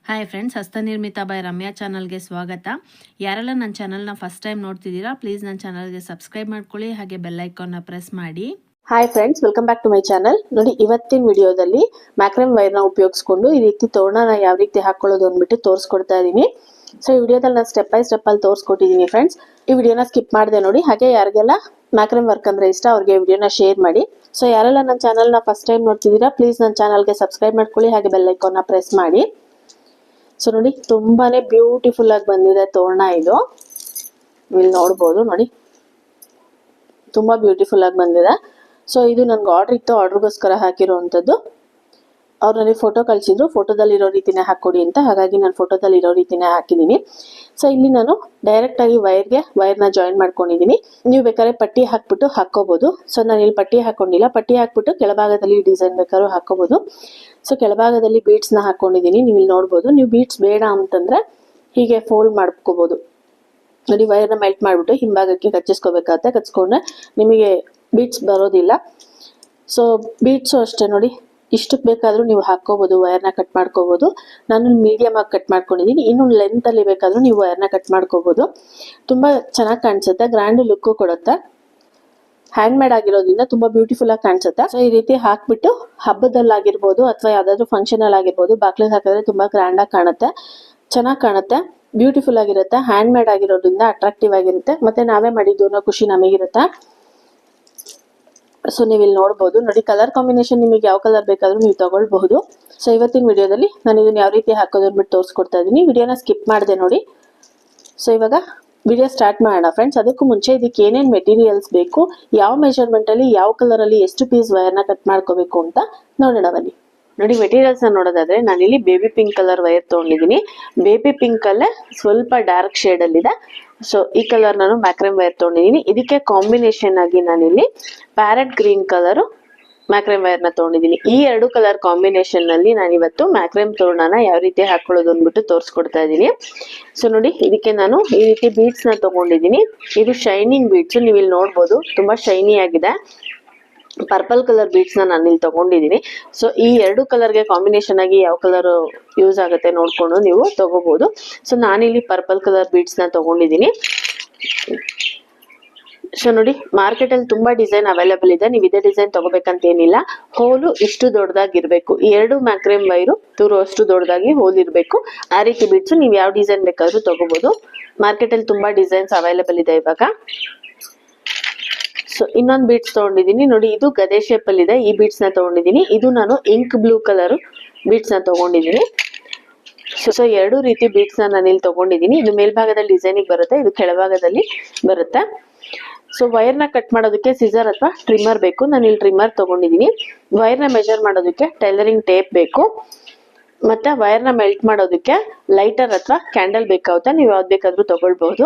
Hi friends, ಹಸ್ತನಿರ್ಮಿತ by Ramya ಚಾನಲ್ಗೆ ಸ್ವಾಗತ. ಯಾರೆಲ್ಲ ನನ್ನ ಚಾನಲ್ನ ಫಸ್ಟ್ ಟೈಮ್ ನೋಡ್ತಿದ್ದೀರಾ, ಪ್ಲೀಸ್ ನನ್ನ ಚಾನಲ್ಗೆ ಸಬ್ಸ್ಕ್ರೈಬ್ ಮಾಡ್ಕೊಳ್ಳಿ, ಹಾಗೆ ಬೆಲ್ ಐಕಾನ್ನ ಪ್ರೆಸ್ ಮಾಡಿ. Hi friends, welcome back to my channel. ನೋಡಿ, ಇವತ್ತಿನ ವಿಡಿಯೋದಲ್ಲಿ ಮ್ಯಾಕ್ರಮ್ ವೈರ್ನ ಉಪಯೋಗಿಸ್ಕೊಂಡು ಈ ರೀತಿ ತೋರಣನ ಯಾವ ರೀತಿ ಹಾಕೊಳ್ಳೋದು ಅಂದ್ಬಿಟ್ಟು ತೋರಿಸ್ಕೊಡ್ತಾ ಇದ್ದೀನಿ. ಸೊ ಈ ವಿಡಿಯೋದಲ್ಲಿ ನಾನು ಸ್ಟೆಪ್ ಬೈ ಸ್ಟೆಪ್ ಅಲ್ಲಿ ತೋರಿಸ್ಕೊಟ್ಟಿದ್ದೀನಿ ಫ್ರೆಂಡ್ಸ್. ಈ ವಿಡಿಯೋನ ಸ್ಕಿಪ್ ಮಾಡಿದೆ ನೋಡಿ. ಹಾಗೆ ಯಾರಿಗೆಲ್ಲ ಮ್ಯಾಕ್ರಮ್ ವರ್ಕ್ ಅಂದ್ರೆ ಇಷ್ಟ ಅವ್ರಿಗೆ ವಿಡಿಯೋನ ಶೇರ್ ಮಾಡಿ. ಸೊ ಯಾರೆಲ್ಲ ನನ್ನ ಚಾನಲ್ನ ಫಸ್ಟ್ ಟೈಮ್ ನೋಡ್ತಿದ್ದೀರಾ, ಪ್ಲೀಸ್ ನನ್ನ ಚಾನಲ್ಗೆ ಸಬ್ಸ್ಕ್ರೈಬ್ ಮಾಡ್ಕೊಳ್ಳಿ, ಹಾಗೆ ಬೆಲ್ ಐಕಾನ್ನ ಪ್ರೆಸ್ ಮಾಡಿ. ಸೊ ನೋಡಿ, ತುಂಬಾನೇ ಬ್ಯೂಟಿಫುಲ್ ಆಗಿ ಬಂದಿದೆ ತೋರಣ. ಇದು ಇಲ್ಲಿ ನೋಡ್ಬೋದು ನೋಡಿ, ತುಂಬಾ ಬ್ಯೂಟಿಫುಲ್ ಆಗಿ ಬಂದಿದೆ. ಸೊ ಇದು ನನ್ಗೆ ಆರ್ಡರ್ ಇತ್ತು, ಆರ್ಡರ್ಗೋಸ್ಕರ ಹಾಕಿರುವಂಥದ್ದು. ಅವ್ರು ನನಗೆ ಫೋಟೋ ಕಳಿಸಿದ್ರು, ಫೋಟೋದಲ್ಲಿ ಇರೋ ರೀತಿನೇ ಹಾಕೊಡಿ ಅಂತ. ಹಾಗಾಗಿ ನಾನು ಫೋಟೋದಲ್ಲಿ ಇರೋ ರೀತಿನೇ ಹಾಕಿದ್ದೀನಿ. ಸೊ ಇಲ್ಲಿ ನಾನು ಡೈರೆಕ್ಟ್ ಆಗಿ ವೈರ್ನ ಜಾಯಿನ್ ಮಾಡ್ಕೊಂಡಿದ್ದೀನಿ. ನೀವು ಬೇಕಾದ್ರೆ ಪಟ್ಟಿ ಹಾಕ್ಬಿಟ್ಟು ಹಾಕೋಬಹುದು. ಸೊ ನಾನು ಇಲ್ಲಿ ಪಟ್ಟಿ ಹಾಕೊಂಡಿಲ್ಲ, ಪಟ್ಟಿ ಹಾಕ್ಬಿಟ್ಟು ಕೆಳಭಾಗದಲ್ಲಿ ಡಿಸೈನ್ ಬೇಕಾದ್ರೂ ಹಾಕೋಬಹುದು. ಸೊ ಕೆಳಭಾಗದಲ್ಲಿ ಬೀಡ್ಸ್ನ ಹಾಕೊಂಡಿದ್ದೀನಿ, ನೀವು ಇಲ್ಲಿ ನೋಡ್ಬೋದು. ನೀವು ಬೀಡ್ಸ್ ಬೇಡ ಅಂತಂದ್ರೆ ಹೀಗೆ ಫೋಲ್ಡ್ ಮಾಡ್ಕೋಬಹುದು. ನೋಡಿ, ವೈರ್ನ ಮೆಲ್ಟ್ ಮಾಡಿಬಿಟ್ಟು ಹಿಂಭಾಗಕ್ಕೆ ಕಚ್ಚಿಸ್ಕೋಬೇಕಾಗತ್ತೆ. ಕಚ್ಕೊಂಡ್ರೆ ನಿಮಗೆ ಬೀಡ್ಸ್ ಬರೋದಿಲ್ಲ. ಸೊ ಬೀಡ್ಸು ಅಷ್ಟೇ ನೋಡಿ, ಇಷ್ಟಕ್ಕೆ ಬೇಕಾದರೂ ನೀವು ಹಾಕೋಬಹುದು, ವೈರ್ನ ಕಟ್ ಮಾಡ್ಕೋಬಹುದು. ನಾನು ಮೀಡಿಯಮ್ ಆಗಿ ಕಟ್ ಮಾಡ್ಕೊಂಡಿದ್ದೀನಿ. ಇನ್ನು ಲೆಂತ್ ಅಲ್ಲಿ ಬೇಕಾದ್ರೂ ನೀವು ವೈರ್ನ ಕಟ್ ಮಾಡ್ಕೋಬಹುದು. ತುಂಬಾ ಚೆನ್ನಾಗಿ ಕಾಣಿಸುತ್ತೆ, ಗ್ರ್ಯಾಂಡ್ ಲುಕ್ ಕೊಡುತ್ತೆ. ಹ್ಯಾಂಡ್ ಮೇಡ್ ಆಗಿರೋದ್ರಿಂದ ತುಂಬಾ ಬ್ಯೂಟಿಫುಲ್ ಆಗಿ ಕಾಣಿಸುತ್ತೆ. ಸೊ ಈ ರೀತಿ ಹಾಕ್ಬಿಟ್ಟು ಹಬ್ಬದಲ್ಲಾಗಿರ್ಬೋದು ಅಥವಾ ಯಾವ್ದಾದ್ರು ಫಂಕ್ಷನ್ ಅಲ್ಲಿ ಆಗಿರ್ಬೋದು, ಬಾಕ್ಲಿಗೆ ಹಾಕಿದ್ರೆ ತುಂಬಾ ಗ್ರ್ಯಾಂಡ್ ಆಗಿ ಕಾಣುತ್ತೆ, ಚೆನ್ನಾಗಿ ಕಾಣುತ್ತೆ, ಬ್ಯೂಟಿಫುಲ್ ಆಗಿರುತ್ತೆ. ಹ್ಯಾಂಡ್ ಮೇಡ್ ಆಗಿರೋದ್ರಿಂದ ಅಟ್ರಾಕ್ಟಿವ್ ಆಗಿರುತ್ತೆ, ಮತ್ತೆ ನಾವೇ ಮಾಡಿದ್ದು ಅನ್ನೋ ಖುಷಿ ನಮಗಿರುತ್ತೆ. ಸೊ ನೀವು ಇಲ್ಲಿ ನೋಡ್ಬೋದು ನೋಡಿ, ಕಲರ್ ಕಾಂಬಿನೇಷನ್ ನಿಮಗೆ ಯಾವ ಕಲರ್ ಬೇಕಾದ್ರೂ ನೀವು ತಗೊಳ್ಬಹುದು. ಸೊ ಇವತ್ತಿನ ವಿಡಿಯೋದಲ್ಲಿ ನಾನು ಇದನ್ನ ಯಾವ ರೀತಿ ಹಾಕೋದು ಅಂದ್ಬಿಟ್ಟು ತೋರಿಸ್ಕೊಡ್ತಾ ಇದ್ದೀನಿ. ವಿಡಿಯೋನ ಸ್ಕಿಪ್ ಮಾಡಿದೆ ನೋಡಿ. ಸೊ ಇವಾಗ ವಿಡಿಯೋ ಸ್ಟಾರ್ಟ್ ಮಾಡೋಣ ಫ್ರೆಂಡ್ಸ್. ಅದಕ್ಕೂ ಮುಂಚೆ ಇದಕ್ಕೆ ಏನೇನು ಮೆಟೀರಿಯಲ್ಸ್ ಬೇಕು, ಯಾವ ಮೆಜರ್ಮೆಂಟ್ ಅಲ್ಲಿ ಯಾವ ಕಲರ್ ಅಲ್ಲಿ ಎಷ್ಟು ಪೀಸ್ ವೈರ್ನ ಕಟ್ ಮಾಡ್ಕೋಬೇಕು ಅಂತ ನೋಡೋಣ ಬನ್ನಿ. ನೋಡಿ, ಮೆಟೀರಿಯಲ್ಸ್ ನೋಡೋದಾದ್ರೆ ನಾನಿಲ್ಲಿ ಬೇಬಿ ಪಿಂಕ್ ಕಲರ್ ವೈರ್ ತಗೊಂಡಿದ್ದೀನಿ. ಬೇಬಿ ಪಿಂಕ್ ಅಲ್ಲೇ ಸ್ವಲ್ಪ ಡಾರ್ಕ್ ಶೇಡ್ ಅಲ್ಲಿ ಇದೆ. ಸೊ ಈ ಕಲರ್ ನಾನು ಮ್ಯಾಕ್ರಮ್ ವೈರ್ ತಗೊಂಡಿದ್ದೀನಿ. ಇದಕ್ಕೆ ಕಾಂಬಿನೇಷನ್ ಆಗಿ ನಾನಿಲ್ಲಿ ಪ್ಯಾರೆಟ್ ಗ್ರೀನ್ ಕಲರ್ ಮ್ಯಾಕ್ರಮ್ ವೈರ್ನ ತಗೊಂಡಿದ್ದೀನಿ. ಈ ಎರಡು ಕಲರ್ ಕಾಂಬಿನೇಷನ್ ನಲ್ಲಿ ನಾನು ಇವತ್ತು ಮ್ಯಾಕ್ರಮ್ ತೋರಣನ ಯಾವ ರೀತಿ ಹಾಕೊಳ್ಳೋದು ಅಂದ್ಬಿಟ್ಟು ತೋರಿಸ್ಕೊಡ್ತಾ ಇದ್ದೀನಿ. ಸೊ ನೋಡಿ, ಇದಕ್ಕೆ ನಾನು ಈ ರೀತಿ ಬೀಡ್ಸ್ ನ ತಗೊಂಡಿದ್ದೀನಿ. ಇದು ಶೈನಿಂಗ್ ಬೀಡ್ಸ್, ನೀವು ಇಲ್ಲಿ ನೋಡ್ಬೋದು, ತುಂಬಾ ಶೈನಿ ಆಗಿದೆ. ಪರ್ಪಲ್ ಕಲರ್ ಬೀಡ್ಸ್ ನಾನು ಇಲ್ಲಿ ತಗೊಂಡಿದ್ದೀನಿ. ಸೊ ಈ ಎರಡು ಕಲರ್ಗೆ ಕಾಂಬಿನೇಷನ್ ಆಗಿ ಯಾವ ಕಲರ್ ಯೂಸ್ ಆಗುತ್ತೆ ನೋಡ್ಕೊಂಡು ನೀವು ತಗೋಬಹುದು. ಸೊ ನಾನಿಲ್ಲಿ ಪರ್ಪಲ್ ಕಲರ್ ಬೀಡ್ಸ್ ನ ತಗೊಂಡಿದ್ದೀನಿ. ಸೊ ನೋಡಿ, ಮಾರ್ಕೆಟ್ ಅಲ್ಲಿ ತುಂಬಾ ಡಿಸೈನ್ ಅವೈಲೇಬಲ್ ಇದೆ, ನೀವು ಇದೇ ಡಿಸೈನ್ ತಗೋಬೇಕಂತ ಏನಿಲ್ಲ. ಹೋಲು ಇಷ್ಟು ದೊಡ್ಡದಾಗಿರ್ಬೇಕು, ಈ ಎರಡು ಮ್ಯಾಕ್ರಮ್ ವೈರು ತೂರು ಅಷ್ಟು ದೊಡ್ಡದಾಗಿ ಹೋಲ್ ಇರ್ಬೇಕು. ಆ ರೀತಿ ಬೀಡ್ಸ್ ನೀವು ಯಾವ ಡಿಸೈನ್ ಬೇಕಾದ್ರೂ ತಗೋಬಹುದು. ಮಾರ್ಕೆಟ್ ಅಲ್ಲಿ ತುಂಬಾ ಡಿಸೈನ್ಸ್ ಅವೈಲೇಬಲ್ ಇದೆ ಇವಾಗ. ಸೊ ಇನ್ನೊಂದು ಬೀಡ್ಸ್ ತಗೊಂಡಿದ್ದೀನಿ ನೋಡಿ, ಇದು ಗದೆ ಶೇಪ್ ಅಲ್ಲಿ ಇದೆ. ಈ ಬೀಡ್ಸ್ ನ ತಗೊಂಡಿದ್ದೀನಿ. ಇದು ನಾನು ಇಂಕ್ ಬ್ಲೂ ಕಲರ್ ಬೀಡ್ಸ್ ನ ತಗೊಂಡಿದ್ದೀನಿ. ಸೊ ಎರಡು ರೀತಿ ಬೀಡ್ಸ್ ನಾನು ಇಲ್ಲಿ ತಗೊಂಡಿದ್ದೀನಿ. ಇದು ಮೇಲ್ಭಾಗದಲ್ಲಿ ಡಿಸೈನಿಗೆ ಬರುತ್ತೆ, ಇದು ಕೆಳಭಾಗದಲ್ಲಿ ಬರುತ್ತೆ. ಸೊ ವೈರ್ನ ಕಟ್ ಮಾಡೋದಕ್ಕೆ ಸಿಸರ್ ಅಥವಾ ಟ್ರಿಮ್ಮರ್ ಬೇಕು. ನಾನು ಇಲ್ಲಿ ಟ್ರಿಮ್ಮರ್ ತಗೊಂಡಿದ್ದೀನಿ. ವೈರ್ನ ಮೆಜರ್ ಮಾಡೋದಕ್ಕೆ ಟೈಲರಿಂಗ್ ಟೇಪ್ ಬೇಕು. ಮತ್ತೆ ವೈರ್ನ ಮೆಲ್ಟ್ ಮಾಡೋದಕ್ಕೆ ಲೈಟರ್ ಅಥವಾ ಕ್ಯಾಂಡಲ್ ಬೇಕಾಗುತ್ತೆ, ನೀವು ಯಾವ್ದು ಬೇಕಾದ್ರೂ ತಗೊಳ್ಬಹುದು.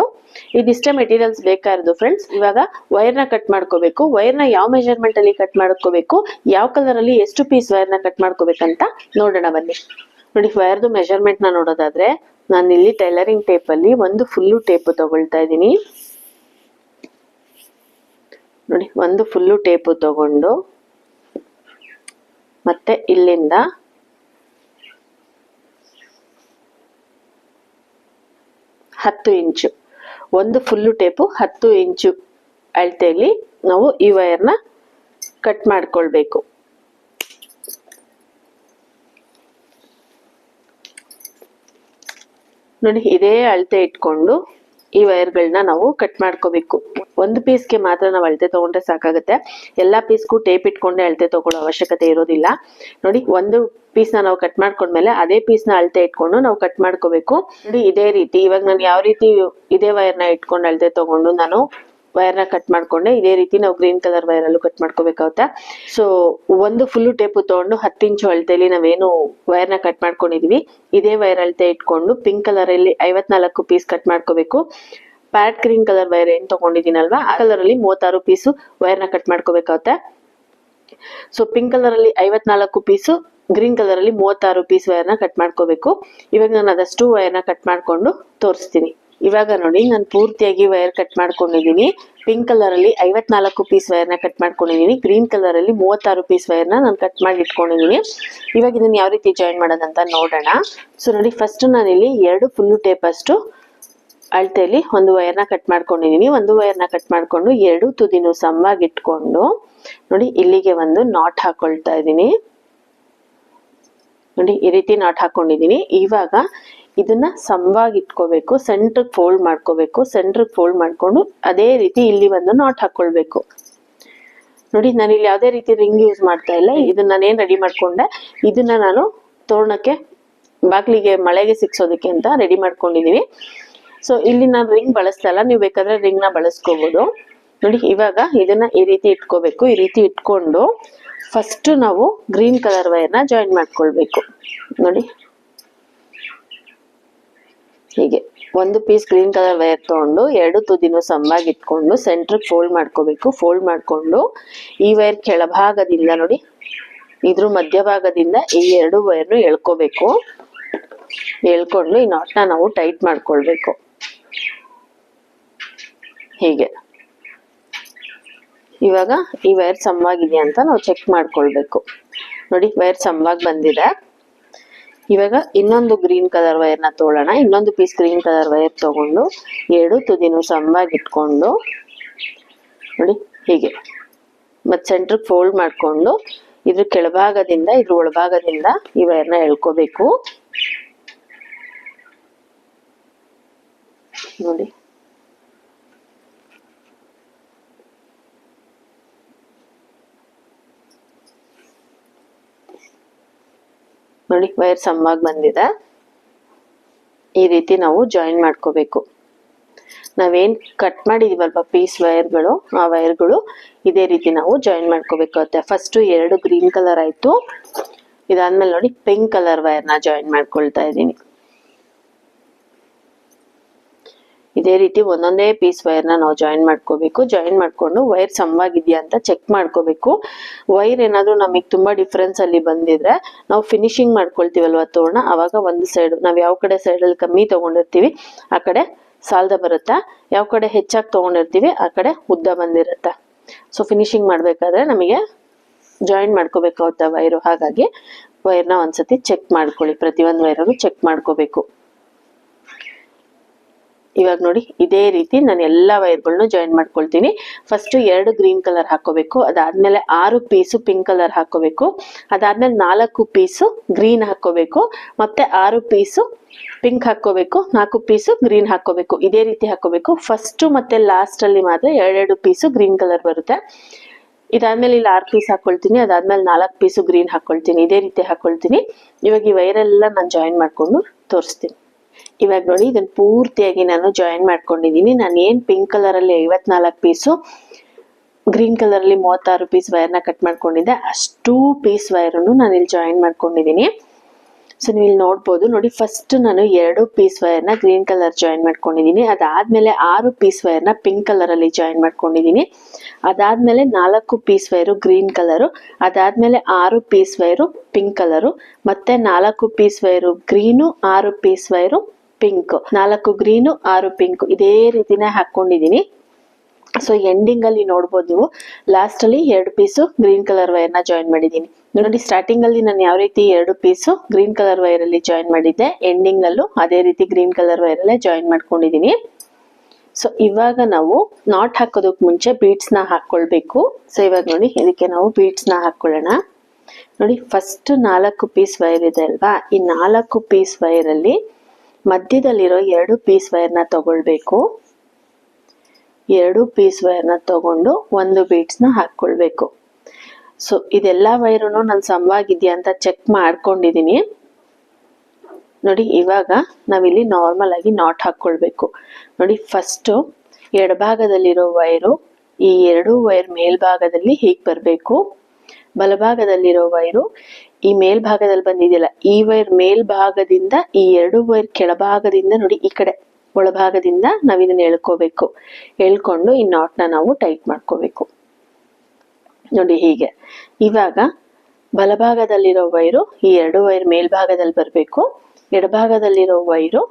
ಇದಿಷ್ಟೇ ಮೆಟೀರಿಯಲ್ಸ್ ಬೇಕಾಗಿರೋದು ಫ್ರೆಂಡ್ಸ್. ಇವಾಗ ವೈರ್ನ ಕಟ್ ಮಾಡ್ಕೋಬೇಕು. ವೈರ್ನ ಯಾವ ಮೆಜರ್ಮೆಂಟ್ ಅಲ್ಲಿ ಕಟ್ ಮಾಡ್ಕೋಬೇಕು, ಯಾವ ಕಲರ್ ಅಲ್ಲಿ ಎಷ್ಟು ಪೀಸ್ ವೈರ್ನ ಕಟ್ ಮಾಡ್ಕೋಬೇಕಂತ ನೋಡೋಣ ಬನ್ನಿ. ನೋಡಿ, ವೈರ್ದು ಮೆಜರ್ಮೆಂಟ್ ನ ನೋಡೋದಾದ್ರೆ ನಾನು ಇಲ್ಲಿ ಟೈಲರಿಂಗ್ ಟೇಪ್ ಅಲ್ಲಿ ಒಂದು ಫುಲ್ಲು ಟೇಪ್ ತಗೊಳ್ತಾ ಇದ್ದೀನಿ. ನೋಡಿ, ಒಂದು ಫುಲ್ಲು ಟೇಪ್ ತಗೊಂಡು ಮತ್ತೆ ಇಲ್ಲಿಂದ 10 ಇಂಚು, ಒಂದು ಫುಲ್ಲು ಟೇಪು 10 ಇಂಚು ಅಳತೆಯಲ್ಲಿ ನಾವು ಈ ವೈರ್ನ ಕಟ್ ಮಾಡ್ಕೊಳ್ಬೇಕು. ನೋಡಿ, ಇದೇ ಅಳತೆ ಇಟ್ಕೊಂಡು ಈ ವೈರ್ಗಳನ್ನ ನಾವು ಕಟ್ ಮಾಡ್ಕೋಬೇಕು. ಒಂದು ಪೀಸ್ಗೆ ಮಾತ್ರ ನಾವು ಅಳತೆ ತಗೊಂಡ್ರೆ ಸಾಕಾಗುತ್ತೆ. ಎಲ್ಲಾ ಪೀಸ್ಗೂ ಟೇಪ್ ಇಟ್ಕೊಂಡೆ ಅಳತೆ ತಗೊಳ್ಳೋ ಅವಶ್ಯಕತೆ ಇರೋದಿಲ್ಲ. ನೋಡಿ, ಒಂದು ಪೀಸ್ ನಾವು ಕಟ್ ಮಾಡ್ಕೊಂಡ್ಮೇಲೆ ಅದೇ ಪೀಸ್ ನ ಅಳತೆ ಇಟ್ಕೊಂಡು ನಾವು ಕಟ್ ಮಾಡ್ಕೋಬೇಕು. ನೋಡಿ, ಇದೇ ರೀತಿ ಇವಾಗ ನಾನು ಯಾವ ರೀತಿ ಇದೇ ವೈರ್ನ ಇಟ್ಕೊಂಡು ಅಳತೆ ತಗೊಂಡು ನಾನು ವೈರ್ನ ಕಟ್ ಮಾಡ್ಕೊಂಡೆ, ಇದೇ ರೀತಿ ನಾವು ಗ್ರೀನ್ ಕಲರ್ ವೈರ್ ಅಲ್ಲೂ ಕಟ್ ಮಾಡ್ಕೋಬೇಕಾಗುತ್ತೆ. ಸೊ ಒಂದು ಫುಲ್ಲು ಟೇಪ್ ತಗೊಂಡು 10 ಇಂಚು ಅಳತೆಯಲ್ಲಿ ನಾವೇನು ವೈರ್ನ ಕಟ್ ಮಾಡ್ಕೊಂಡಿದೀವಿ, ಇದೇ ವೈರ್ ಅಳತೆ ಇಟ್ಕೊಂಡು ಪಿಂಕ್ ಕಲರ್ ಅಲ್ಲಿ 54 ಪೀಸ್ ಕಟ್ ಮಾಡ್ಕೋಬೇಕು. ಪ್ಯಾರೆಟ್ ಗ್ರೀನ್ ಕಲರ್ ವೈರ್ ಏನ್ ತಗೊಂಡಿದ್ದೀನಲ್ವಾ, ಆ ಕಲರ್ ಅಲ್ಲಿ 36 ಪೀಸು ವೈರ್ನ ಕಟ್ ಮಾಡ್ಕೋಬೇಕಾಗುತ್ತೆ. ಸೊ ಪಿಂಕ್ ಕಲರ್ ಅಲ್ಲಿ 54 ಪೀಸು, ಗ್ರೀನ್ ಕಲರ್ ಅಲ್ಲಿ 36 ಪೀಸ್ ವೈರ್ನ ಕಟ್ ಮಾಡ್ಕೋಬೇಕು. ಇವಾಗ ನಾನು ಅದಷ್ಟು ವೈರ್ನ ಕಟ್ ಮಾಡ್ಕೊಂಡು ತೋರಿಸ್ತೀನಿ. ಇವಾಗ ನೋಡಿ ನಾನು ಪೂರ್ತಿಯಾಗಿ ವೈರ್ ಕಟ್ ಮಾಡ್ಕೊಂಡಿದ್ದೀನಿ. ಪಿಂಕ್ ಕಲರ್ ಅಲ್ಲಿ 54 ಪೀಸ್ ವೈರ್ನ ಕಟ್ ಮಾಡ್ಕೊಂಡಿದ್ದೀನಿ. ಗ್ರೀನ್ ಕಲರ್ ಅಲ್ಲಿ 36 ಪೀಸ್ ವೈರ್ನ ನಾನು ಕಟ್ ಮಾಡಿ ಇಟ್ಕೊಂಡಿದ್ದೀನಿ. ಇವಾಗ ಇದನ್ನ ಯಾವ ರೀತಿ ಜಾಯಿನ್ ಮಾಡೋದಂತ ನೋಡೋಣ. ಸೊ ನೋಡಿ, ಫಸ್ಟ್ ನಾನಿಲ್ಲಿ 2 ಫುಲ್ ಟೇಪ್ ಅಷ್ಟು ಅಳತೆಯಲ್ಲಿ ಒಂದು ವೈರ್ನ ಕಟ್ ಮಾಡ್ಕೊಂಡಿದ್ದೀನಿ. ಒಂದು ವೈರ್ನ ಕಟ್ ಮಾಡ್ಕೊಂಡು 2 ತುದಿನೂ ಸಮವಾಗಿ ಇಟ್ಕೊಂಡು ನೋಡಿ ಇಲ್ಲಿಗೆ ಒಂದು ನಾಟ್ ಹಾಕೊಳ್ತಾ ಇದ್ದೀನಿ. ನೋಡಿ ಈ ರೀತಿ ನಾಟ್ ಹಾಕೊಂಡಿದ್ದೀನಿ. ಇವಾಗ ಇದನ್ನ ಸಮವಾಗಿ ಇಟ್ಕೋಬೇಕು, ಸೆಂಟ್ರಿಗೆ ಫೋಲ್ಡ್ ಮಾಡ್ಕೋಬೇಕು. ಸೆಂಟ್ರಿಗೆ ಫೋಲ್ಡ್ ಮಾಡ್ಕೊಂಡು ಅದೇ ರೀತಿ ಇಲ್ಲಿ ಒಂದು ನಾಟ್ ಹಾಕೊಳ್ಬೇಕು. ನೋಡಿ ನಾನು ಇಲ್ಲಿ ಯಾವುದೇ ರೀತಿ ರಿಂಗ್ ಯೂಸ್ ಮಾಡ್ತಾ ಇಲ್ಲ. ಇದನ್ನ ನಾನೇನ್ ರೆಡಿ ಮಾಡ್ಕೊಂಡೆ, ಇದನ್ನ ನಾನು ತೋರಣಕ್ಕೆ ಬಾಗ್ಲಿಗೆ ಮಳೆಗೆ ಸಿಕ್ಸೋದಕ್ಕೆ ಅಂತ ರೆಡಿ ಮಾಡ್ಕೊಂಡಿದೀನಿ. ಸೊ ಇಲ್ಲಿ ನಾನು ರಿಂಗ್ ಬಳಸ್ತಾ ಇಲ್ಲ, ನೀವು ಬೇಕಾದ್ರೆ ರಿಂಗ್ ನ ಬಳಸ್ಕೋಬಹುದು. ನೋಡಿ ಇವಾಗ ಇದನ್ನ ಈ ರೀತಿ ಇಟ್ಕೋಬೇಕು. ಈ ರೀತಿ ಇಟ್ಕೊಂಡು ಫಸ್ಟ್ ನಾವು ಗ್ರೀನ್ ಕಲರ್ ವೈರ್ನ ಜಾಯಿನ್ ಮಾಡ್ಕೊಳ್ಬೇಕು. ನೋಡಿ ಹೀಗೆ ಒಂದು ಪೀಸ್ ಗ್ರೀನ್ ಕಲರ್ ವೈರ್ ತಗೊಂಡು 2 ತುದಿನೂ ಸಮವಾಗಿ ಇಟ್ಕೊಂಡು ಸೆಂಟ್ರಿಗೆ ಫೋಲ್ಡ್ ಮಾಡ್ಕೋಬೇಕು. ಫೋಲ್ಡ್ ಮಾಡ್ಕೊಂಡು ಈ ವೈರ್ ಕೆಳಭಾಗದಿಂದ ನೋಡಿ ಇದ್ರ ಮಧ್ಯಭಾಗದಿಂದ ಈ 2 ವೈರ್ನು ಎಳ್ಕೋಬೇಕು. ಎಳ್ಕೊಂಡು ಈ ನಾಟ್ನ ನಾವು ಟೈಟ್ ಮಾಡ್ಕೊಳ್ಬೇಕು. ಹೀಗೆ ಇವಾಗ ಈ ವೈರ್ ಸಮವಾಗಿದೆಯಾ ಅಂತ ನಾವು ಚೆಕ್ ಮಾಡ್ಕೊಳ್ಬೇಕು. ನೋಡಿ ವೈರ್ ಸಮವಾಗಿ ಬಂದಿದೆ. ಇವಾಗ ಇನ್ನೊಂದು ಗ್ರೀನ್ ಕಲರ್ ವೈರ್ನ ತಗೊಳ್ಳೋಣ. ಇನ್ನೊಂದು ಪೀಸ್ ಗ್ರೀನ್ ಕಲರ್ ವೈರ್ ತಗೊಂಡು 2 ತುದಿನೂ ಸಮವಾಗಿ ಇಟ್ಕೊಂಡು ನೋಡಿ ಹೀಗೆ ಮತ್ತೆ ಸೆಂಟ್ರಿಗೆ ಫೋಲ್ಡ್ ಮಾಡ್ಕೊಂಡು ಇದ್ರ ಕೆಳಭಾಗದಿಂದ ಇದ್ರ ಒಳಭಾಗದಿಂದ ಈ ವೈರ್ನ ಎಳ್ಕೋಬೇಕು. ನೋಡಿ ನೋಡಿ ವೈರ್ ಸಮವಾಗಿ ಬಂದಿದೆ. ಈ ರೀತಿ ನಾವು ಜಾಯಿನ್ ಮಾಡ್ಕೋಬೇಕು. ನಾವೇನ್ ಕಟ್ ಮಾಡಿದೀವಲ್ವಾ ಪೀಸ್ ವೈರ್ಗಳು, ಆ ವೈರ್ಗಳು ಇದೇ ರೀತಿ ನಾವು ಜಾಯಿನ್ ಮಾಡ್ಕೋಬೇಕಾಗುತ್ತೆ. ಫಸ್ಟ್ 2 ಗ್ರೀನ್ ಕಲರ್ ಆಯ್ತು. ಇದಾದ್ಮೇಲೆ ನೋಡಿ ಪಿಂಕ್ ಕಲರ್ ವೈರ್ನ ಜಾಯಿನ್ ಮಾಡ್ಕೊಳ್ತಾ ಇದ್ದೀನಿ. ಇದೇ ರೀತಿ ಒಂದೊಂದೇ ಪೀಸ್ ವೈರ್ನ ನಾವು ಜಾಯಿನ್ ಮಾಡ್ಕೋಬೇಕು. ಜಾಯಿನ್ ಮಾಡ್ಕೊಂಡು ವೈರ್ ಸಮವಾಗಿದೆಯಾ ಅಂತ ಚೆಕ್ ಮಾಡ್ಕೋಬೇಕು. ವೈರ್ ಏನಾದ್ರು ನಮಗೆ ತುಂಬಾ ಡಿಫ್ರೆನ್ಸ್ ಅಲ್ಲಿ ಬಂದಿದ್ರೆ ನಾವು ಫಿನಿಶಿಂಗ್ ಮಾಡ್ಕೊಳ್ತೀವಲ್ವಾ ತೋರಣ, ಅವಾಗ ಒಂದು ಸೈಡ್ ನಾವ್ ಯಾವ ಕಡೆ ಸೈಡ್ ಅಲ್ಲಿ ಕಮ್ಮಿ ತಗೊಂಡಿರ್ತೀವಿ ಆ ಕಡೆ ಸಾಲ್ದ ಬರುತ್ತಾ, ಯಾವ ಕಡೆ ಹೆಚ್ಚಾಗಿ ತಗೊಂಡಿರ್ತೀವಿ ಆ ಕಡೆ ಉದ್ದ ಬಂದಿರುತ್ತೆ. ಸೊ ಫಿನಿಶಿಂಗ್ ಮಾಡ್ಬೇಕಾದ್ರೆ ನಮಗೆ ಜಾಯಿನ್ ಮಾಡ್ಕೋಬೇಕಾಗುತ್ತೆ ವೈರು. ಹಾಗಾಗಿ ವೈರ್ನ ಒಂದ್ಸತಿ ಚೆಕ್ ಮಾಡ್ಕೊಳ್ಳಿ. ಪ್ರತಿಯೊಂದು ವೈರನ್ನು ಚೆಕ್ ಮಾಡ್ಕೋಬೇಕು. ಇವಾಗ ನೋಡಿ ಇದೇ ರೀತಿ ನಾನು ಎಲ್ಲಾ ವೈರ್ಗಳನ್ನು ಜಾಯಿನ್ ಮಾಡ್ಕೊಳ್ತೀನಿ. ಫಸ್ಟ್ 2 ಗ್ರೀನ್ ಕಲರ್ ಹಾಕೋಬೇಕು. ಅದಾದ್ಮೇಲೆ 6 ಪೀಸು ಪಿಂಕ್ ಕಲರ್ ಹಾಕೋಬೇಕು. ಅದಾದ್ಮೇಲೆ 4 ಪೀಸು ಗ್ರೀನ್ ಹಾಕೋಬೇಕು. ಮತ್ತೆ 6 ಪೀಸು ಪಿಂಕ್ ಹಾಕೋಬೇಕು. 4 ಪೀಸು ಗ್ರೀನ್ ಹಾಕೋಬೇಕು. ಇದೇ ರೀತಿ ಹಾಕೋಬೇಕು. ಫಸ್ಟ್ ಮತ್ತೆ ಲಾಸ್ಟ್ ಅಲ್ಲಿ ಮಾತ್ರ 2 ಪೀಸು ಗ್ರೀನ್ ಕಲರ್ ಬರುತ್ತೆ. ಇದಾದ್ಮೇಲೆ ಇಲ್ಲಿ 6 ಪೀಸ್ ಹಾಕೊಳ್ತೀನಿ. ಅದಾದ್ಮೇಲೆ 4 ಪೀಸು ಗ್ರೀನ್ ಹಾಕೊಳ್ತೀನಿ. ಇದೇ ರೀತಿ ಹಾಕೊಳ್ತೀನಿ. ಇವಾಗ ಈ ವೈರ್ ಎಲ್ಲ ನಾನು ಜಾಯಿನ್ ಮಾಡ್ಕೊಂಡು ತೋರಿಸ್ತೀನಿ. ಇವಾಗ ನೋಡಿ ಇದನ್ನ ಪೂರ್ತಿಯಾಗಿ ನಾನು ಜಾಯಿನ್ ಮಾಡ್ಕೊಂಡಿದ್ದೀನಿ. ನಾನು ಏನ್ ಪಿಂಕ್ ಕಲರ್ ಅಲ್ಲಿ 54 ಪೀಸು, ಗ್ರೀನ್ ಕಲರ್ ಅಲ್ಲಿ 36 ಪೀಸ್ ವೈರ್ನ ಕಟ್ ಮಾಡ್ಕೊಂಡಿದ್ದೆ, ಅಷ್ಟು ಪೀಸ್ ವೈರನ್ನು ನಾನು ಇಲ್ಲಿ ಜಾಯಿನ್ ಮಾಡ್ಕೊಂಡಿದ್ದೀನಿ. ಸೊ ನೀವು ಇಲ್ಲಿ ನೋಡ್ಬೋದು. ನೋಡಿ ಫಸ್ಟ್ ನಾನು 2 ಪೀಸ್ ವೈರ್ನ ಗ್ರೀನ್ ಕಲರ್ ಜಾಯಿನ್ ಮಾಡ್ಕೊಂಡಿದ್ದೀನಿ. ಅದಾದ್ಮೇಲೆ 6 ಪೀಸ್ ವೈರ್ನ ಪಿಂಕ್ ಕಲರ್ ಅಲ್ಲಿ ಜಾಯಿನ್ ಮಾಡ್ಕೊಂಡಿದ್ದೀನಿ. ಅದಾದ್ಮೇಲೆ 4 ಪೀಸ್ ವೈರು ಗ್ರೀನ್ ಕಲರು. ಅದಾದ್ಮೇಲೆ 6 ಪೀಸ್ ವೈರು ಪಿಂಕ್ ಕಲರು. ಮತ್ತೆ 4 piece wire green, 6 piece wire pink, 4 green 6 pink. ಇದೇ ರೀತಿನೇ ಹಾಕೊಂಡಿದ್ದೀನಿ. ಸೊ ಎಂಡಿಂಗ್ ಅಲ್ಲಿ ನೋಡ್ಬೋದು ನೀವು, ಲಾಸ್ಟ್ ಅಲ್ಲಿ 2 ಪೀಸು ಗ್ರೀನ್ ಕಲರ್ ವೈರ್ ನ ಜಾಯಿನ್ ಮಾಡಿದ್ದೀನಿ. ನೋಡಿ ಸ್ಟಾರ್ಟಿಂಗ್ ಅಲ್ಲಿ ನಾನು ಯಾವ ರೀತಿ 2 ಪೀಸು ಗ್ರೀನ್ ಕಲರ್ ವೈರ್ ಅಲ್ಲಿ ಜಾಯಿನ್ ಮಾಡಿದ್ದೆ, ಎಂಡಿಂಗ್ ಅಲ್ಲೂ ಅದೇ ರೀತಿ ಗ್ರೀನ್ ಕಲರ್ ವೈರ್ ಅಲ್ಲೇ ಜಾಯಿನ್ ಮಾಡ್ಕೊಂಡಿದ್ದೀನಿ. ಸೊ ಇವಾಗ ನಾವು ನಾಟ್ ಹಾಕೋದಕ್ಕೆ ಮುಂಚೆ ಬೀಡ್ಸ್ ನ ಹಾಕೊಳ್ಬೇಕು. ಸೊ ಇವಾಗ ನೋಡಿ ಇದಕ್ಕೆ ನಾವು ಬೀಡ್ಸ್ ನ ಹಾಕೊಳ್ಳೋಣ. ನೋಡಿ ಫಸ್ಟ್ 4 ಪೀಸ್ ವೈರ್ ಇದೆ ಅಲ್ವಾ, ಈ 4 ಪೀಸ್ ವೈರ್ ಅಲ್ಲಿ ಮಧ್ಯದಲ್ಲಿರೋ 2 ಪೀಸ್ ವೈರ್ ನ ತಗೊಳ್ಬೇಕು. 2 ಪೀಸ್ ವೈರ್ ನ ತಗೊಂಡು ಒಂದು ಬೀಡ್ಸ್ ನ ಹಾಕೊಳ್ಬೇಕು. ಸೊ ಇದೆಲ್ಲಾ ವೈರನ್ನು ನಾನು ಸಮವಾಗಿದ್ಯಾ ಅಂತ ಚೆಕ್ ಮಾಡ್ಕೊಂಡಿದೀನಿ. ನೋಡಿ ಇವಾಗ ನಾವಿಲ್ಲಿ ನಾರ್ಮಲ್ ಆಗಿ ನಾಟ್ ಹಾಕೊಳ್ಬೇಕು. ನೋಡಿ ಫಸ್ಟ್ ಎಡಭಾಗದಲ್ಲಿರೋ ವೈರು ಈ 2 ವೈರ್ ಮೇಲ್ಭಾಗದಲ್ಲಿ ಹೀಗೆ ಬರಬೇಕು. ಬಲಭಾಗದಲ್ಲಿರೋ ವೈರು ಈ ಮೇಲ್ಭಾಗದಲ್ಲಿ ಬಂದಿದೆಯಲ್ಲ, ಈ ವೈರ್ ಮೇಲ್ಭಾಗದಿಂದ ಈ 2 ವೈರ್ ಕೆಳಭಾಗದಿಂದ ನೋಡಿ ಈ ಕಡೆ ಒಳಭಾಗದಿಂದ ನಾವ್ ಇದನ್ನ ಎಳ್ಕೋಬೇಕು. ಎಳ್ಕೊಂಡು ಈ ನಾಟ್ ನ ನಾವು ಟೈಟ್ ಮಾಡ್ಕೋಬೇಕು. ನೋಡಿ ಹೀಗೆ. ಇವಾಗ ಬಲಭಾಗದಲ್ಲಿರೋ ವೈರು ಈ 2 ವೈರ್ ಮೇಲ್ಭಾಗದಲ್ಲಿ ಬರಬೇಕು. ಎಡಭಾಗದಲ್ಲಿರೋ ವೈರು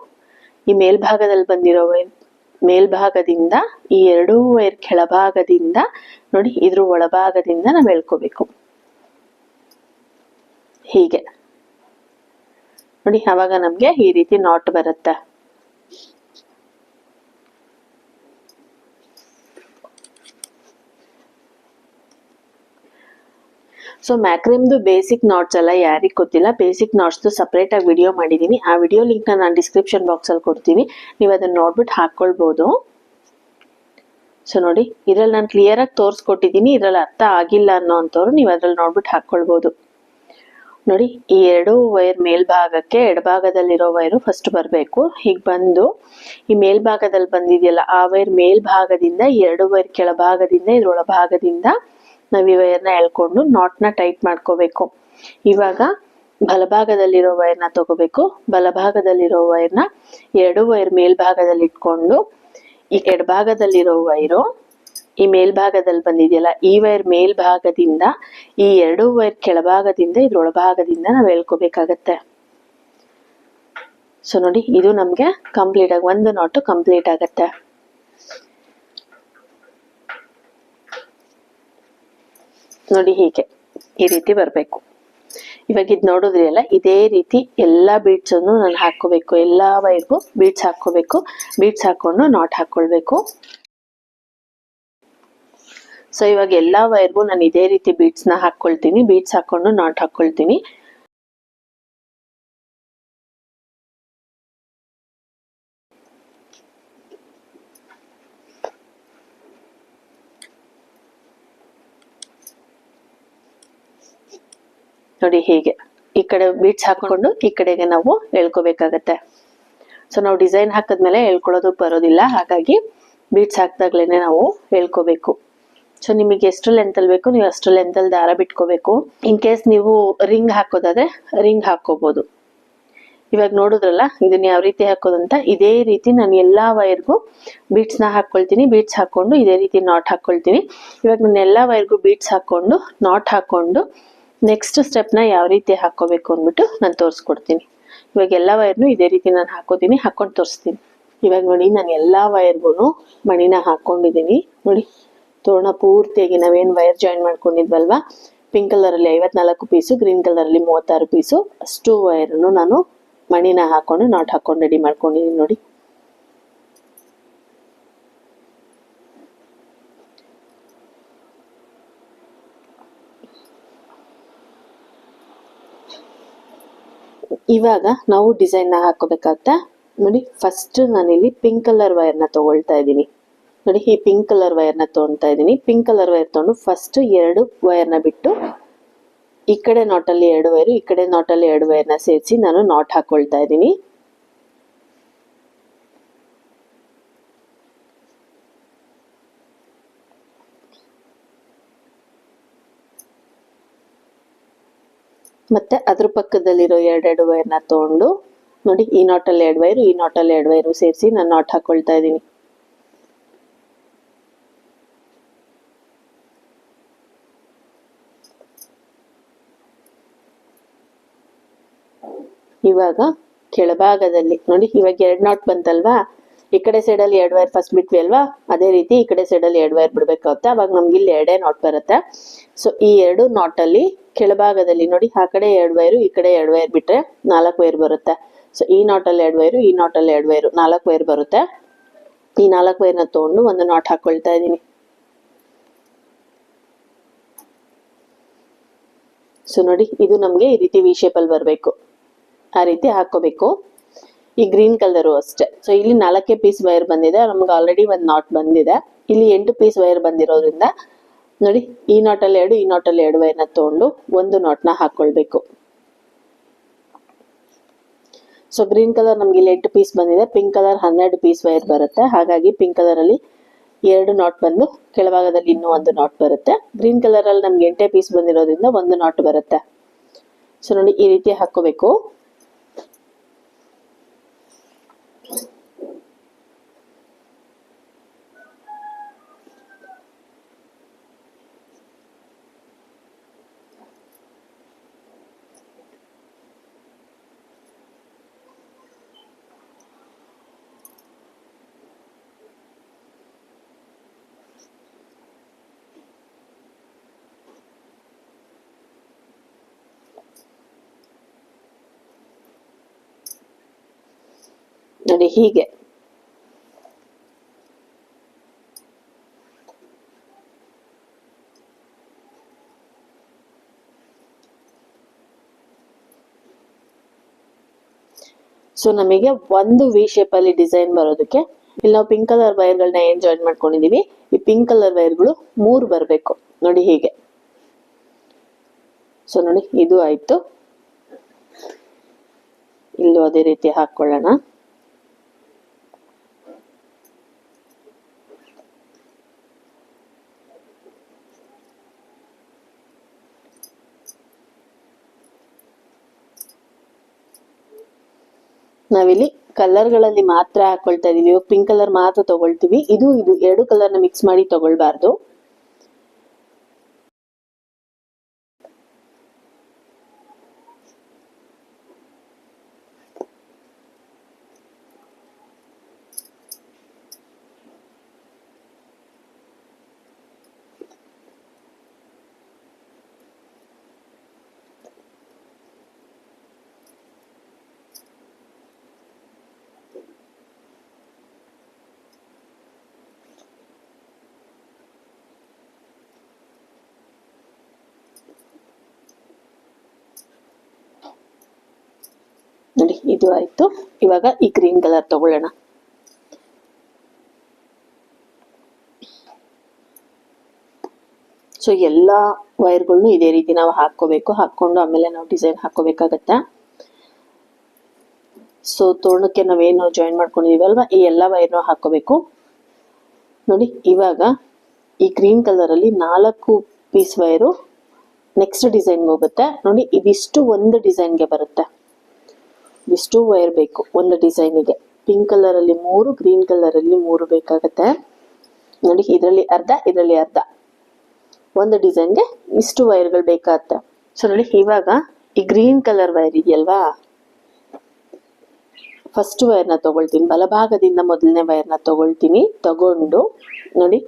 ಈ ಮೇಲ್ಭಾಗದಲ್ಲಿ ಬಂದಿರೋ ವೈರ್ ಮೇಲ್ಭಾಗದಿಂದ ಈ ಎರಡೂ ವೈರ್ ಕೆಳಭಾಗದಿಂದ ನೋಡಿ ಇದ್ರ ಒಳಭಾಗದಿಂದ ನಾವು ಎಳ್ಕೋಬೇಕು. ಹೀಗೆ ನೋಡಿ, ಅವಾಗ ನಮ್ಗೆ ಈ ರೀತಿ ನಾಟ್ ಬರುತ್ತೆ. ಸೊ ಮ್ಯಾಕ್ರಮ್ದು ಬೇಸಿಕ್ ನಾಟ್ಸ್ ಎಲ್ಲ ಯಾರಿಗೆ ಗೊತ್ತಿಲ್ಲ, ಬೇಸಿಕ್ ನಾಟ್ಸ್ದು ಸಪ್ರೇಟ್ ಆಗಿ ವಿಡಿಯೋ ಮಾಡಿದ್ದೀನಿ. ಆ ವಿಡಿಯೋ ಲಿಂಕ್ನ ನಾನು ಡಿಸ್ಕ್ರಿಪ್ಷನ್ ಬಾಕ್ಸಲ್ಲಿ ಕೊಡ್ತೀನಿ, ನೀವು ಅದನ್ನ ನೋಡ್ಬಿಟ್ಟು ಹಾಕ್ಕೊಳ್ಬೋದು. ಸೊ ನೋಡಿ, ಇದ್ರಲ್ಲಿ ನಾನು ಕ್ಲಿಯರ್ ಆಗಿ ತೋರಿಸ್ಕೊಟ್ಟಿದ್ದೀನಿ. ಇದ್ರಲ್ಲಿ ಅರ್ಥ ಆಗಿಲ್ಲ ಅನ್ನೋ ಅಂಥವ್ರು ನೀವು ಅದ್ರಲ್ಲಿ ನೋಡ್ಬಿಟ್ಟು ಹಾಕ್ಕೊಳ್ಬೋದು. ನೋಡಿ, ಈ ಎರಡು ವೈರ್ ಮೇಲ್ಭಾಗಕ್ಕೆ ಎಡಭಾಗದಲ್ಲಿರೋ ವೈರು ಫಸ್ಟ್ ಬರಬೇಕು. ಹೀಗೆ ಬಂದು ಈ ಮೇಲ್ಭಾಗದಲ್ಲಿ ಬಂದಿದೆಯಲ್ಲ ಆ ವೈರ್ ಮೇಲ್ಭಾಗದಿಂದ ಈ ಎರಡು ವೈರ್ ಕೆಳಭಾಗದಿಂದ ಇದ್ರೊಳಭಾಗದಿಂದ ನಾವು ಈ ವೈರ್ನ ಎಳ್ಕೊಂಡು ನಾಟ್ನ ಟೈಟ್ ಮಾಡ್ಕೋಬೇಕು. ಇವಾಗ ಬಲಭಾಗದಲ್ಲಿರೋ ವೈರ್ನ ತಗೋಬೇಕು. ಬಲಭಾಗದಲ್ಲಿರೋ ವೈರ್ನ ಎರಡು ವೈರ್ ಮೇಲ್ಭಾಗದಲ್ಲಿ ಇಟ್ಕೊಂಡು ಈ ಎಡಭಾಗದಲ್ಲಿರೋ ವೈರು ಈ ಮೇಲ್ಭಾಗದಲ್ಲಿ ಬಂದಿದೆಯಲ್ಲ ಈ ವೈರ್ ಮೇಲ್ಭಾಗದಿಂದ ಈ ಎರಡು ವೈರ್ ಕೆಳಭಾಗದಿಂದ ಇದ್ರೊಳಭಾಗದಿಂದ ನಾವು ಎಳ್ಕೋಬೇಕಾಗತ್ತೆ. ಸೊ ನೋಡಿ, ಇದು ನಮ್ಗೆ ಕಂಪ್ಲೀಟ್ ಆಗಿ ಒಂದು ನಾಟು ಕಂಪ್ಲೀಟ್ ಆಗತ್ತೆ. ನೋಡಿ, ಹೀಗೆ ಈ ರೀತಿ ಬರ್ಬೇಕು. ಇವಾಗ ಇದು ನೋಡಿದ್ರಿ ಅಲ್ಲ, ಇದೇ ರೀತಿ ಎಲ್ಲಾ ಬೀಡ್ಸ್ ಅನ್ನು ನಾನು ಹಾಕೋಬೇಕು. ಎಲ್ಲಾ ವೈರ್ಗೂ ಬೀಡ್ಸ್ ಹಾಕೋಬೇಕು. ಬೀಡ್ಸ್ ಹಾಕೊಂಡು ನಾಟ್ ಹಾಕೊಳ್ಬೇಕು. ಸೊ ಇವಾಗ ಎಲ್ಲಾ ವೈರ್ಗೂ ನಾನು ಇದೇ ರೀತಿ ಬೀಡ್ಸ್ ನ ಹಾಕೊಳ್ತೀನಿ. ಬೀಡ್ಸ್ ಹಾಕೊಂಡು ನಾಟ್ ಹಾಕೊಳ್ತೀನಿ. ನೋಡಿ, ಹೀಗೆ ಈ ಕಡೆ ಬೀಡ್ಸ್ ಹಾಕೊಂಡು ಈ ಕಡೆಗೆ ನಾವು ಎಳ್ಕೋಬೇಕಾಗತ್ತೆ. ಸೊ ನಾವು ಡಿಸೈನ್ ಹಾಕಿದ್ಮೇಲೆ ಎಳ್ಕೊಳ್ಳೋದಕ್ಕೆ ಬರೋದಿಲ್ಲ, ಹಾಗಾಗಿ ಬೀಡ್ಸ್ ಹಾಕ್ದಾಗ್ಲೇನೆ ನಾವು ಎಳ್ಕೋಬೇಕು. ಸೊ ನಿಮಗೆ ಎಷ್ಟು ಲೆಂತ್ ಅಲ್ಲಿ ಬೇಕು ನೀವು ಅಷ್ಟು ಲೆಂತ್ ಅಲ್ಲಿ ದಾರ ಬಿಟ್ಕೋಬೇಕು. ಇನ್ ಕೇಸ್ ನೀವು ರಿಂಗ್ ಹಾಕೋದಾದ್ರೆ ರಿಂಗ್ ಹಾಕೋಬಹುದು. ಇವಾಗ ನೋಡಿದ್ರಲ್ಲ ಇದನ್ನ ಯಾವ ರೀತಿ ಹಾಕೋದಂತ. ಇದೇ ರೀತಿ ನಾನು ಎಲ್ಲಾ ವೈರ್ಗೂ ಬೀಡ್ಸ್ ನ ಹಾಕೊಳ್ತೀನಿ. ಬೀಡ್ಸ್ ಹಾಕೊಂಡು ಇದೇ ರೀತಿ ನಾಟ್ ಹಾಕೊಳ್ತೀನಿ. ಇವಾಗ ನಾನು ಎಲ್ಲಾ ವೈರ್ಗೂ ಬೀಡ್ಸ್ ಹಾಕೊಂಡು ನಾಟ್ ಹಾಕೊಂಡು ನೆಕ್ಸ್ಟ್ ಸ್ಟೆಪ್ ನ ಯಾವ ರೀತಿ ಹಾಕೋಬೇಕು ಅಂದ್ಬಿಟ್ಟು ನಾನು ತೋರಿಸ್ಕೊಡ್ತೀನಿ. ಇವಾಗ ಎಲ್ಲಾ ವೈರ್ನು ಇದೇ ರೀತಿ ನಾನು ಹಾಕೋತೀನಿ, ಹಾಕೊಂಡು ತೋರಿಸ್ತೀನಿ. ಇವಾಗ ನೋಡಿ, ನಾನು ಎಲ್ಲಾ ವೈರ್ಗೂ ಮಣಿನ ಹಾಕೊಂಡಿದ್ದೀನಿ. ನೋಡಿ, ತೋರಣ ಪೂರ್ತಿಯಾಗಿ ನಾವೇನ್ ವೈರ್ ಜಾಯಿನ್ ಮಾಡ್ಕೊಂಡಿದ್ವಲ್ವಾ, ಪಿಂಕ್ ಕಲರ್ ಅಲ್ಲಿ 54 ಪೀಸು, ಗ್ರೀನ್ ಕಲರ್ ಅಲ್ಲಿ 36 ಪೀಸು, ಅಷ್ಟು ವೈರ್ನು ನಾನು ಮಣಿನ ಹಾಕೊಂಡು ನಾಟ್ ಹಾಕೊಂಡು ರೆಡಿ ಮಾಡ್ಕೊಂಡಿದ್ದೀನಿ. ನೋಡಿ, ಇವಾಗ ನಾವು ಡಿಸೈನ್ ನ ಹಾಕೋಬೇಕಾಗತ್ತೆ. ನೋಡಿ, ಫಸ್ಟ್ ನಾನಿಲ್ಲಿ ಪಿಂಕ್ ಕಲರ್ ವೈರ್ ನ ತಗೊಳ್ತಾ ಇದ್ದೀನಿ. ನೋಡಿ, ಈ ಪಿಂಕ್ ಕಲರ್ ವೈರ್ ನ ತಗೊಳ್ತಾ ಇದ್ದೀನಿ. ಪಿಂಕ್ ಕಲರ್ ವೈರ್ ತಗೊಂಡು ಫಸ್ಟ್ ಎರಡು ವೈರ್ ನ ಬಿಟ್ಟು ಈ ಕಡೆ ನಾಟ್ ಅಲ್ಲಿ ಎರಡು ವೈರು, ಈ ಕಡೆ ನಾಟ್ ಅಲ್ಲಿ ಎರಡು ವೈರ್ ನ ಸೇರಿಸಿ ನಾನು ನಾಟ್ ಹಾಕೊಳ್ತಾ ಇದ್ದೀನಿ. ಮತ್ತೆ ಅದ್ರ ಪಕ್ಕದಲ್ಲಿರೋ ಎರಡೆರಡು ವೈರ್ನ ತಗೊಂಡು ನೋಡಿ, ಈ ನಾಟ್ ಅಲ್ಲಿ ಎರಡು ವೈರು, ಈ ನಾಟ್ ಅಲ್ಲಿ ಎರಡು ವೈರು ಸೇರಿಸಿ ನಾನು ನಾಟ್ ಹಾಕೊಳ್ತಾ ಇದ್ದೀನಿ. ಇವಾಗ ಕೆಳಭಾಗದಲ್ಲಿ ನೋಡಿ, ಇವಾಗ ಎರಡು ನಾಟ್ ಬಂತಲ್ವಾ, ಈ ಕಡೆ ಸೈಡ್ ಅಲ್ಲಿ ಎರಡು ವೈರ್ ಫಸ್ಟ್ ಬಿಟ್ವಿ ಅಲ್ವಾ, ಅದೇ ರೀತಿ ಈ ಕಡೆ ಸೈಡ್ ಅಲ್ಲಿ ಎರಡು ವೈರ್ ಬಿಡ್ಬೇಕಾಗುತ್ತೆ. ಅವಾಗ ನಮ್ಗೆ ಇಲ್ಲಿ ಎರಡೇ ನಾಟ್ ಬರುತ್ತೆ. ಸೊ ಈ ಎರಡು ನಾಟ್ ಅಲ್ಲಿ ಕೆಳಭಾಗದಲ್ಲಿ ನೋಡಿ, ಆ ಕಡೆ ಎರಡು ವೈರು, ಈ ಕಡೆ ಎರಡು ವೈರ್ ಬಿಟ್ರೆ 4 ವೈರ್ ಬರುತ್ತೆ. ಸೊ ಈ ನಾಟ್ ಅಲ್ಲಿ ಎರಡು ವೈರು, ಈ ನಾಟ್ ಅಲ್ಲಿ ಎರಡು ವೈರು, 4 ವೈರ್ ಬರುತ್ತೆ. ಈ 4 ವೈರ್ನ ತಗೊಂಡು ಒಂದು ನಾಟ್ ಹಾಕೊಳ್ತಾ ಇದ್ದೀನಿ. ಸೊ ನೋಡಿ, ಇದು ನಮ್ಗೆ ಈ ರೀತಿ ವಿ ಶೇಪ್ ಅಲ್ಲಿ ಬರಬೇಕು. ಆ ರೀತಿ ಹಾಕೋಬೇಕು. ಈ ಗ್ರೀನ್ ಕಲರು ಅಷ್ಟೇ. ಸೊ ಇಲ್ಲಿ 4 ಪೀಸ್ ವೈರ್ ಬಂದಿದೆ, ನಮ್ಗೆ ಆಲ್ರೆಡಿ ಒಂದು ನಾಟ್ ಬಂದಿದೆ. ಇಲ್ಲಿ 8 ಪೀಸ್ ವೈರ್ ಬಂದಿರೋದ್ರಿಂದ ನೋಡಿ, ಈ ನಾಟ್ ಅಲ್ಲಿ ಎರಡು, ಈ ನಾಟ್ ಅಲ್ಲಿ ಎರಡು ವೈರ್ನ ತಗೊಂಡು ಒಂದು ನಾಟ್ನ ಹಾಕೊಳ್ಬೇಕು. ಸೊ ಗ್ರೀನ್ ಕಲರ್ ನಮ್ಗೆ ಇಲ್ಲಿ 8 ಪೀಸ್ ಬಂದಿದೆ, ಪಿಂಕ್ ಕಲರ್ 12 ಪೀಸ್ ವೈರ್ ಬರುತ್ತೆ. ಹಾಗಾಗಿ ಪಿಂಕ್ ಕಲರ್ ಅಲ್ಲಿ 2 ನಾಟ್ ಬಂದು ಕೆಳಭಾಗದಲ್ಲಿ ಇನ್ನೂ ಒಂದು ನಾಟ್ ಬರುತ್ತೆ. ಗ್ರೀನ್ ಕಲರ್ ಅಲ್ಲಿ ನಮ್ಗೆ 8 ಪೀಸ್ ಬಂದಿರೋದ್ರಿಂದ ಒಂದು ನಾಟ್ ಬರುತ್ತೆ. ಸೊ ನೋಡಿ, ಈ ರೀತಿ ಹಾಕೋಬೇಕು. ನೋಡಿ ಹೀಗೆ. ಸೊ ನಮಗೆ ಒಂದು ವಿ ಶೇಪ್ ಅಲ್ಲಿ ಡಿಸೈನ್ ಬರೋದಕ್ಕೆ ಇಲ್ಲಿ ನಾವು ಪಿಂಕ್ ಕಲರ್ ವೈರ್ಗಳನ್ನ ಏನ್ ಜಾಯಿನ್ ಮಾಡ್ಕೊಂಡಿದೀವಿ, ಈ ಪಿಂಕ್ ಕಲರ್ ವೈರ್ಗಳು 3 ಬರಬೇಕು. ನೋಡಿ ಹೀಗೆ. ಸೊ ನೋಡಿ ಇದು ಆಯ್ತು. ಇಲ್ಲೂ ಅದೇ ರೀತಿ ಹಾಕೊಳ್ಳೋಣ. ನಾವಿಲ್ಲಿ ಕಲರ್ ಗಳಲ್ಲಿ ಮಾತ್ರ ಹಾಕೊಳ್ತಾ ಇದೀವಿ. ಪಿಂಕ್ ಕಲರ್ ಮಾತ್ರ ತಗೊಳ್ತೀವಿ. ಇದು ಎರಡು ಕಲರ್ ನ ಮಿಕ್ಸ್ ಮಾಡಿ ತಗೊಳ್ಬಾರ್ದು. ನೋಡಿ ಇದು ಆಯ್ತು. ಇವಾಗ ಈ ಗ್ರೀನ್ ಕಲರ್ ತಗೊಳ್ಳೋಣ. ಸೊ ಎಲ್ಲಾ ವೈರ್ಗಳನ್ನು ಇದೇ ರೀತಿ ನಾವು ಹಾಕೋಬೇಕು. ಹಾಕೊಂಡು ಆಮೇಲೆ ನಾವು ಡಿಸೈನ್ ಹಾಕೋಬೇಕಾಗತ್ತೆ. ಸೊ ತೋರಣಕ್ಕೆ ನಾವೇನು ಜಾಯಿನ್ ಮಾಡ್ಕೊಂಡಿದೀವಿ ಅಲ್ವಾ, ಈ ಎಲ್ಲಾ ವೈರ್ನು ಹಾಕೋಬೇಕು. ನೋಡಿ ಇವಾಗ ಈ ಗ್ರೀನ್ ಕಲರ್ ಅಲ್ಲಿ 4 ಪೀಸ್ ವೈರು ನೆಕ್ಸ್ಟ್ ಡಿಸೈನ್ಗೆ ಹೋಗುತ್ತೆ. ನೋಡಿ ಇದಿಷ್ಟು ಒಂದು ಡಿಸೈನ್ಗೆ ಬರುತ್ತೆ. ಇಷ್ಟು ವೈರ್ ಬೇಕು ಒಂದು ಡಿಸೈನಿಗೆ. ಪಿಂಕ್ ಕಲರ್ ಅಲ್ಲಿ 3, ಗ್ರೀನ್ ಕಲರ್ ಅಲ್ಲಿ 3 ಬೇಕಾಗತ್ತೆ. ನೋಡಿ ಇದರಲ್ಲಿ ಅರ್ಧ, ಇದರಲ್ಲಿ ಅರ್ಧ. ಒಂದು ಡಿಸೈನ್ಗೆ ಇಷ್ಟು ವೈರ್ಗಳು ಬೇಕಾಗತ್ತೆ. ಸೊ ನೋಡಿ ಇವಾಗ ಈ ಗ್ರೀನ್ ಕಲರ್ ವೈರ್ ಇದೆಯಲ್ವಾ, ಫಸ್ಟ್ ವೈರ್ನ ತಗೊಳ್ತೀನಿ. ಬಲಭಾಗದಿಂದ ಮೊದಲನೇ ವೈರ್ನ ತಗೊಳ್ತೀನಿ. ತಗೊಂಡು ನೋಡಿ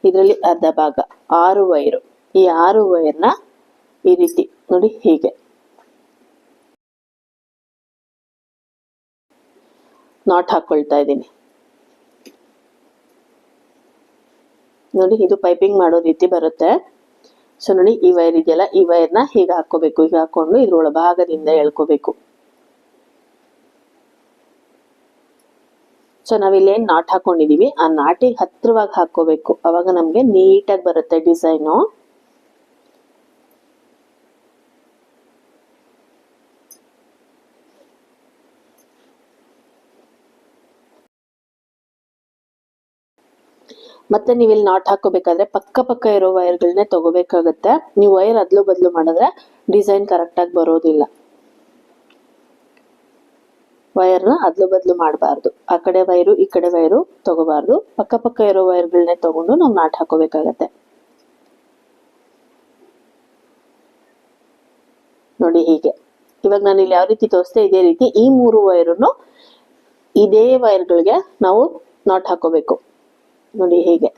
ಇದರಲ್ಲಿ ಅರ್ಧ ಭಾಗ 6 ವೈರು. ಈ 6 ವೈರ್ನ ಈ ರೀತಿ ನೋಡಿ ಹೀಗೆ ನಾಟ್ ಹಾಕೊಳ್ತಾ ಇದ್ದೀನಿ. ನೋಡಿ ಇದು ಪೈಪಿಂಗ್ ಮಾಡೋ ರೀತಿ ಬರುತ್ತೆ. ಸೊ ನೋಡಿ ಈ ವೈರ್ ಇದೆಯಲ್ಲ, ಈ ವೈರ್ನ ಹೀಗೆ ಹಾಕೋಬೇಕು. ಹೀಗೆ ಹಾಕೊಂಡು ಇದ್ರ ಒಳಭಾಗದಿಂದ ಎಳ್ಕೋಬೇಕು. ಸೊ ನಾವಿಲ್ಲಿ ಏನ್ ನಾಟ್ ಹಾಕೊಂಡಿದೀವಿ ಆ ನಾಟಿಗೆ ಹತ್ರವಾಗಿ ಹಾಕೋಬೇಕು. ಅವಾಗ ನಮ್ಗೆ ನೀಟಾಗಿ ಬರುತ್ತೆ ಡಿಸೈನು. ಮತ್ತೆ ನೀವು ಇಲ್ಲಿ ನಾಟ್ ಹಾಕೋಬೇಕಾದ್ರೆ ಪಕ್ಕ ಪಕ್ಕ ಇರೋ ವೈರ್ಗಳನ್ನೇ ತಗೋಬೇಕಾಗತ್ತೆ. ನೀವು ವೈರ್ ಅದ್ಲು ಬದ್ಲು ಮಾಡಿದ್ರೆ ಡಿಸೈನ್ ಕರೆಕ್ಟ್ ಆಗಿ ಬರೋದಿಲ್ಲ. ವೈರ್ನ ಅದ್ಲು ಬದ್ಲು ಮಾಡಬಾರ್ದು. ಆ ಕಡೆ ವೈರು ಈ ಕಡೆ ವೈರು ತಗೋಬಾರ್ದು. ಪಕ್ಕ ಪಕ್ಕ ಇರೋ ವೈರ್ಗಳನ್ನೇ ತಗೊಂಡು ನಾವು ನಾಟ್ ಹಾಕೋಬೇಕಾಗತ್ತೆ. ನೋಡಿ ಹೀಗೆ. ಇವಾಗ ನಾನು ಇಲ್ಲಿ ಯಾವ ರೀತಿ ತೋರಿಸ್ತೆ ಇದೇ ರೀತಿ ಈ 3 ವೈರನ್ನು ಇದೇ ವೈರ್ಗಳಿಗೆ ನಾವು ನಾಟ್ ಹಾಕೋಬೇಕು. ನೋಡಿ ಹೀಗೆ.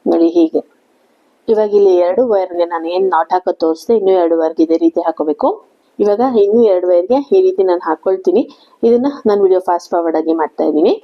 ನೋಡಿ ಹೀಗೆ. ಇವಾಗ ಇಲ್ಲಿ 2 ವೈರ್ಗೆ ನಾನು ಏನ್ ನಾಟ್ ಹಾಕೋದು ತೋರಿಸ್ದೆ, ಇನ್ನೂ 2 ವೈರ್ಗೆ ಇದೇ ರೀತಿ ಹಾಕೋಬೇಕು. ಇವಾಗ ಇನ್ನೂ 2 ವೈರ್ಗೆ ಈ ರೀತಿ ನಾನು ಹಾಕೊಳ್ತೀನಿ. ಇದನ್ನ ನಾನು ವಿಡಿಯೋ ಫಾಸ್ಟ್ ಫಾರ್ವರ್ಡ್ ಆಗಿ ಮಾಡ್ತಾ ಇದ್ದೀನಿ.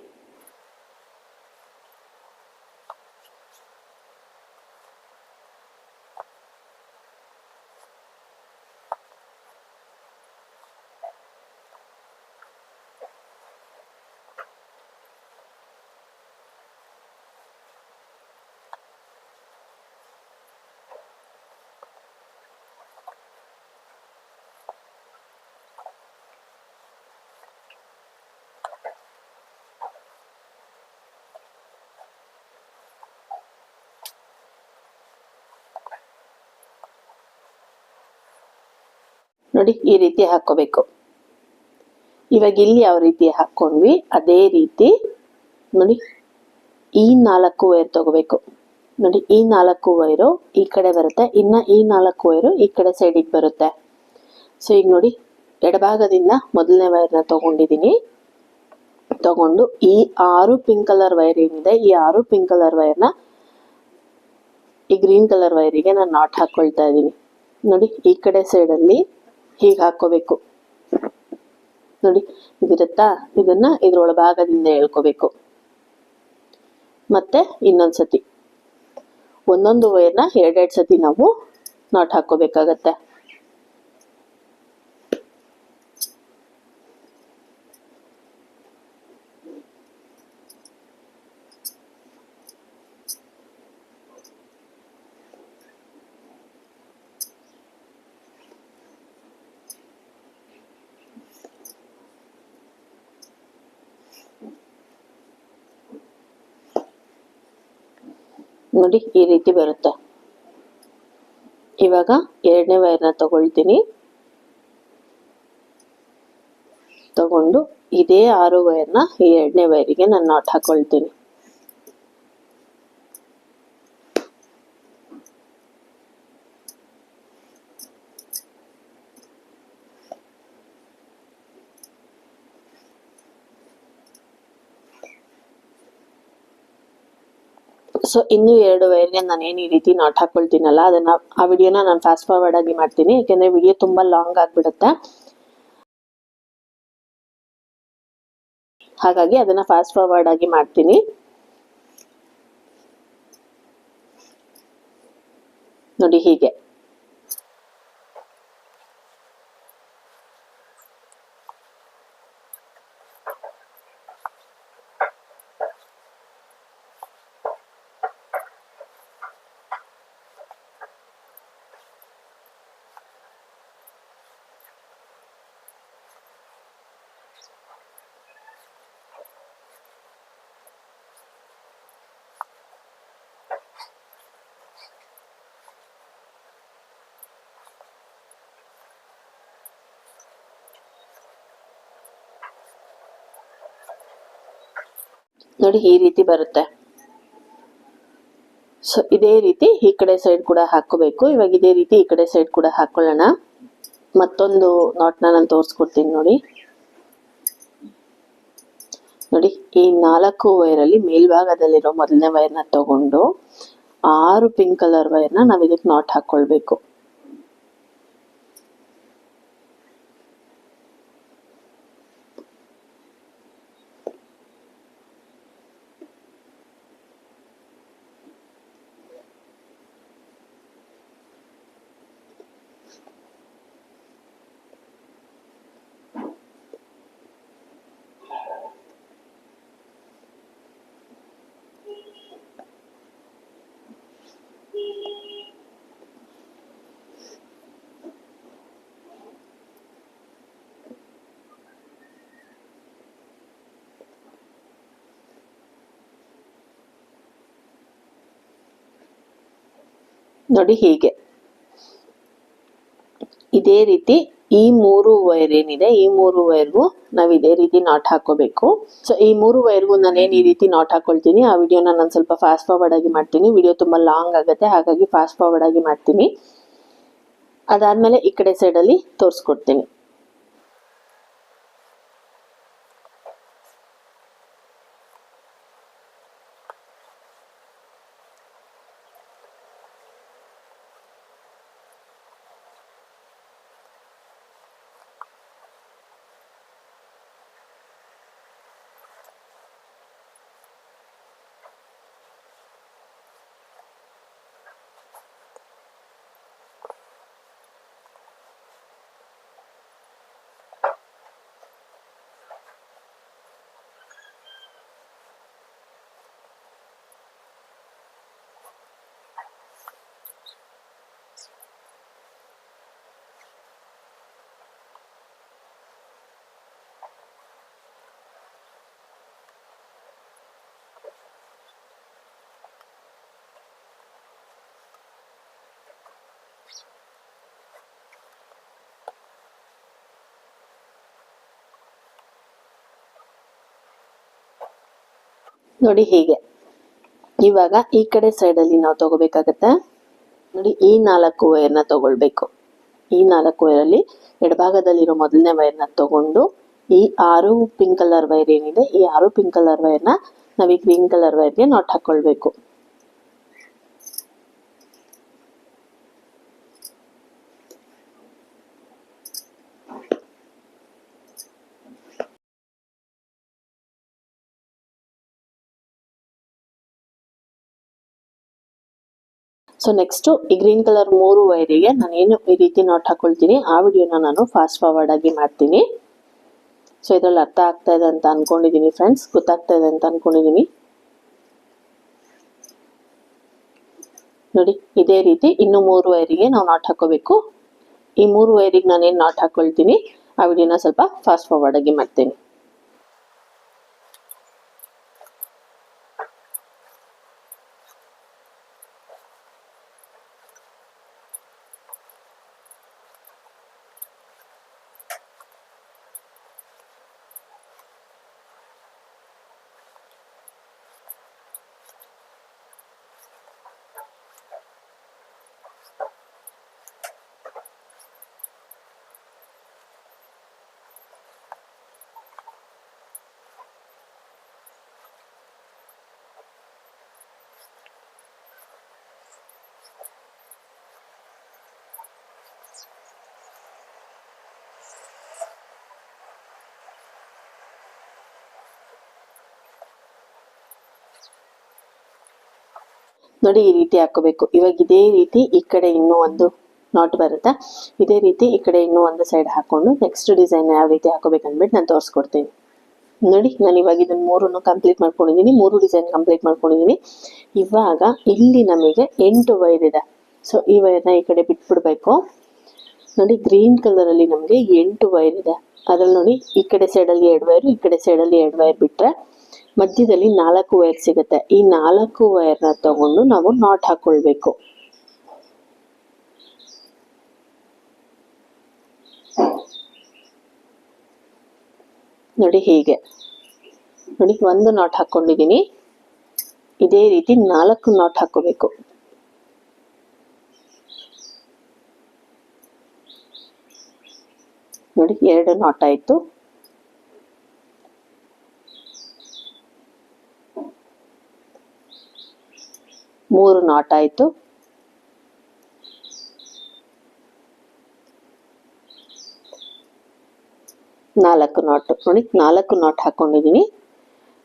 ನೋಡಿ ಈ ರೀತಿ ಹಾಕೋಬೇಕು. ಇವಾಗ ಇಲ್ಲಿ ಯಾವ ರೀತಿ ಹಾಕೊಂಡ್ವಿ ಅದೇ ರೀತಿ ನೋಡಿ ಈ 4 ವೈರ್ ತಗೋಬೇಕು. ನೋಡಿ ಈ 4 ವೈರು ಈ ಕಡೆ ಬರುತ್ತೆ, ಇನ್ನ ಈ 4 ವೈರು ಈ ಕಡೆ ಸೈಡಿಗೆ ಬರುತ್ತೆ. ಸೊ ಈಗ ನೋಡಿ ಎಡಭಾಗದಿಂದ ಮೊದಲನೇ ವೈರ್ನ ತಗೊಂಡಿದ್ದೀನಿ. ತಗೊಂಡು ಈ 6 ಪಿಂಕ್ ಕಲರ್ ವೈರ್ ಏನಿದೆ ಈ 6 ಪಿಂಕ್ ಕಲರ್ ವೈರ್ನ ಈ ಗ್ರೀನ್ ಕಲರ್ ವೈರಿಗೆ ನಾನು ನಾಟ್ ಹಾಕೊಳ್ತಾ ಇದ್ದೀನಿ. ನೋಡಿ ಈ ಕಡೆ ಸೈಡಲ್ಲಿ ಹೀಗೆ ಹಾಕೋಬೇಕು. ನೋಡಿ ಇದಿರುತ್ತಾ, ಇದನ್ನ ಇದ್ರೊಳಭಾಗದಿಂದ ಎಳ್ಕೋಬೇಕು. ಮತ್ತೆ ಇನ್ನೊಂದ್ಸತಿ ಒಂದೊಂದು ವೈರ್ನ ಎರಡೆರಡು ಸತಿ ನಾವು ನಾಟ್ ಹಾಕೋಬೇಕಾಗತ್ತೆ. ನೋಡಿ ಈ ರೀತಿ ಬರುತ್ತೆ. ಇವಾಗ ಎರಡನೇ ವೈರ್ನ ತಗೊಳ್ತೀನಿ. ತಗೊಂಡು ಇದೇ 6 ವೈರ್ನ ಈ ಎರಡನೇ ವೈರಿಗೆ ನಾನು ನಾಟ್ ಹಾಕೊಳ್ತೀನಿ. ಸೊ ಇನ್ನು 2 ವೈರ್ಗೆ ನಾನು ಏನು ಈ ರೀತಿ ನಾಟ್ ಹಾಕೊಳ್ತೀನಲ್ಲ ಅದನ್ನ ಆ ವಿಡಿಯೋನ ನಾನು ಫಾಸ್ಟ್ ಫಾರ್ವರ್ಡ್ ಆಗಿ ಮಾಡ್ತೀನಿ, ಯಾಕೆಂದ್ರೆ ವಿಡಿಯೋ ತುಂಬಾ ಲಾಂಗ್ ಆಗ್ಬಿಡುತ್ತೆ. ಹಾಗಾಗಿ ಅದನ್ನ ಫಾಸ್ಟ್ ಫಾರ್ವರ್ಡ್ ಆಗಿ ಮಾಡ್ತೀನಿ. ನೋಡಿ ಹೀಗೆ ನೋಡಿ ಈ ರೀತಿ ಬರುತ್ತೆ. ಸೊ ಇದೇ ರೀತಿ ಈ ಕಡೆ ಸೈಡ್ ಕೂಡ ಹಾಕೋಬೇಕು. ಇವಾಗ ಇದೇ ರೀತಿ ಈ ಕಡೆ ಸೈಡ್ ಕೂಡ ಹಾಕೊಳ್ಳೋಣ. ಮತ್ತೊಂದು ನಾಟ್ನ ನಾನು ತೋರಿಸ್ಕೊಡ್ತೀನಿ ನೋಡಿ. ನೋಡಿ ಈ 4 ವೈರಲ್ಲಿ ಮೇಲ್ಭಾಗದಲ್ಲಿರೋ ಮೊದಲನೇ ವೈರ್ನ ತಗೊಂಡು 6 ಪಿಂಕ್ ಕಲರ್ ವೈರ್ನ ನಾವು ಇದಕ್ಕೆ ನಾಟ್ ಹಾಕೊಳ್ಬೇಕು. ನೋಡಿ ಹೀಗೆ ಇದೇ ರೀತಿ ಈ 3 ವೈರ್ ಏನಿದೆ ಈ 3 ವೈರ್ಗೂ ನಾವು ಇದೇ ರೀತಿ ನಾಟ್ ಹಾಕೋಬೇಕು. ಸೊ ಈ 3 ವೈರ್ಗೂ ನಾನೇನು ಈ ರೀತಿ ನಾಟ್ ಹಾಕೊಳ್ತೀನಿ ಆ ವಿಡಿಯೋನ ನಾನು ಸ್ವಲ್ಪ ಫಾಸ್ಟ್ ಫಾರ್ವರ್ಡ್ ಆಗಿ ಮಾಡ್ತೀನಿ. ವಿಡಿಯೋ ತುಂಬಾ ಲಾಂಗ್ ಆಗುತ್ತೆ, ಹಾಗಾಗಿ ಫಾಸ್ಟ್ ಫಾರ್ವರ್ಡ್ ಆಗಿ ಮಾಡ್ತೀನಿ. ಅದಾದ್ಮೇಲೆ ಈ ಕಡೆ ಸೈಡಲ್ಲಿ ತೋರಿಸ್ಕೊಡ್ತೀನಿ. ನೋಡಿ ಹೀಗೆ. ಇವಾಗ ಈ ಕಡೆ ಸೈಡಲ್ಲಿ ನಾವು ತಗೋಬೇಕಾಗತ್ತೆ. ನೋಡಿ ಈ 4 ವೈರ್ನ ತಗೊಳ್ಬೇಕು. ಈ 4 ವೈರಲ್ಲಿ ಎಡಭಾಗದಲ್ಲಿರೋ ಮೊದಲನೇ ವೈರ್ನ ತಗೊಂಡು ಈ 6 ಪಿಂಕ್ ಕಲರ್ ವೈರ್ ಏನಿದೆ, ಈ 6 ಪಿಂಕ್ ಕಲರ್ ವೈರ್ನ ನಾವು ಈ ಗ್ರೀನ್ ಕಲರ್ ವೈರ್ಗೆ ನಾಟ್ ಹಾಕೊಳ್ಬೇಕು. ಸೊ ನೆಕ್ಸ್ಟ್ ಈ ಗ್ರೀನ್ ಕಲರ್ 3 ವೈರಿಗೆ ನಾನೇನು ಈ ರೀತಿ ನಾಟ್ ಹಾಕೊಳ್ತೀನಿ ಆ ವಿಡಿಯೋನ ನಾನು ಫಾಸ್ಟ್ ಫಾರ್ವರ್ಡ್ ಆಗಿ ಮಾಡ್ತೀನಿ. ಸೊ ಇದ್ರಲ್ಲಿ ಅರ್ಥ ಆಗ್ತಾ ಇದೆ ಅಂತ ಅನ್ಕೊಂಡಿದೀನಿ ಫ್ರೆಂಡ್ಸ್, ಗೊತ್ತಾಗ್ತಾ ಇದೆ ಅಂತ ಅನ್ಕೊಂಡಿದೀನಿ. ನೋಡಿ ಇದೇ ರೀತಿ ಇನ್ನು 3 ವೈರಿಗೆ ನಾವು ನಾಟ್ ಹಾಕೋಬೇಕು. ಈ 3 ವೈರಿಗೆ ನಾನೇನು ನಾಟ್ ಹಾಕೊಳ್ತೀನಿ ಆ ವಿಡಿಯೋನ ಸ್ವಲ್ಪ ಫಾಸ್ಟ್ ಫಾರ್ವರ್ಡ್ ಆಗಿ ಮಾಡ್ತೀನಿ. ನೋಡಿ ಈ ರೀತಿ ಹಾಕೋಬೇಕು. ಇವಾಗ ಇದೇ ರೀತಿ ಈ ಕಡೆ ಇನ್ನೂ ಒಂದು ನಾಟ್ ಬರುತ್ತೆ. ಇದೇ ರೀತಿ ಈ ಕಡೆ ಇನ್ನೂ ಒಂದು ಸೈಡ್ ಹಾಕೊಂಡು ನೆಕ್ಸ್ಟ್ ಡಿಸೈನ್ ಯಾವ ರೀತಿ ಹಾಕೋಬೇಕು ಅಂದ್ಬಿಟ್ಟು ನಾನು ತೋರಿಸ್ಕೊಡ್ತೀನಿ. ನೋಡಿ ನಾನು ಇವಾಗ ಇದನ್ನ 3 ಕಂಪ್ಲೀಟ್ ಮಾಡ್ಕೊಂಡಿದ್ದೀನಿ. 3 ಡಿಸೈನ್ ಕಂಪ್ಲೀಟ್ ಮಾಡ್ಕೊಂಡಿದ್ದೀನಿ. ಇವಾಗ ಇಲ್ಲಿ ನಮಗೆ 8 ವೈರ್ ಇದೆ. ಸೊ ಈ ವೈರ್ನ ಈ ಕಡೆ ಬಿಟ್ಬಿಡ್ಬೇಕು. ನೋಡಿ ಗ್ರೀನ್ ಕಲರ್ ಅಲ್ಲಿ ನಮಗೆ 8 ವೈರ್ ಇದೆ. ಅದ್ರಲ್ಲಿ ನೋಡಿ ಈ ಕಡೆ ಸೈಡಲ್ಲಿ 2 ವೈರ್, ಈ ಕಡೆ ಸೈಡಲ್ಲಿ 2 ವೈರ್ ಬಿಟ್ರೆ ಮಧ್ಯದಲ್ಲಿ 4 ವೈರ್ ಸಿಗುತ್ತೆ. ಈ 4 ವೈರ್ನ ತಗೊಂಡು ನಾವು ನಾಟ್ ಹಾಕೊಳ್ಬೇಕು. ನೋಡಿ ಹೀಗೆ. ನೋಡಿ ಒಂದು ನಾಟ್ ಹಾಕೊಂಡಿದ್ದೀನಿ. ಇದೇ ರೀತಿ 4 ನಾಟ್ ಹಾಕೋಬೇಕು. ನೋಡಿ 2 ನಾಟ್ ಆಯ್ತು. ಮೂರು ನಾಟ್ ಆಯ್ತು. 4 ನಾಟ್. ನೋಡಿ 4 ನಾಟ್ ಹಾಕೊಂಡಿದ್ದೀನಿ.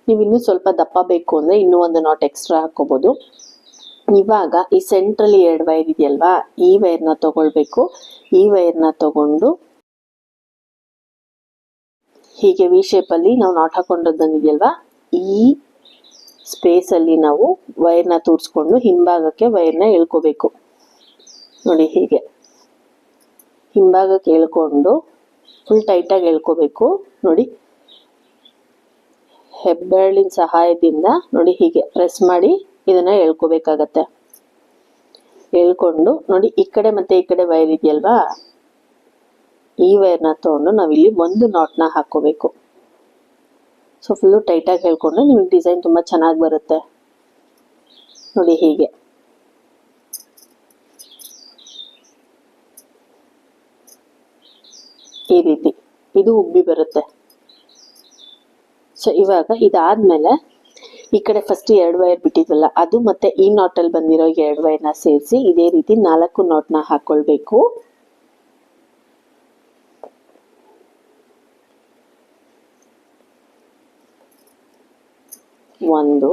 ನೀವು ಇನ್ನೂ ಸ್ವಲ್ಪ ದಪ್ಪ ಬೇಕು ಅಂದ್ರೆ ಇನ್ನೂ ಒಂದು ನಾಟ್ ಎಕ್ಸ್ಟ್ರಾ ಹಾಕೋಬಹುದು. ಇವಾಗ ಈ ಸೆಂಟ್ರಲ್ಲಿ 2 ವೈರ್ ಇದೆಯಲ್ವಾ, ಈ ವೈರ್ನ ತಗೊಳ್ಬೇಕು. ಈ ವೈರ್ನ ತಗೊಂಡು ಹೀಗೆ ವಿ ಶೇಪ್ ಅಲ್ಲಿ ನಾವು ನಾಟ್ ಹಾಕೊಂಡದ್ದು ಬಂದಿದೆಯಲ್ವಾ, ಈ ಸ್ಪೇಸ್ ಅಲ್ಲಿ ನಾವು ವೈರ್ನ ತೂರಿಸ್ಕೊಂಡು ಹಿಂಭಾಗಕ್ಕೆ ವೈರ್ನ ಎಳ್ಕೋಬೇಕು. ನೋಡಿ ಹೀಗೆ ಹಿಂಭಾಗಕ್ಕೆ ಎಳ್ಕೊಂಡು ಫುಲ್ ಟೈಟಾಗಿ ಎಳ್ಕೋಬೇಕು. ನೋಡಿ ಹೆಬ್ಬೆರಳಿನ ಸಹಾಯದಿಂದ ನೋಡಿ ಹೀಗೆ ಪ್ರೆಸ್ ಮಾಡಿ ಇದನ್ನ ಎಳ್ಕೋಬೇಕಾಗತ್ತೆ. ಎಳ್ಕೊಂಡು ನೋಡಿ ಈ ಕಡೆ ಮತ್ತೆ ಈ ಕಡೆ ವೈರ್ ಇದೆಯಲ್ವಾ, ಈ ವೈರ್ನ ತಗೊಂಡು ನಾವಿಲ್ಲಿ ಒಂದು ನಾಟ್ನ ಹಾಕೋಬೇಕು. ಸೊ ಫುಲ್ಲು ಟೈಟಾಗಿ ಹೇಳ್ಕೊಂಡು ನಿಮಗೆ ಡಿಸೈನ್ ತುಂಬ ಚೆನ್ನಾಗಿ ಬರುತ್ತೆ. ನೋಡಿ ಹೀಗೆ ಈ ರೀತಿ ಇದು ಉಬ್ಬಿ ಬರುತ್ತೆ. ಸೊ ಇವಾಗ ಇದಾದ್ಮೇಲೆ ಈ ಕಡೆ ಫಸ್ಟ್ 2 ವೈರ್ ಬಿಟ್ಟಿದ್ವಲ್ಲ ಅದು ಮತ್ತೆ ಈ ನಾಟಲ್ಲಿ ಬಂದಿರೋ 2 ವೈರ್ನ ಸೇರಿಸಿ ಇದೇ ರೀತಿ 4 ನಾಟ್ನ ಹಾಕೊಳ್ಬೇಕು. ಒಂದು,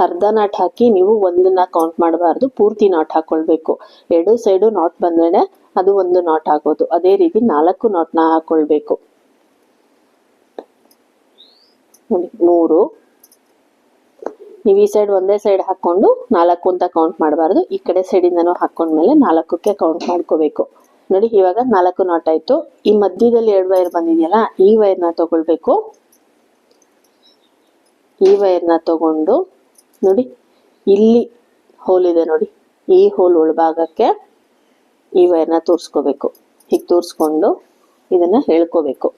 ಅರ್ಧ ನಾಟ್ ಹಾಕಿ ನೀವು ಒಂದನ್ನ ಕೌಂಟ್ ಮಾಡಬಾರ್ದು, ಪೂರ್ತಿ ನಾಟ್ ಹಾಕೊಳ್ಬೇಕು. 2 ಸೈಡು ನಾಟ್ ಬಂದ್ರೆ ಅದು ಒಂದು ನಾಟ್ ಆಗೋದು. ಅದೇ ರೀತಿ 4 ನಾಟ್ನ ಹಾಕೊಳ್ಬೇಕು. ನೋಡಿ 3. ನೀವು ಈ ಸೈಡ್ ಒಂದೇ ಸೈಡ್ ಹಾಕೊಂಡು 4 ಅಂತ ಕೌಂಟ್ ಮಾಡಬಾರ್ದು. ಈ ಕಡೆ ಸೈಡಿಂದನೂ ಹಾಕೊಂಡ್ಮೇಲೆ 4ಕ್ಕೆ ಕೌಂಟ್ ಮಾಡ್ಕೋಬೇಕು. ನೋಡಿ ಇವಾಗ 4 ನಾಟ್ ಆಯ್ತು. ಈ ಮಧ್ಯದಲ್ಲಿ 2 ವೈರ್ ಬಂದಿದೆಯಲ್ಲ, ಈ ವೈರ್ನ ತಗೊಳ್ಬೇಕು. ಈ ವೈರ್ನ ತಗೊಂಡು ನೋಡಿ ಇಲ್ಲಿ ಹೋಲ್ ಇದೆ ನೋಡಿ, ಈ ಹೋಲ್ ಒಳಭಾಗಕ್ಕೆ ಈ ವೈರ್ನ ತೂರಿಸ್ಕೋಬೇಕು. ಹೀಗೆ ತೂರಿಸ್ಕೊಂಡು ಇದನ್ನ ಎಳ್ಕೋಬೇಕು.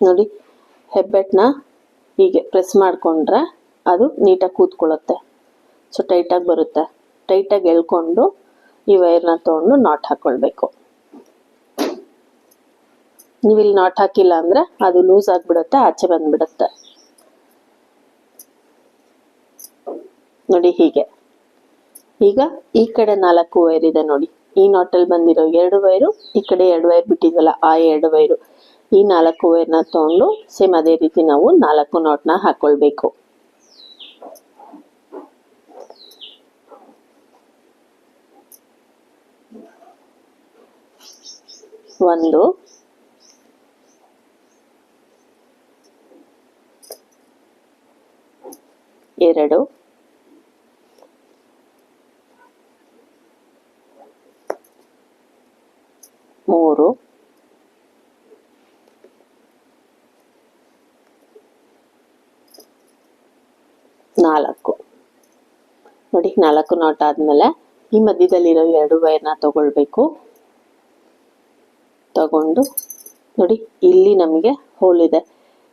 ನೋಡಿ, ಹೆಬ್ಬೆಟ್ಟನ್ನ ಹೀಗೆ ಪ್ರೆಸ್ ಮಾಡಿಕೊಂಡ್ರೆ ಅದು ನೀಟಾಗಿ ಕೂತ್ಕೊಳ್ಳುತ್ತೆ. ಸೊ ಟೈಟಾಗಿ ಬರುತ್ತೆ. ಟೈಟಾಗಿ ಎಳ್ಕೊಂಡು ಈ ವೈರ್ನ ತೊಗೊಂಡು ನಾಟ್ ಹಾಕ್ಕೊಳ್ಬೇಕು. ನೀವು ಇಲ್ಲಿ ನಾಟ್ ಹಾಕಿಲ್ಲ ಅಂದರೆ ಅದು ಲೂಸ್ ಆಗಿಬಿಡುತ್ತೆ, ಆಚೆ ಬಂದ್ಬಿಡುತ್ತೆ. ನೋಡಿ ಹೀಗೆ. ಈಗ ಈ ಕಡೆ 4 ವೈರ್ ಇದೆ ನೋಡಿ. ಈ ನಾಟಲ್ಲಿ ಬಂದಿರೋ 2 ವೈರು, ಈ ಕಡೆ 2 ವೈರ್ ಬಿಟ್ಟಿದ್ವಲ್ಲ ಆ 2 ವೈರು, ಈ 4 ವೈರ್ನ ತೊಗೊಂಡು ಸೇಮ್ ಅದೇ ರೀತಿ ನಾವು 4 ನಾಟ್ನ ಹಾಕೊಳ್ಬೇಕು. ಒಂದು, ಎರಡು, ಮೂರು, ನಾಲ್ಕು. ನೋಡಿ 4 ನಾಟ್ ಆದ್ಮೇಲೆ ಈ ಮಧ್ಯದಲ್ಲಿರೋ 2 ವೈರ್ನ ತಗೊಳ್ಬೇಕು. ತಗೊಂಡು ನೋಡಿ, ಇಲ್ಲಿ ನಮಗೆ ಹೋಲ್ ಇದೆ.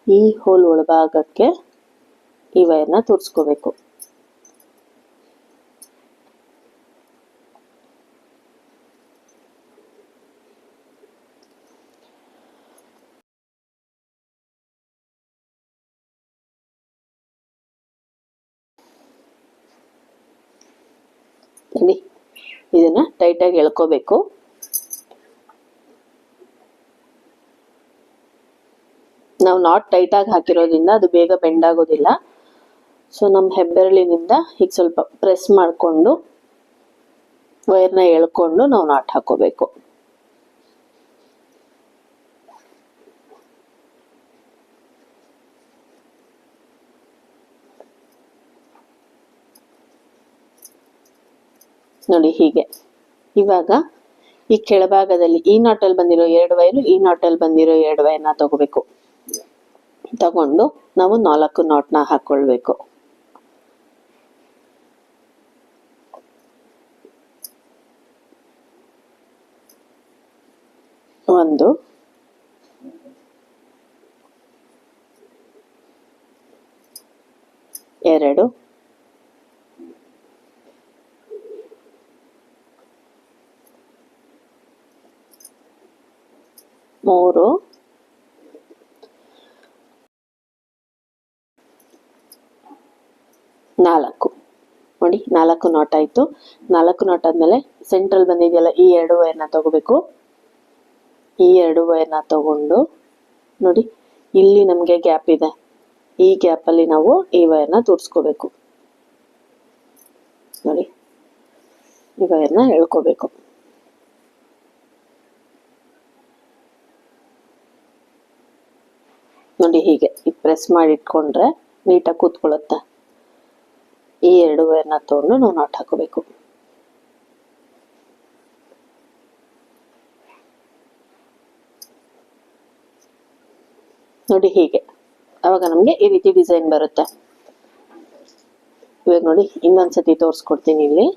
ಈ ಹೋಲ್ ಒಳಭಾಗಕ್ಕೆ ಈ ವೈರ್ನ ತೂರಿಸ್ಕೋಬೇಕು. ನೋಡಿ, ಇದನ್ನ ಟೈಟಾಗಿ ಎಳ್ಕೋಬೇಕು. ನಾವು ನಾಟ್ ಟೈಟಾಗಿ ಹಾಕಿರೋದ್ರಿಂದ ಅದು ಬೇಗ ಬೆಂಡ್ ಆಗೋದಿಲ್ಲ. ಸೊ ನಮ್ಮ ಹೆಬ್ಬೆರಳಿನಿಂದ ಈಗ ಸ್ವಲ್ಪ ಪ್ರೆಸ್ ಮಾಡಿಕೊಂಡು ವೈರ್ನ ಎಳ್ಕೊಂಡು ನಾವು ನಾಟ್ ಹಾಕೋಬೇಕು. ನೋಡಿ ಹೀಗೆ. ಇವಾಗ ಈ ಕೆಳಭಾಗದಲ್ಲಿ ಈ ನಾಟಲ್ಲಿ ಬಂದಿರೋ 2 ವೈರು, ಈ ನಾಟಲ್ಲಿ ಬಂದಿರೋ 2 ವೈರ್ನ ತಗೋಬೇಕು. ತಗೊಂಡು ನಾವು 4 ನಾಟ್ನ ಹಾಕೊಳ್ಬೇಕು. ಒಂದು, ಎರಡು, ಮೂರು, ನಾಲ್ಕು. ನೋಡಿ 4 ನಾಟ್ ಆಯ್ತು. 4 ನಾಟ್ ಆದ್ಮೇಲೆ ಸೆಂಟ್ರಲ್ ಬಂದಿದೆಯಲ್ಲ ಈ 2 ವೈರ್ನ ತಗೋಬೇಕು. ಈ 2 ವೈರ್ನ ತಗೊಂಡು ನೋಡಿ, ಇಲ್ಲಿ ನಮಗೆ ಗ್ಯಾಪ್ ಇದೆ. ಈ ಗ್ಯಾಪಲ್ಲಿ ನಾವು ಈ ವೈರ್ನ ತೂರಿಸ್ಕೋಬೇಕು. ನೋಡಿ, ಈ ವೈರ್ನ ಎಳ್ಕೋಬೇಕು. ನೋಡಿ ಹೀಗೆ ಪ್ರೆಸ್ ಮಾಡಿ ಇಟ್ಕೊಂಡ್ರೆ ನೀಟಾಗಿ ಕೂತ್ಕೊಳ್ಳುತ್ತೆ. ಈ 2 ವೈರ್ನ ತಗೊಂಡು ನಾವು ನಾಟ್ ಹಾಕೋಬೇಕು. ನೋಡಿ ಹೀಗೆ. ಅವಾಗ ನಮಗೆ ಈ ರೀತಿ ಡಿಸೈನ್ ಬರುತ್ತೆ. ಇವಾಗ ನೋಡಿ, ಇನ್ನೊಂದ್ಸತಿ ತೋರಿಸ್ಕೊಡ್ತೀನಿ. ಇಲ್ಲಿ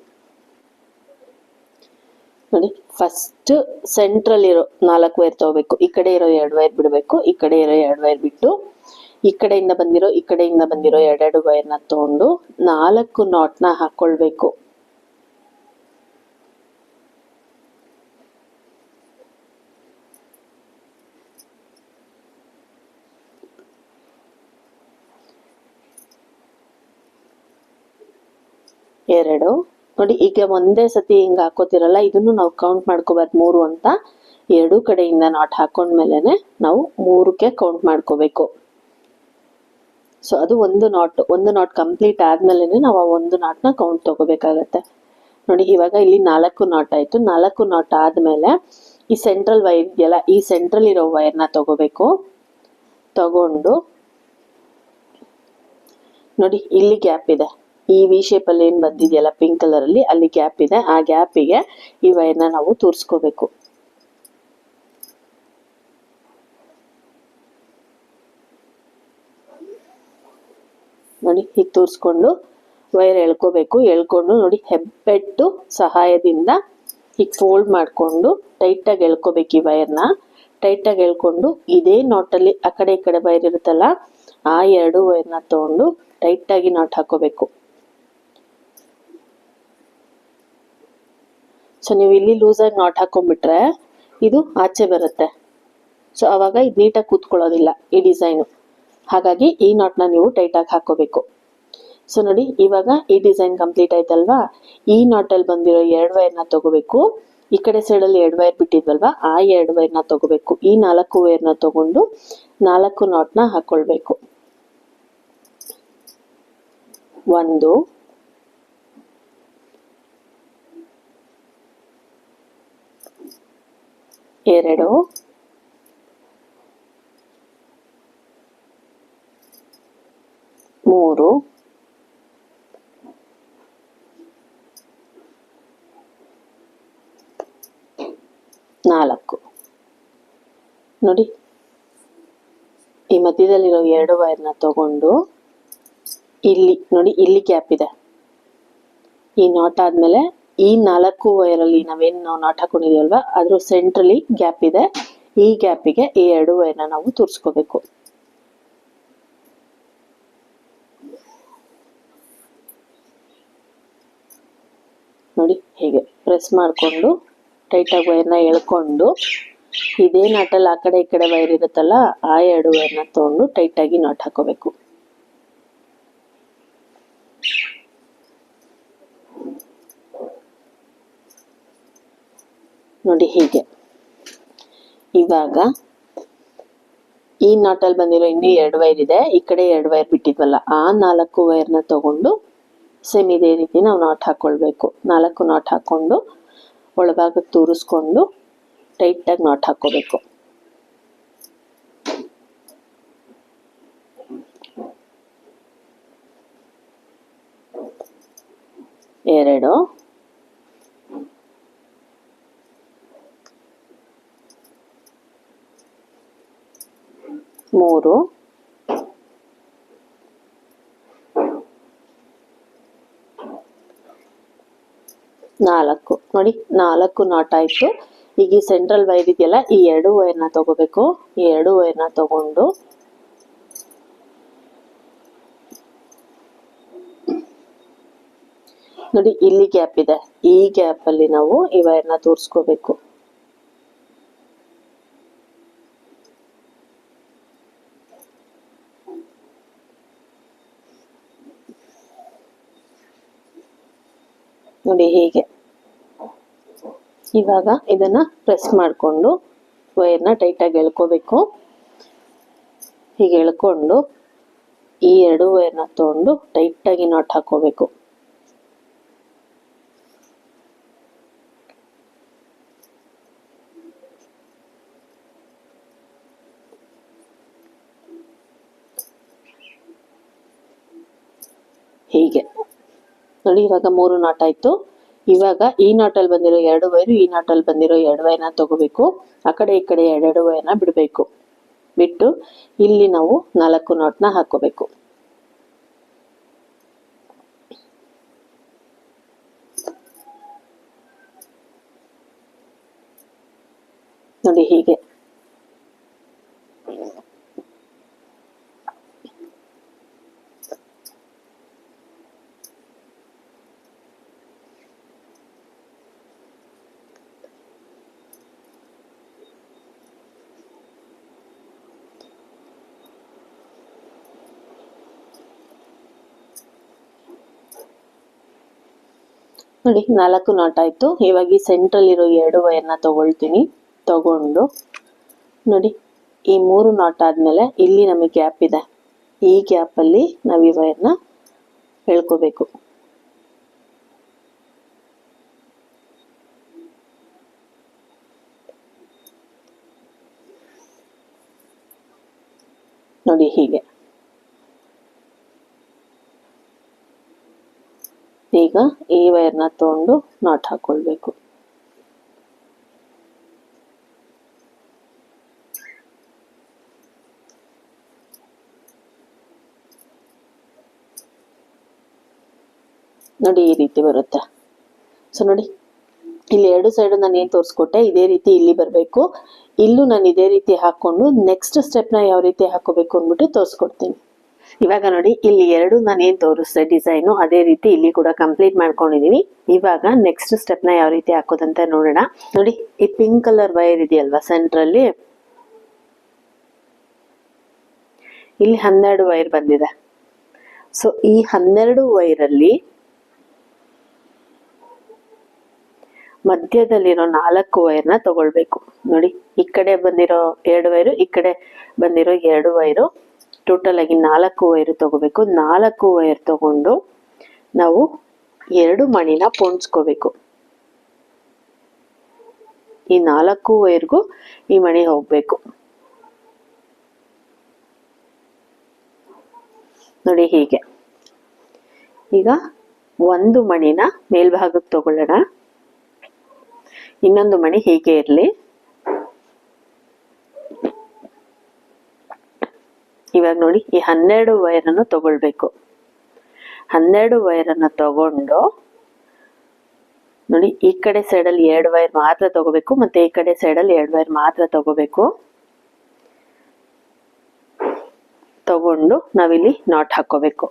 ನೋಡಿ, ಫಸ್ಟ್ ಸೆಂಟ್ರಲ್ ಇರೋ 4 ವೈರ್ ತಗೋಬೇಕು. ಈ ಕಡೆ ಇರೋ 2 ವೈರ್ ಬಿಡಬೇಕು. ಈ ಕಡೆ ಇರೋ 2 ವೈರ್ ಬಿಟ್ಟು ಈ ಕಡೆಯಿಂದ ಬಂದಿರೋ 2 ವೈರ್ನ ತಗೊಂಡು 4 ನಾಟ್ನ ಹಾಕೊಳ್ಬೇಕು. ಎರಡು. ನೋಡಿ, ಈಗ ಒಂದೇ ಸತಿ ಹಿಂಗ ಹಾಕೋತಿರಲ್ಲ, ಇದನ್ನು ನಾವು ಕೌಂಟ್ ಮಾಡ್ಕೋಬಾರ್ದು 3 ಅಂತ. 2 ಕಡೆಯಿಂದ ನಾಟ್ ಹಾಕೊಂಡ್ಮೇಲೆನೆ ನಾವು 3ಕ್ಕೆ ಕೌಂಟ್ ಮಾಡ್ಕೋಬೇಕು. ಸೊ ಅದು ಒಂದು ನಾಟ್ ಕಂಪ್ಲೀಟ್ ಆದ್ಮೇಲೆ ನಾವು ಆ ಒಂದು ನಾಟ್ನ ಕೌಂಟ್ ತಗೋಬೇಕಾಗತ್ತೆ. ನೋಡಿ, ಇವಾಗ ಇಲ್ಲಿ 4 ನಾಟ್ ಆಯ್ತು. 4 ನಾಟ್ ಆದ್ಮೇಲೆ ಈ ಸೆಂಟ್ರಲ್ ವೈರ್ ಇದೆಯಲ್ಲ, ಈ ಸೆಂಟ್ರಲ್ ಇರೋ ವೈರ್ನ ತಗೋಬೇಕು. ತಗೊಂಡು ನೋಡಿ, ಇಲ್ಲಿ ಗ್ಯಾಪ್ ಇದೆ. ಈ ವಿ ಶೇಪ್ ಅಲ್ಲಿ ಏನ್ ಬಂದಿದೆಯಲ್ಲ ಪಿಂಕ್ ಕಲರ್ ಅಲ್ಲಿ, ಅಲ್ಲಿ ಗ್ಯಾಪ್ ಇದೆ. ಆ ಗ್ಯಾಪಿಗೆ ಈ ವೈರ್ನ ನಾವು ತೂರಿಸ್ಕೋಬೇಕು. ನೋಡಿ, ಹೀಗೆ ತೂರಿಸ್ಕೊಂಡು ವೈರ್ ಎಳ್ಕೋಬೇಕು. ಎಳ್ಕೊಂಡು ನೋಡಿ, ಹೆಬ್ಬೆಟ್ಟು ಸಹಾಯದಿಂದ ಹೀಗೆ ಫೋಲ್ಡ್ ಮಾಡಿಕೊಂಡು ಟೈಟಾಗಿ ಎಳ್ಕೊಬೇಕು ಈ ವೈರ್ನ. ಟೈಟಾಗಿ ಎಳ್ಕೊಂಡು ಇದೇ ನಾಟಲ್ಲಿ ಆ ಕಡೆ ಈ ಕಡೆ ವೈರ್ ಇರುತ್ತಲ್ಲ ಆ 2 ವೈರ್ನ ತೊಗೊಂಡು ಟೈಟಾಗಿ ನಾಟ್ ಹಾಕೋಬೇಕು. ಸೊ ನೀವು ಇಲ್ಲಿ ಲೂಸಾಗಿ ನಾಟ್ ಹಾಕೊಂಡ್ಬಿಟ್ರೆ ಇದು ಆಚೆ ಬರುತ್ತೆ. ಸೊ ಆವಾಗ ಇದು ನೀಟಾಗಿ ಕೂತ್ಕೊಳ್ಳೋದಿಲ್ಲ ಈ ಡಿಸೈನು. ಹಾಗಾಗಿ ಈ ನಾಟ್ನ ನೀವು ಟೈಟಾಗಿ ಹಾಕೋಬೇಕು. ಸೊ ನೋಡಿ ಇವಾಗ ಈ ಡಿಸೈನ್ ಕಂಪ್ಲೀಟ್ ಆಯ್ತಲ್ವಾ. ಈ ನಾಟಲ್ಲಿ ಬಂದಿರೋ 2 ವೈರ್ನ ತಗೋಬೇಕು. ಈ ಕಡೆ ಸೈಡಲ್ಲಿ 2 ವೈರ್ ಬಿಟ್ಟಿದ್ವಲ್ವಾ ಆ 2 ವೈರ್ನ ತಗೋಬೇಕು. ಈ 4 ವೈರ್ನ ತಗೊಂಡು 4 ನಾಟ್ನ ಹಾಕೊಳ್ಬೇಕು. 1 2 3 4. ನೋಡಿ ಈ ಮಧ್ಯದಲ್ಲಿರೋ 2 ವೈರ್ನ ತಗೊಂಡು ಇಲ್ಲಿ ನೋಡಿ ಇಲ್ಲಿ ಗ್ಯಾಪ್ ಇದೆ. ಈ ನಾಟ್ ಆದ್ಮೇಲೆ ಈ 4 ವೈರಲ್ಲಿ ನಾವು ನಾಟ್ ಹಾಕೊಂಡಿದೀವಲ್ವಾ ಅದ್ರ ಸೆಂಟ್ರಲ್ಲಿ ಗ್ಯಾಪ್ ಇದೆ. ಈ ಗ್ಯಾಪಿಗೆ ಈ 2 ವೈರ್ನ ನಾವು ತೂರಿಸ್ಕೋಬೇಕು. ನೋಡಿ ಹೇಗೆ ಪ್ರೆಸ್ ಮಾಡಿಕೊಂಡು ಟೈಟಾಗಿ ವೈರ್ನ ಎಳ್ಕೊಂಡು ಇದೇ ನಾಟಲ್ಲಿ ಆ ಕಡೆ ಈ ಕಡೆ ವೈರ್ ಇರುತ್ತಲ್ಲ ಆ 2 ವೈರ್ನ ತಗೊಂಡು ಟೈಟಾಗಿ ನಾಟ್ ಹಾಕೋಬೇಕು. ನೋಡಿ ಹೀಗೆ. ಇವಾಗ ಈ ನಾಟಲ್ಲಿ ಬಂದಿರೋ ಇನ್ನೂ 2 ವೈರ್ ಇದೆ. ಈ ಕಡೆ 2 ವೈರ್ ಬಿಟ್ಟಿದ್ವಲ್ಲ ಆ 4 ವೈರ್ನ ತಗೊಂಡು ಸೇಮ್ ಇದೇ ರೀತಿ ನಾವು ನಾಟ್ ಹಾಕೊಳ್ಬೇಕು. 4 ನಾಟ್ ಹಾಕೊಂಡು ಒಳಭಾಗಕ್ಕೆ ತೂರಿಸ್ಕೊಂಡು ಟೈಟಾಗಿ ನಾಟ್ ಹಾಕೋಬೇಕು. 2 3 4. ನೋಡಿ 4 ನಾಟ್ ಆಯ್ತು. ಈಗ ಈ ಸೆಂಟ್ರಲ್ ವೈರ್ ಇದೆಯಲ್ಲ ಈ 2 ವೈರ್ನ ತಗೋಬೇಕು. ಈ 2 ವೈರ್ನ ತಗೊಂಡು ನೋಡಿ ಇಲ್ಲಿ ಗ್ಯಾಪ್ ಇದೆ. ಈ ಗ್ಯಾಪ್ ಅಲ್ಲಿ ನಾವು ಈ ವೈರ್ನ ತೋರಿಸ್ಕೋಬೇಕು. ನೋಡಿ ಹೀಗೆ. ಇವಾಗ ಇದನ್ನ ಪ್ರೆಸ್ ಮಾಡಿಕೊಂಡು ವೈರ್ನ ಟೈಟಾಗಿ ಎಳ್ಕೋಬೇಕು. ಹೀಗೆ ಎಳ್ಕೊಂಡು ಈ 2 ವೈರ್ನ ತಗೊಂಡು ಟೈಟಾಗಿ ನಾಟ್ ಹಾಕೋಬೇಕು. ಹೀಗೆ ನೋಡಿ ಇವಾಗ 3 ನಾಟ್ ಆಯ್ತು. ಇವಾಗ ಈ ನಾಟಲ್ಲಿ ಬಂದಿರೋ 2 ವೈರು ಈ ನಾಟಲ್ಲಿ ಬಂದಿರೋ 2 ವೈರ್ನ ತಗೋಬೇಕು. ಆ ಕಡೆ ಈ ಕಡೆ 2 ವೈರ್ನ ಬಿಡಬೇಕು. ಬಿಟ್ಟು ಇಲ್ಲಿ ನಾವು 4 ನಾಟ್ನ ಹಾಕೋಬೇಕು. ನೋಡಿ ಹೀಗೆ. ನೋಡಿ 4 ನಾಟ್ ಆಯ್ತು. ಇವಾಗ ಈ ಸೆಂಟ್ರಲ್ ಇರೋ 2 ವೈರ್ನ ತಗೊಳ್ತೀನಿ. ತಗೊಂಡು ನೋಡಿ ಈ 3 ನಾಟ್ ಆದ್ಮೇಲೆ ಇಲ್ಲಿ ನಮಗೆ ಗ್ಯಾಪ್ ಇದೆ. ಈ ಗ್ಯಾಪ್ ಅಲ್ಲಿ ನಾವು ಈ ವೈರ್ನ ಎಳ್ಕೋಬೇಕು. ನೋಡಿ ಹೀಗೆ. ಈಗ ಈ ವೈರ್ನ ತಗೊಂಡು ನಾಟ್ ಹಾಕೊಳ್ಬೇಕು. ನೋಡಿ ಈ ರೀತಿ ಬರುತ್ತೆ. ಸೊ ನೋಡಿ ಇಲ್ಲಿ ಎರಡು ಸೈಡು ನಾನು ಏನು ತೋರಿಸ್ಕೊಟ್ಟೆ ಇದೇ ರೀತಿ ಇಲ್ಲಿ ಬರಬೇಕು. ಇಲ್ಲೂ ನಾನು ಇದೇ ರೀತಿ ಹಾಕ್ಕೊಂಡು ನೆಕ್ಸ್ಟ್ ಸ್ಟೆಪ್ನ ಯಾವ ರೀತಿ ಹಾಕೋಬೇಕು ಅಂದ್ಬಿಟ್ಟು ತೋರಿಸ್ಕೊಡ್ತೀನಿ. ಇವಾಗ ನೋಡಿ ಇಲ್ಲಿ ಎರಡು ನಾನು ಏನು ತೋರಿಸ್ದೆ ಡಿಸೈನು ಅದೇ ರೀತಿ ಇಲ್ಲಿ ಕೂಡ ಕಂಪ್ಲೀಟ್ ಮಾಡ್ಕೊಂಡಿದ್ದೀನಿ. ಇವಾಗ ನೆಕ್ಸ್ಟ್ ಸ್ಟೆಪ್ನ ಯಾವ ರೀತಿ ಹಾಕೋದಂತ ನೋಡೋಣ. ನೋಡಿ ಈ ಪಿಂಕ್ ಕಲರ್ ವೈರ್ ಇದೆಯಲ್ವಾ ಸೆಂಟ್ರಲ್ಲಿ, ಇಲ್ಲಿ 12 ವೈರ್ ಬಂದಿದೆ. ಸೊ ಈ 12 ವೈರಲ್ಲಿ ಮಧ್ಯದಲ್ಲಿರೋ 4 ವೈರ್ನ ತಗೊಳ್ಬೇಕು. ನೋಡಿ ಈ ಕಡೆ ಬಂದಿರೋ 2 ವೈರು, ಈ ಕಡೆ ಬಂದಿರೋ 2 ವೈರು, ಟೋಟಲ್ ಆಗಿ 4 ವೈರು ತಗೋಬೇಕು. 4 ವೈರ್ ತಗೊಂಡು ನಾವು 2 ಮಣಿನ ಪೋಣಿಸ್ಕೋಬೇಕು. ಈ 4 ವೈರ್ಗೂ ಈ ಮಣಿ ಹೋಗ್ಬೇಕು. ನೋಡಿ ಹೀಗೆ. ಈಗ ಒಂದು ಮಣಿನ ಮೇಲ್ಭಾಗಕ್ಕೆ ತಗೊಳ್ಳೋಣ, ಇನ್ನೊಂದು ಮಣಿ ಹೀಗೆ ಇರಲಿ. ಇವಾಗ ನೋಡಿ ಈ 12 ವೈರನ್ನು ತಗೊಳ್ಬೇಕು. 12 ವೈರನ್ನು ತಗೊಂಡು ನೋಡಿ ಈ ಕಡೆ ಸೈಡಲ್ಲಿ 2 ವೈರ್ ಮಾತ್ರ ತಗೋಬೇಕು, ಮತ್ತೆ ಈ ಕಡೆ ಸೈಡಲ್ಲಿ 2 ವೈರ್ ಮಾತ್ರ ತಗೋಬೇಕು. ತಗೊಂಡು ನಾವಿಲ್ಲಿ ನಾಟ್ ಹಾಕೋಬೇಕು.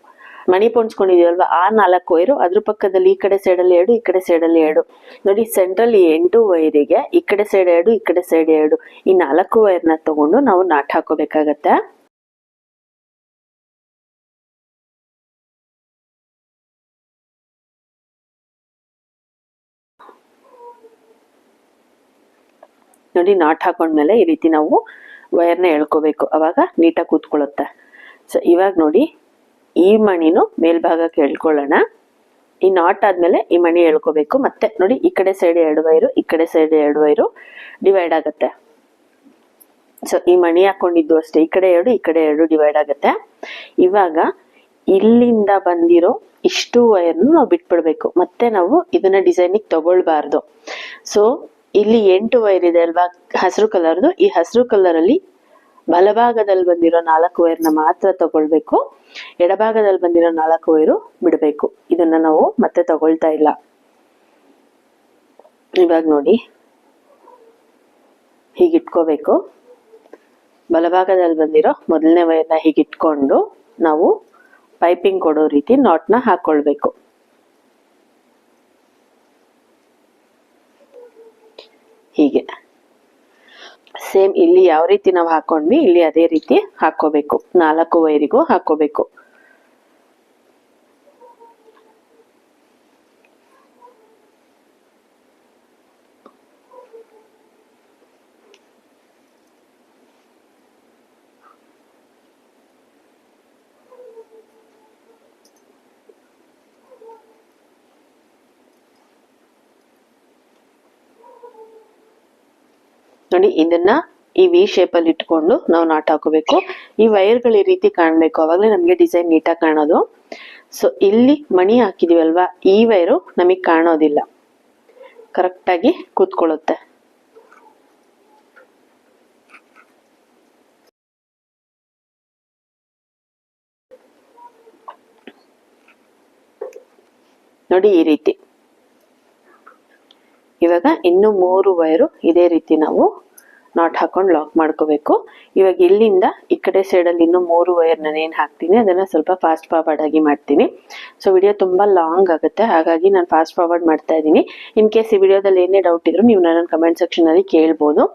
ಮಣಿ ಪೋಣಿಸ್ಕೊಂಡಿದೀವಲ್ವಾ ಆ 4 ವೈರು ಅದ್ರ ಪಕ್ಕದಲ್ಲಿ ಈ ಕಡೆ ಸೈಡಲ್ಲಿ 2, ಈ ಕಡೆ ಸೈಡಲ್ಲಿ 2. ನೋಡಿ ಸೆಂಟ್ರಲ್ಲಿ 8 ವೈರಿಗೆ ಈ ಕಡೆ ಸೈಡ್ 2, ಈ ಕಡೆ ಸೈಡ್ 2, ಈ 4 ವೈರ್ನ ತಗೊಂಡು ನಾವು ನಾಟ್ ಹಾಕೋಬೇಕಾಗತ್ತೆ. ನೋಡಿ ನಾಟ್ ಹಾಕೊಂಡ್ಮೇಲೆ ಈ ರೀತಿ ನಾವು ವೈರ್ನ ಎಳ್ಕೋಬೇಕು, ಅವಾಗ ನೀಟಾಗಿ ಕೂತ್ಕೊಳ್ಳುತ್ತೆ. ಸೊ ಇವಾಗ ನೋಡಿ ಈ ಮಣಿನೂ ಮೇಲ್ಭಾಗಕ್ಕೆ ಎಳ್ಕೊಳ್ಳೋಣ. ಈ ನಾಟ್ ಆದ್ಮೇಲೆ ಈ ಮಣಿ ಎಳ್ಕೋಬೇಕು. ಮತ್ತೆ ನೋಡಿ ಈ ಕಡೆ ಸೈಡ್ 2 ವೈರು, ಈ ಕಡೆ ಸೈಡ್ 2 ವೈರು ಡಿವೈಡ್ ಆಗುತ್ತೆ. ಸೊ ಈ ಮಣಿ ಹಾಕೊಂಡಿದ್ದು ಅಷ್ಟೇ, ಈ ಕಡೆ 2, ಈ ಕಡೆ 2 ಡಿವೈಡ್ ಆಗುತ್ತೆ. ಇವಾಗ ಇಲ್ಲಿಂದ ಬಂದಿರೋ ಇಷ್ಟು ವೈರ್ನು ನಾವು ಬಿಟ್ಬಿಡ್ಬೇಕು. ಮತ್ತೆ ನಾವು ಇದನ್ನ ಡಿಸೈನಿಗೆ ತಗೊಳ್ಬಾರ್ದು. ಸೊ ಇಲ್ಲಿ 8 ವೈರ್ ಇದೆ ಅಲ್ವಾ ಹಸಿರು ಕಲರ್ದು, ಈ ಹಸಿರು ಕಲರ್ ಅಲ್ಲಿ ಬಲಭಾಗದಲ್ಲಿ ಬಂದಿರೋ 4 ವೈರ್ನ ಮಾತ್ರ ತಗೊಳ್ಬೇಕು, ಎಡಭಾಗದಲ್ಲಿ ಬಂದಿರೋ 4 ವೈರು ಬಿಡಬೇಕು. ಇದನ್ನ ನಾವು ಮತ್ತೆ ತಗೊಳ್ತಾ ಇಲ್ಲ. ಇವಾಗ ನೋಡಿ ಹೀಗಿಟ್ಕೋಬೇಕು. ಬಲಭಾಗದಲ್ಲಿ ಬಂದಿರೋ ಮೊದಲನೇ ವೈರ್ನ ಹೀಗಿಟ್ಕೊಂಡು ನಾವು ಪೈಪಿಂಗ್ ಕೊಡೋ ರೀತಿ ನಾಟ್ನ ಹಾಕೊಳ್ಬೇಕು. ಹೀಗೆ ಸೇಮ್ ಇಲ್ಲಿ ಯಾವ ರೀತಿ ನಾವು ಹಾಕೊಂಡ್ವಿ ಇಲ್ಲಿ ಅದೇ ರೀತಿ ಹಾಕೋಬೇಕು. 4 ವೈರಿಗೂ ಹಾಕೋಬೇಕು. ನೋಡಿ ಇದನ್ನ ಈ ವಿ ಶೇಪ್ ಅಲ್ಲಿ ಇಟ್ಕೊಂಡು ನಾವು ನಾಟ್ ಹಾಕೋಬೇಕು. ಈ ವೈರ್ಗಳು ಈ ರೀತಿ ಕಾಣ್ಬೇಕು, ಅವಾಗಲೇ ನಮ್ಗೆ ಡಿಸೈನ್ ನೀಟಾಗಿ ಕಾಣೋದು. ಸೊ ಇಲ್ಲಿ ಮಣಿ ಹಾಕಿದೀವಲ್ವಾ ಈ ವೈರು ನಮಗ್ ಕಾಣೋದಿಲ್ಲ, ಕರೆಕ್ಟ್ ಆಗಿ ಕೂತ್ಕೊಳ್ಳುತ್ತೆ. ನೋಡಿ ಈ ರೀತಿ. ಇವಾಗ ಇನ್ನು 3 ವೈರು ಇದೇ ರೀತಿ ನಾವು ನಾಟ್ ಹಾಕೊಂಡು ಲಾಕ್ ಮಾಡ್ಕೋಬೇಕು. ಇವಾಗ ಇಲ್ಲಿಂದ ಈ ಕಡೆ ಸೈಡಲ್ಲಿ ಇನ್ನು 3 ವೈರ್ ನಾನು ಏನು ಹಾಕ್ತೀನಿ ಅದನ್ನ ಸ್ವಲ್ಪ ಫಾಸ್ಟ್ ಫಾರ್ವರ್ಡ್ ಆಗಿ ಮಾಡ್ತೀನಿ. ಸೊ ವಿಡಿಯೋ ತುಂಬಾ ಲಾಂಗ್ ಆಗುತ್ತೆ, ಹಾಗಾಗಿ ನಾನು ಫಾಸ್ಟ್ ಫಾರ್ವರ್ಡ್ ಮಾಡ್ತಾ ಇದ್ದೀನಿ. ಇನ್ ಕೇಸ್ ಈ ವಿಡಿಯೋದಲ್ಲಿ ಏನೇ ಡೌಟ್ ಇದ್ರು ನೀವು ನನ್ನ ಕಮೆಂಟ್ ಸೆಕ್ಷನ್ ಅಲ್ಲಿ ಕೇಳ್ಬೋದು.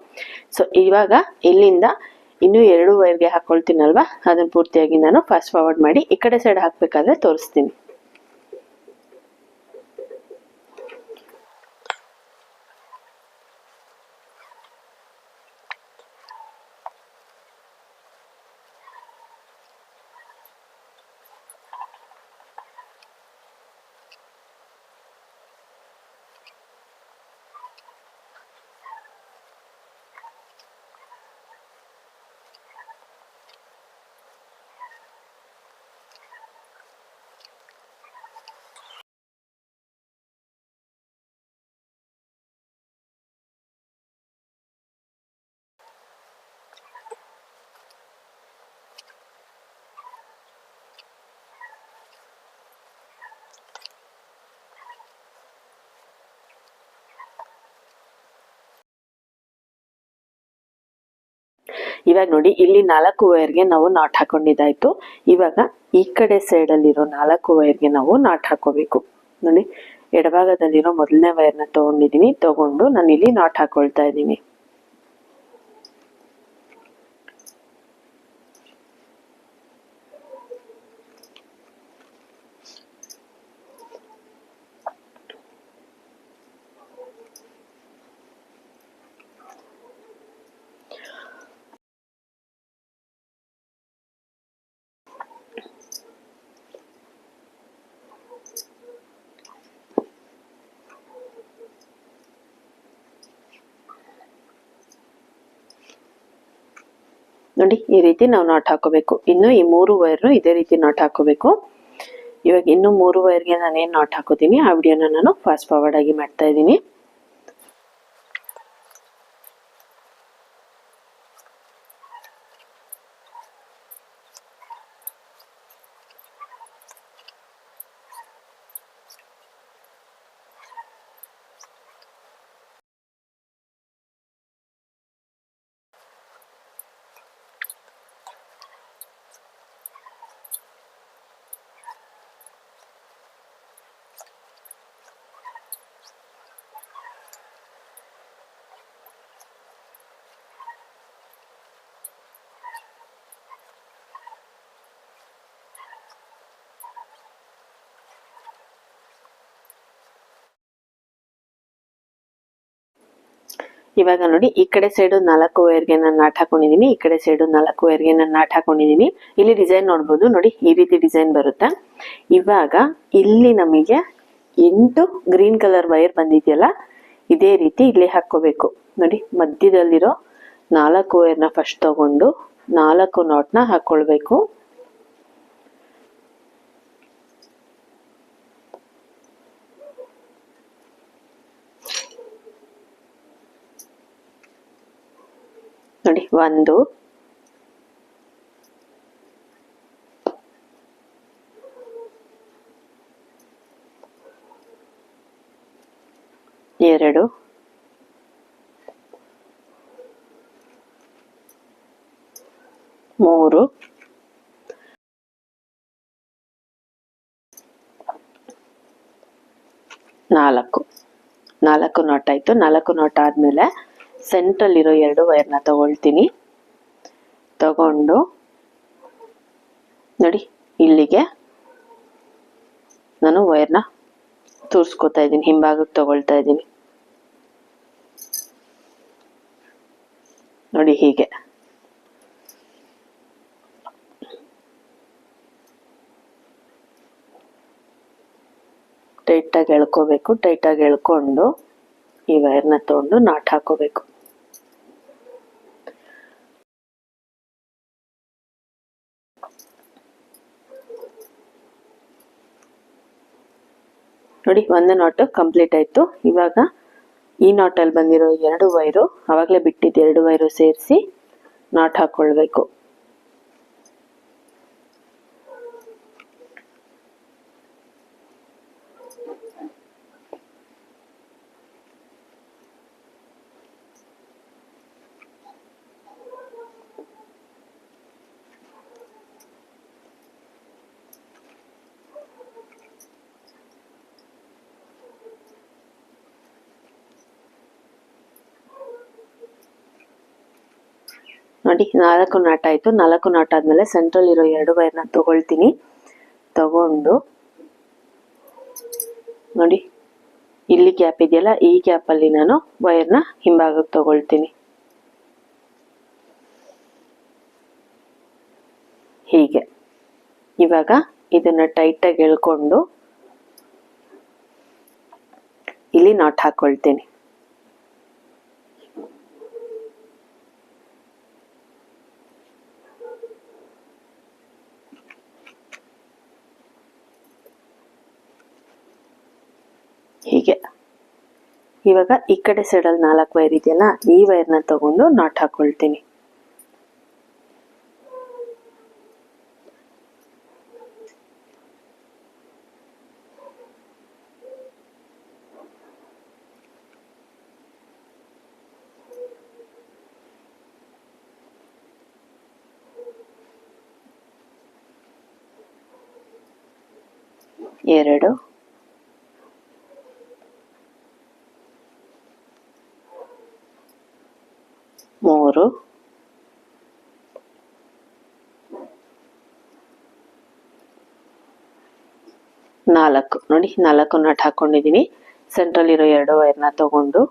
ಸೊ ಇವಾಗ ಇಲ್ಲಿಂದ ಇನ್ನು 2 ವೈರ್ಗೆ ಹಾಕೊಳ್ತೀನಲ್ವಾ ಅದನ್ನ ಪೂರ್ತಿಯಾಗಿ ನಾನು ಫಾಸ್ಟ್ ಫಾರ್ವರ್ಡ್ ಮಾಡಿ ಈ ಕಡೆ ಸೈಡ್ ಹಾಕ್ಬೇಕಾದ್ರೆ ತೋರಿಸ್ತೀನಿ. ಇವಾಗ ನೋಡಿ ಇಲ್ಲಿ 4 ವೈರ್ಗೆ ನಾವು ನಾಟ್ ಹಾಕೊಂಡಿದ್ದಾಯ್ತು. ಇವಾಗ ಈ ಕಡೆ ಸೈಡ್ ಅಲ್ಲಿರೋ 4 ವೈರ್ಗೆ ನಾವು ನಾಟ್ ಹಾಕೋಬೇಕು. ನೋಡಿ ಎಡಭಾಗದಲ್ಲಿರೋ ಮೊದಲನೇ ವೈರ್ನ ತಗೊಂಡಿದ್ದೀನಿ, ತಗೊಂಡು ನಾನು ಇಲ್ಲಿ ನಾಟ್ ಹಾಕೊಳ್ತಾ ಇದ್ದೀನಿ. ನೋಡಿ ಈ ರೀತಿ ನಾವು ನಾಟ್ ಹಾಕೋಬೇಕು. ಇನ್ನು ಈ 3 ವೈರ್ನು ಇದೇ ರೀತಿ ನಾಟ್ ಹಾಕೋಬೇಕು. ಇವಾಗ ಇನ್ನು 3 ವೈರ್ಗೆ ನಾನು ಏನು ನಾಟ್ ಹಾಕೋತೀನಿ ಆ ವಿಡಿಯೋನ ನಾನು ಫಾಸ್ಟ್ ಫಾರ್ವರ್ಡ್ ಆಗಿ ಮಾಡ್ತಾ ಇದ್ದೀನಿ. ಇವಾಗ ನೋಡಿ ಈ ಕಡೆ ಸೈಡ್ 4 ವೈರ್ಗೆ ನಾನು ನಾಟ್ ಹಾಕೊಂಡಿದ್ದೀನಿ, ಈ ಕಡೆ ಸೈಡ್ 4 ವೈರ್ಗೆ ನಾನು ನಾಟ್ ಹಾಕೊಂಡಿದ್ದೀನಿ. ಇಲ್ಲಿ ಡಿಸೈನ್ ನೋಡ್ಬೋದು, ನೋಡಿ ಈ ರೀತಿ ಡಿಸೈನ್ ಬರುತ್ತೆ. ಇವಾಗ ಇಲ್ಲಿ ನಮಗೆ 8 ಗ್ರೀನ್ ಕಲರ್ ವೈರ್ ಬಂದಿದೆಯಲ್ಲ, ಇದೇ ರೀತಿ ಇಲ್ಲಿ ಹಾಕೋಬೇಕು. ನೋಡಿ ಮಧ್ಯದಲ್ಲಿರೋ 4 ವೈರ್ನ ಫಸ್ಟ್ ತಗೊಂಡು 4 ನಾಟ್ನ ಹಾಕೊಳ್ಬೇಕು. ನೋಡಿ 1 2 3 4 ನಾಟ್ ಆಯ್ತು. 4 ನಾಟ್ ಆದ್ಮೇಲೆ ಸೆಂಟ್ರಲ್ ಇರೋ 2 ವೈರ್ನ ತಗೊಳ್ತೀನಿ. ತಗೊಂಡು ನೋಡಿ ಇಲ್ಲಿಗೆ ನಾನು ವೈರ್ನ ತೂರ್ಸ್ಕೊತಾ ಇದ್ದೀನಿ, ಹಿಂಭಾಗಕ್ಕೆ ತಗೊಳ್ತಾ ಇದ್ದೀನಿ. ನೋಡಿ ಹೀಗೆ ಟೈಟಾಗಿ ಎಳ್ಕೋಬೇಕು. ಟೈಟಾಗಿ ಎಳ್ಕೊಂಡು ಈ ವೈರ್ನ ತಗೊಂಡು ನಾಟ್ ಹಾಕೋಬೇಕು. ನೋಡಿ 1 ನಾಟ್ ಕಂಪ್ಲೀಟ್ ಆಯ್ತು. ಇವಾಗ ಈ ನಾಟಲ್ಲಿ ಬಂದಿರೋ 2 ವೈರು, ಅವಾಗಲೇ ಬಿಟ್ಟಿದ್ದು 2 ವೈರು ಸೇರಿಸಿ ನಾಟ್ ಹಾಕೊಳ್ಬೇಕು. ನೋಡಿ 4 ನಾಟ್ ಆಯ್ತು. 4 ನಾಟ್ ಆದ್ಮೇಲೆ ಸೆಂಟ್ರಲ್ ಇರೋ 2 ವೈರ್ನ ತಗೊಳ್ತೀನಿ. ತಗೊಂಡು ನೋಡಿ ಇಲ್ಲಿ ಗ್ಯಾಪ್ ಇದೆಯಲ್ಲ, ಈ ಗ್ಯಾಪ್ ಅಲ್ಲಿ ನಾನು ವೈರ್ನ ಹಿಂಭಾಗಕ್ಕೆ ತಗೊಳ್ತೀನಿ. ಹೀಗೆ ಇವಾಗ ಇದನ್ನ ಟೈಟಾಗಿ ಎಳ್ಕೊಂಡು ಇಲ್ಲಿ ನಾಟ್ ಹಾಕೊಳ್ತೀನಿ. ಹೀಗೆ ಇವಾಗ ಈ ಕಡೆ ಸೈಡಲ್ಲಿ 4 ವೈರ್ ಇದೆಯಲ್ಲ, ಈ ವೈರ್ನ ತಗೊಂಡು ನಾಟ್ ಹಾಕೊಳ್ತೀನಿ. 2 3 4 ನೋಡಿ 4 ನಟ್ ಹಾಕೊಂಡಿದ್ದೀನಿ. ಸೆಂಟ್ರಲ್ ಇರೋ 2 ವೈರ್ನ ತಗೊಂಡು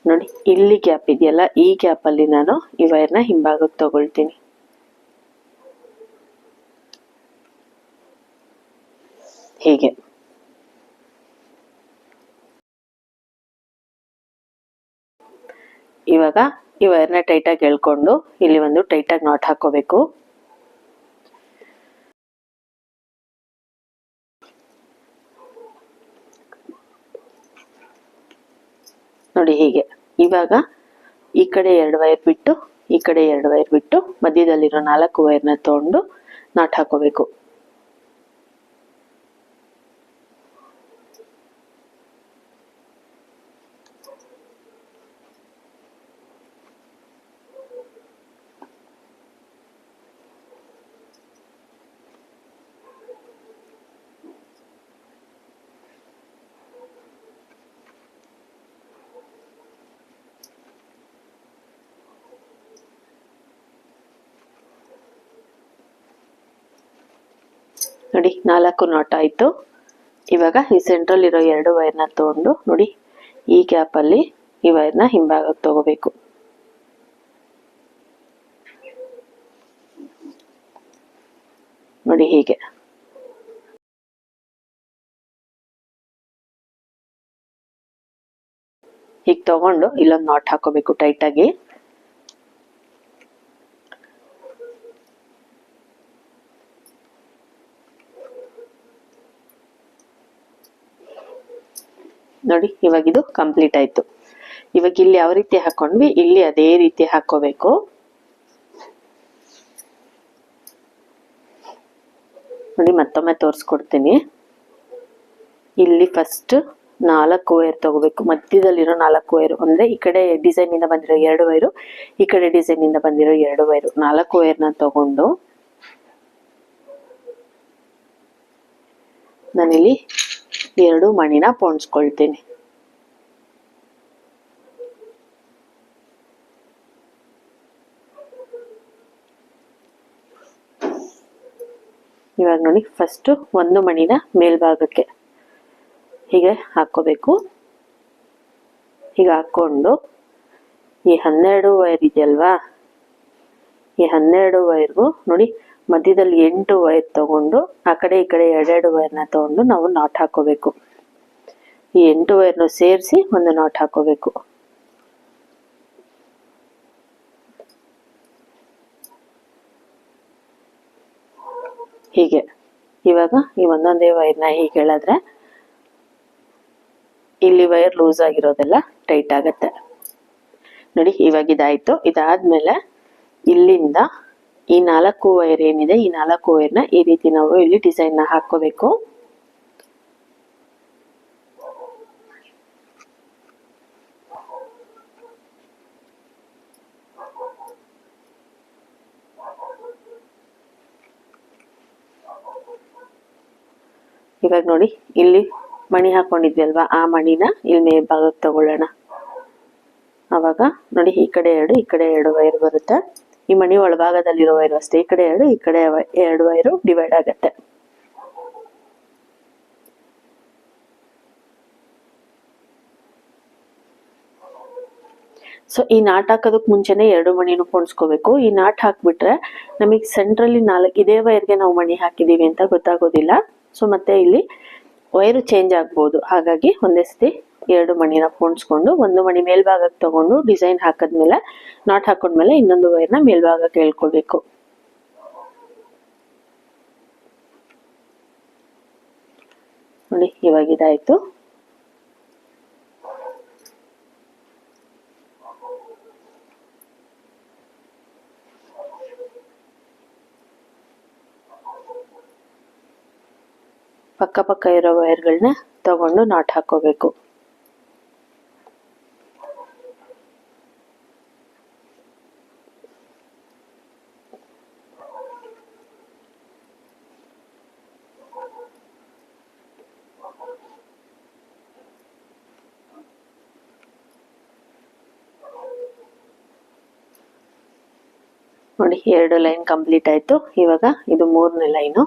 ನೋಡಿ ಇಲ್ಲಿ ಗ್ಯಾಪ್ ಇದೆಯಲ್ಲ, ಈ ಗ್ಯಾಪ್ ಅಲ್ಲಿ ನಾನು ಈ ವೈರ್ನ ಹಿಂಭಾಗಕ್ಕೆ ತಗೊಳ್ತೀನಿ. ಹೀಗೆ ಇವಾಗ ಈ ವೈರ್ನ ಟೈಟಾಗಿ ಎಳ್ಕೊಂಡು ಇಲ್ಲಿ ಒಂದು ಟೈಟಾಗಿ ನಾಟ್ ಹಾಕೋಬೇಕು. ನೋಡಿ ಹೀಗೆ. ಇವಾಗ ಈ ಕಡೆ 2 ವೈರ್ ಬಿಟ್ಟು ಈ ಕಡೆ 2 ವೈರ್ ಬಿಟ್ಟು ಮಧ್ಯದಲ್ಲಿರೋ 4 ವೈರ್ನ ತಗೊಂಡು ನಾಟ್ ಹಾಕೋಬೇಕು. ನೋಡಿ 4 ನಾಟ್ ಆಯ್ತು. ಇವಾಗ ಈ ಸೆಂಟ್ರಲ್ ಇರೋ 2 ವೈರ್ನ ತಗೊಂಡು ನೋಡಿ ಈ ಗ್ಯಾಪ್ ಅಲ್ಲಿ ಈ ವೈರ್ನ ಹಿಂಭಾಗಕ್ಕೆ ತಗೋಬೇಕು. ನೋಡಿ ಹೀಗೆ. ಹೀಗೆ ತಗೊಂಡು ಇಲ್ಲೊಂದು ನಾಟ್ ಹಾಕೋಬೇಕು ಟೈಟಾಗಿ. ನೋಡಿ ಇವಾಗ ಇದು ಕಂಪ್ಲೀಟ್ ಆಯ್ತು. ಇವಾಗ ಇಲ್ಲಿ ಯಾವ ರೀತಿ ಹಾಕೊಂಡ್ವಿ ಇಲ್ಲಿ ಅದೇ ರೀತಿ ಹಾಕೋಬೇಕು. ನೋಡಿ ಮತ್ತೊಮ್ಮೆ ತೋರಿಸ್ಕೊಡ್ತೀನಿ. ಇಲ್ಲಿ ಫಸ್ಟ್ 4 ವೈರ್ ತಗೋಬೇಕು. ಮಧ್ಯದಲ್ಲಿರೋ 4 ವೈರು ಅಂದ್ರೆ ಈ ಕಡೆ ಡಿಸೈನ್ ಇಂದ ಬಂದಿರೋ 2 ವೈರು, ಈ ಕಡೆ ಡಿಸೈನ್ ಇಂದ ಬಂದಿರೋ 2 ವೈರು, 4 ವೈರ್ನ ತಗೊಂಡು ನಾನಿಲ್ಲಿ 2 ಮಣಿನ ಪೋಣಿಸ್ಕೊಳ್ತೀನಿ. ಇವಾಗ ನೋಡಿ ಫಸ್ಟ್ 1 ಮಣಿನ ಮೇಲ್ಭಾಗಕ್ಕೆ ಹೀಗೆ ಹಾಕೋಬೇಕು. ಹೀಗೆ ಹಾಕೊಂಡು ಈ 12 ವೈರ್ ಇದೆಯಲ್ವಾ, ಈ 12 ವೈರ್ಗೂ ನೋಡಿ ಮಧ್ಯದಲ್ಲಿ 8 ವೈರ್ ತಗೊಂಡು ಆ ಕಡೆ ಈ ಕಡೆ 2 ವೈರ್ನ ತಗೊಂಡು ನಾವು ನಾಟ್ ಹಾಕೋಬೇಕು. ಈ 8 ವೈರ್ನು ಸೇರಿಸಿ ಒಂದು ನಾಟ್ ಹಾಕೋಬೇಕು. ಹೀಗೆ. ಇವಾಗ ಈ ಒಂದೊಂದೇ ವೈರ್ನ ಹೀಗೆ ಎಳೆದ್ರೆ ಇಲ್ಲಿ ವೈರ್ ಲೂಸ್ ಆಗಿರೋದೆಲ್ಲ ಟೈಟ್ ಆಗತ್ತೆ. ನೋಡಿ ಇವಾಗ ಇದಾಯ್ತು. ಇದಾದ್ಮೇಲೆ ಇಲ್ಲಿಂದ ಈ 4 ವೈರ್ ಏನಿದೆ ಈ 4 ವೈರ್ನ ಈ ರೀತಿ ನಾವು ಇಲ್ಲಿ ಡಿಸೈನ್ ನ ಹಾಕೋಬೇಕು. ಇವಾಗ ನೋಡಿ ಇಲ್ಲಿ ಮಣಿ ಹಾಕೊಂಡಿದ್ವಿ ಅಲ್ವಾ, ಆ ಮಣಿನ ಇಲ್ಲಿ ಮೇಲ್ಭಾಗಕ್ಕೆ ತಗೊಳ್ಳೋಣ. ಅವಾಗ ನೋಡಿ ಈ ಕಡೆ 2 ಈ ಕಡೆ 2 ವೈರ್ ಬರುತ್ತೆ. ಈ ಮಣಿ ಒಳಭಾಗದಲ್ಲಿರೋ ವೈರು ಅಷ್ಟೇ, ಈ ಕಡೆ 2 ಈ ಕಡೆ 2 ವೈರು ಡಿವೈಡ್ ಆಗತ್ತೆ. ಸೊ ಈ ನಾಟ್ ಹಾಕೋದಕ್ಕೆ ಮುಂಚೆನೆ 2 ಮಣಿನೂ ಪೋಣಿಸ್ಕೋಬೇಕು. ಈ ನಾಟ್ ಹಾಕ್ಬಿಟ್ರೆ ನಮಗೆ ಸೆಂಟ್ರಲ್ಲಿ 4 ಇದೇ ವೈರ್ಗೆ ನಾವು ಮಣಿ ಹಾಕಿದೀವಿ ಅಂತ ಗೊತ್ತಾಗೋದಿಲ್ಲ. ಸೊ ಮತ್ತೆ ಇಲ್ಲಿ ವೈರು ಚೇಂಜ್ ಆಗ್ಬೋದು. ಹಾಗಾಗಿ ಒಂದೇ ಸತಿ 2 ಮಣಿನ ಪೋಣಿಸ್ಕೊಂಡು 1 ಮಣಿ ಮೇಲ್ಭಾಗಕ್ಕೆ ತಗೊಂಡು ಡಿಸೈನ್ ಹಾಕದ್ಮೇಲೆ ನಾಟ್ ಹಾಕೊಂಡ್ಮೇಲೆ ಇನ್ನೊಂದು ವೈರ್ನ ಮೇಲ್ಭಾಗಕ್ಕೆ ಎಳ್ಕೊಳ್ಬೇಕು. ನೋಡಿ ಇವಾಗ ಇದಾಯ್ತು. ಪಕ್ಕ ಪಕ್ಕ ಇರೋ ವೈರ್ಗಳನ್ನ ತಗೊಂಡು ನಾಟ್ ಹಾಕೋಬೇಕು. ನೋಡಿ 2 ಲೈನ್ ಕಂಪ್ಲೀಟ್ ಆಯ್ತು. ಇವಾಗ ಇದು 3ನೇ ಲೈನು.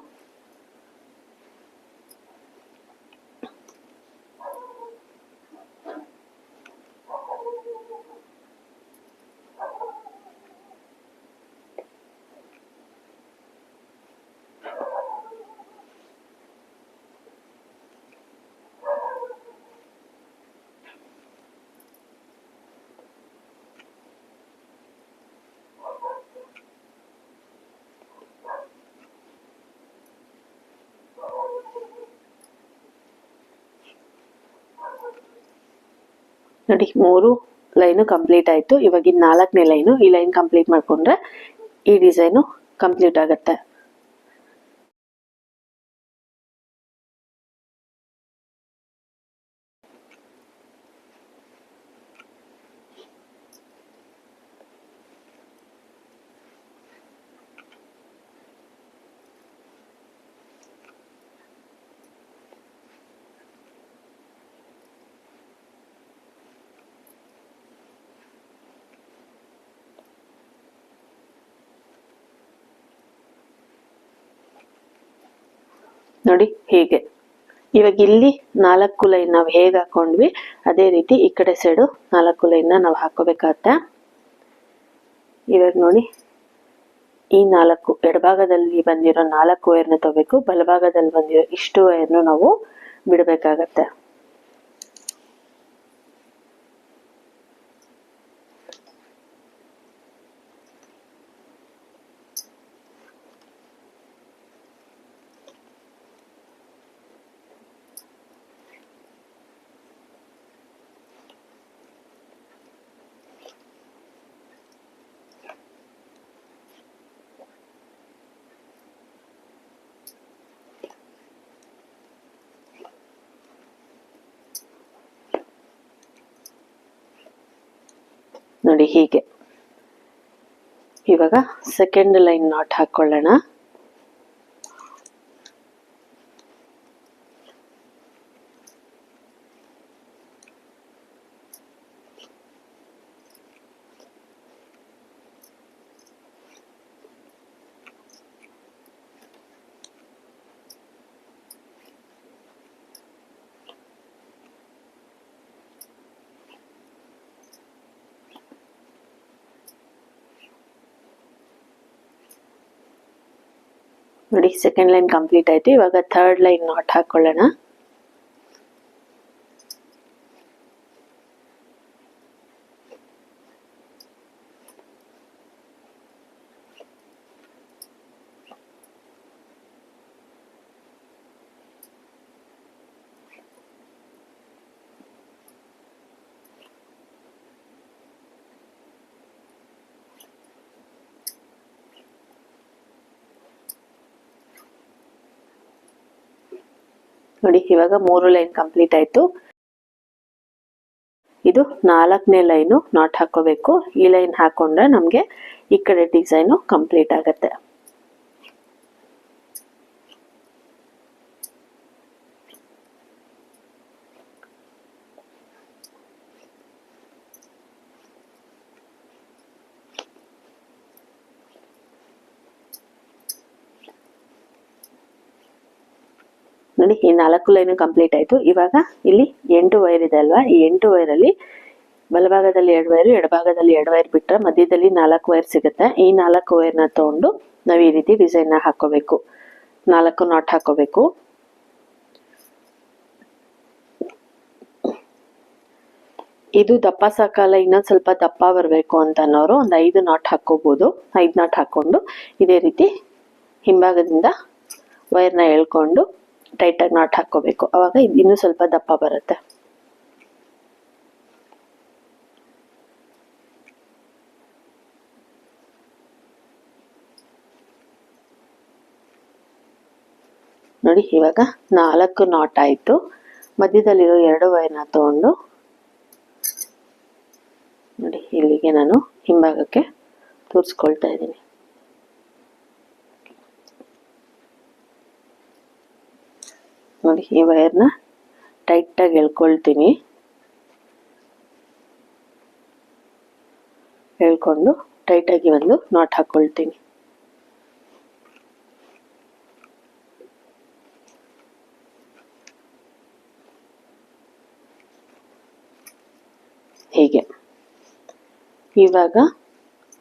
ನೋಡಿ 3 ಲೈನು ಕಂಪ್ಲೀಟ್ ಆಯ್ತು. ಇವಾಗ 4ನೇ ಲೈನು. ಈ ಲೈನ್ ಕಂಪ್ಲೀಟ್ ಮಾಡ್ಕೊಂಡ್ರೆ ಈ ಡಿಸೈನು ಕಂಪ್ಲೀಟ್ ಆಗುತ್ತೆ. ನೋಡಿ ಹೀಗೆ. ಇವಾಗ ಇಲ್ಲಿ 4 ಲೈನ್ ನಾವು ಹೇಗೆ ಹಾಕೊಂಡ್ವಿ ಅದೇ ರೀತಿ ಈ ಕಡೆ ಸೈಡು 4 ಲೈನ್ ನಾವು ಹಾಕೋಬೇಕಾಗತ್ತೆ. ಇವಾಗ ನೋಡಿ ಈ 4 ಎಡಭಾಗದಲ್ಲಿ ಬಂದಿರೋ 4 ವೈರ್ನ ತಗೋಬೇಕು. ಬಲಭಾಗದಲ್ಲಿ ಬಂದಿರೋ ಇಷ್ಟು ವೈರ್ನು ನಾವು ಬಿಡಬೇಕಾಗತ್ತೆ. ನೋಡಿ ಹೀಗೆ. ಇವಾಗ ಸೆಕೆಂಡ್ ಲೈನ್ ನಾಟ್ ಹಾಕೊಳ್ಳೋಣ. ನೋಡಿ ಸೆಕೆಂಡ್ ಲೈನ್ ಕಂಪ್ಲೀಟ್ ಆಯ್ತು. ಇವಾಗ ಥರ್ಡ್ ಲೈನ್ ನಾಟ್ ಹಾಕೊಳ್ಳೋಣ. ನೋಡಿ ಇವಾಗ 3 ಲೈನ್ ಕಂಪ್ಲೀಟ್ ಆಯ್ತು. ಇದು 4ನೇ ಲೈನು ನಾಟ್ ಹಾಕೋಬೇಕು. ಈ ಲೈನ್ ಹಾಕೊಂಡ್ರೆ ನಮ್ಗೆ ಈ ಕಡೆ ಡಿಸೈನು ಕಂಪ್ಲೀಟ್ ಆಗತ್ತೆ. ನೋಡಿ ಈ 4 ಲೈನ್ ಕಂಪ್ಲೀಟ್ ಆಯ್ತು. ಇವಾಗ ಇಲ್ಲಿ 8 ವೈರ್ ಇದೆ ಅಲ್ವಾ, ಈ 8 ವೈರಲ್ಲಿ ಬಲಭಾಗದಲ್ಲಿ 2 ವೈರ್, ಎಡಭಾಗದಲ್ಲಿ 2 ವೈರ್ ಬಿಟ್ರೆ ಮಧ್ಯದಲ್ಲಿ 4 ವೈರ್ ಸಿಗುತ್ತೆ. ಈ 4 ವೈರ್ನ ತಗೊಂಡು ನಾವು ಈ ರೀತಿ ಡಿಸೈನ್ ನ ಹಾಕೋಬೇಕು. 4 ನಾಟ್ ಹಾಕೋಬೇಕು. ಇದು ದಪ್ಪ ಸಾಕಲ್ಲ, ಇನ್ನೊಂದ್ ಸ್ವಲ್ಪ ದಪ್ಪ ಬರಬೇಕು ಅಂತ ಅನ್ನೋರು ಒಂದು 5 ನಾಟ್ ಹಾಕೋಬಹುದು. 5 ನಾಟ್ ಹಾಕೊಂಡು ಇದೇ ರೀತಿ ಹಿಂಭಾಗದಿಂದ ವೈರ್ನ ಎಳ್ಕೊಂಡು ಟೈಟ್ ಆಗಿ ನಾಟ್ ಹಾಕೋಬೇಕು. ಅವಾಗ ಇನ್ನೂ ಸ್ವಲ್ಪ ದಪ್ಪ ಬರುತ್ತೆ. ನೋಡಿ ಇವಾಗ 4 ನಾಟ್ ಆಯ್ತು. ಮಧ್ಯದಲ್ಲಿರೋ 2 ವೈರ್ನ ತಗೊಂಡು ನೋಡಿ ಇಲ್ಲಿಗೆ ನಾನು ಹಿಂಭಾಗಕ್ಕೆ ತೋರಿಸ್ಕೊಳ್ತಾ ಇದ್ದೀನಿ. ನೋಡಿ ಈ ವೈರ್ನ ಟೈಟ್ ಆಗಿ ಎಳ್ಕೊಳ್ತೀನಿ. ಎಳ್ಕೊಂಡು ಟೈಟಾಗಿ ಒಂದು ನಾಟ್ ಹಾಕ್ಕೊಳ್ತೀನಿ. ಹೀಗೆ. ಇವಾಗ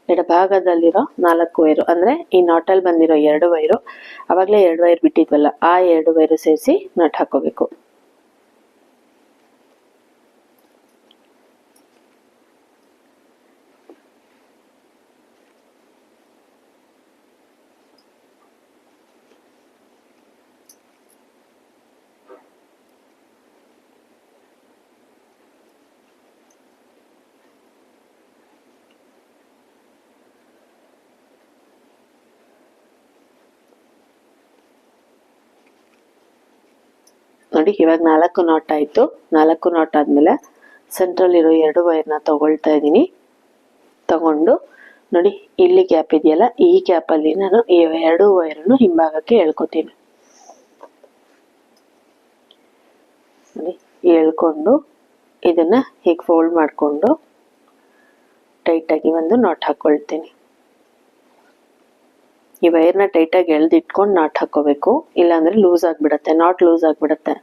ಎಡಭಾಗದಲ್ಲಿರೋ 4 ವೈರು ಅಂದ್ರೆ ಈ ನಾಟಲ್ಲಿ ಬಂದಿರೋ 2 ವೈರು, ಅವಾಗಲೇ 2 ವೈರ್ ಬಿಟ್ಟಿದ್ವಲ್ಲ, ಆ 2 ವೈರು ಸೇರಿಸಿ ನಾಟ್ ಹಾಕೋಬೇಕು. ನೋಡಿ ಇವಾಗ 4 ನಾಟ್ ಆಯ್ತು. 4 ನಾಟ್ ಆದ್ಮೇಲೆ ಸೆಂಟ್ರಲ್ ಇರೋ 2 ವೈರ್ನ ತಗೊಳ್ತಾ ಇದ್ದೀನಿ. ತಗೊಂಡು ನೋಡಿ ಇಲ್ಲಿ ಗ್ಯಾಪ್ ಇದೆಯಲ್ಲ, ಈ ಗ್ಯಾಪ್ ಅಲ್ಲಿ ನಾನು ಈ 2 ವೈರನ್ನು ಹಿಂಭಾಗಕ್ಕೆ ಎಳ್ಕೊತೀನಿ. ನೋಡಿ ಎಳ್ಕೊಂಡು ಇದನ್ನ ಹೀಗೆ ಫೋಲ್ಡ್ ಮಾಡಿಕೊಂಡು ಟೈಟಾಗಿ ಒಂದು ನಾಟ್ ಹಾಕೊಳ್ತೀನಿ. ಈ ವೈರ್ನ ಟೈಟಾಗಿ ಎಳ್ದಿಟ್ಕೊಂಡು ನಾಟ್ ಹಾಕೋಬೇಕು, ಇಲ್ಲಾಂದ್ರೆ ಲೂಸ್ ಆಗ್ಬಿಡತ್ತೆ, ನಾಟ್ ಲೂಸ್ ಆಗ್ಬಿಡತ್ತೆ.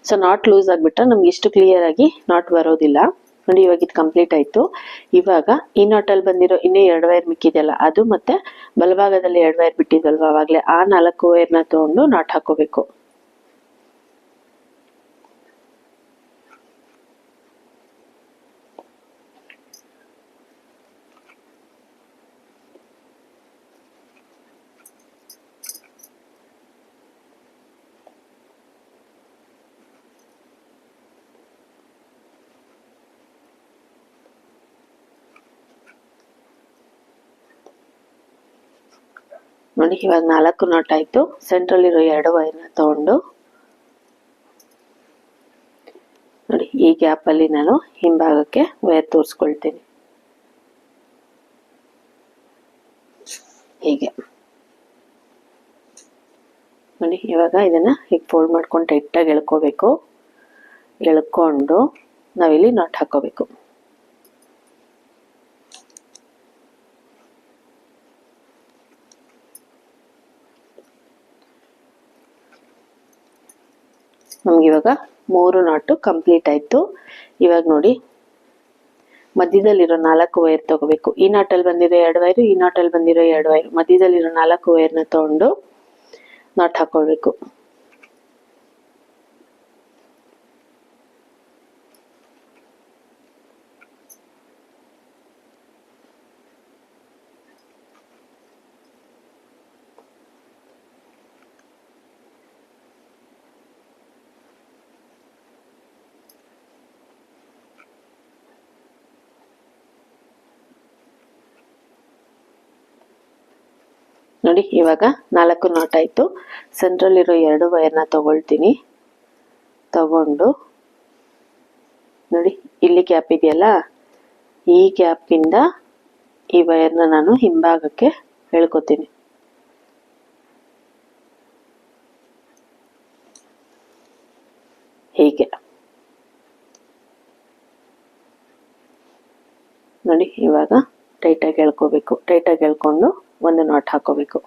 ಸೊ ನಾಟ್ ಲೂಸ್ ಆಗ್ಬಿಟ್ರೆ ನಮ್ಗೆ ಇಷ್ಟು ಕ್ಲಿಯರ್ ಆಗಿ ನಾಟ್ ಬರೋದಿಲ್ಲ. ನೋಡಿ ಇವಾಗ ಇದು ಕಂಪ್ಲೀಟ್ ಆಯ್ತು. ಇವಾಗ ಈ ನಾಟಲ್ಲಿ ಬಂದಿರೋ ಇನ್ನೂ 2 ವೈರ್ ಮಿಕ್ಕಿದೆಯಲ್ಲ, ಅದು ಮತ್ತೆ ಬಲಭಾಗದಲ್ಲಿ 2 ವೈರ್ ಬಿಟ್ಟಿದ್ವಲ್ವ ಅವಾಗ್ಲೇ, ಆ 4 ವೈರ್ನ ತಗೊಂಡು ನಾಟ್ ಹಾಕೋಬೇಕು. ನೋಡಿ ಇವಾಗ 4 ನಾಟ್ ಆಯ್ತು. ಸೆಂಟ್ರಲ್ ಇರೋ 2 ವೈರ್ನ ತಗೊಂಡು ನೋಡಿ ಈ ಗ್ಯಾಪ್ ಅಲ್ಲಿ ನಾನು ಹಿಂಭಾಗಕ್ಕೆ ವೈರ್ ತೋರಿಸ್ಕೊಳ್ತೀನಿ. ಹೀಗೆ ನೋಡಿ ಇವಾಗ ಇದನ್ನ ಹೀಗೆ ಫೋಲ್ಡ್ ಮಾಡ್ಕೊಂಡು ಟೈಟಾಗಿ ಎಳ್ಕೋಬೇಕು. ಎಳ್ಕೊಂಡು ನಾವಿಲ್ಲಿ ನಾಟ್ ಹಾಕೋಬೇಕು. ನಮ್ಗೆ ಇವಾಗ 3 ನಾಟು ಕಂಪ್ಲೀಟ್ ಆಯ್ತು. ಇವಾಗ ನೋಡಿ ಮಧ್ಯದಲ್ಲಿರೋ 4 ವೈರ್ ತಗೋಬೇಕು. ಈ ನಾಟಲ್ಲಿ ಬಂದಿರೋ 2 ವೈರು, ಈ ನಾಟಲ್ಲಿ ಬಂದಿರೋ 2 ವೈರು, ಮಧ್ಯದಲ್ಲಿರೋ 4 ವೈರ್ನ ತಗೊಂಡು ನಾಟ್ ಹಾಕೊಳ್ಬೇಕು. ನೋಡಿ ಇವಾಗ 4 ನಾಟ್ ಆಯ್ತು. ಸೆಂಟ್ರಲ್ ಇರೋ 2 ವೈರ್ನ ತಗೊಳ್ತೀನಿ. ತಗೊಂಡು ನೋಡಿ ಇಲ್ಲಿ ಗ್ಯಾಪ್ ಇದೆಯಲ್ಲ, ಈ ಗ್ಯಾಪ್ ಇಂದ ಈ ವೈರ್ನ ನಾನು ಹಿಂಭಾಗಕ್ಕೆ ಎಳ್ಕೊತೀನಿ. ಹೀಗೆ ನೋಡಿ ಇವಾಗ ಟೈಟಾಗಿ ಎಳ್ಕೋಬೇಕು. ಟೈಟಾಗಿ ಎಳ್ಕೊಂಡು ಒಂದು ನಾಟ್ ಹಾಕೋಬೇಕು.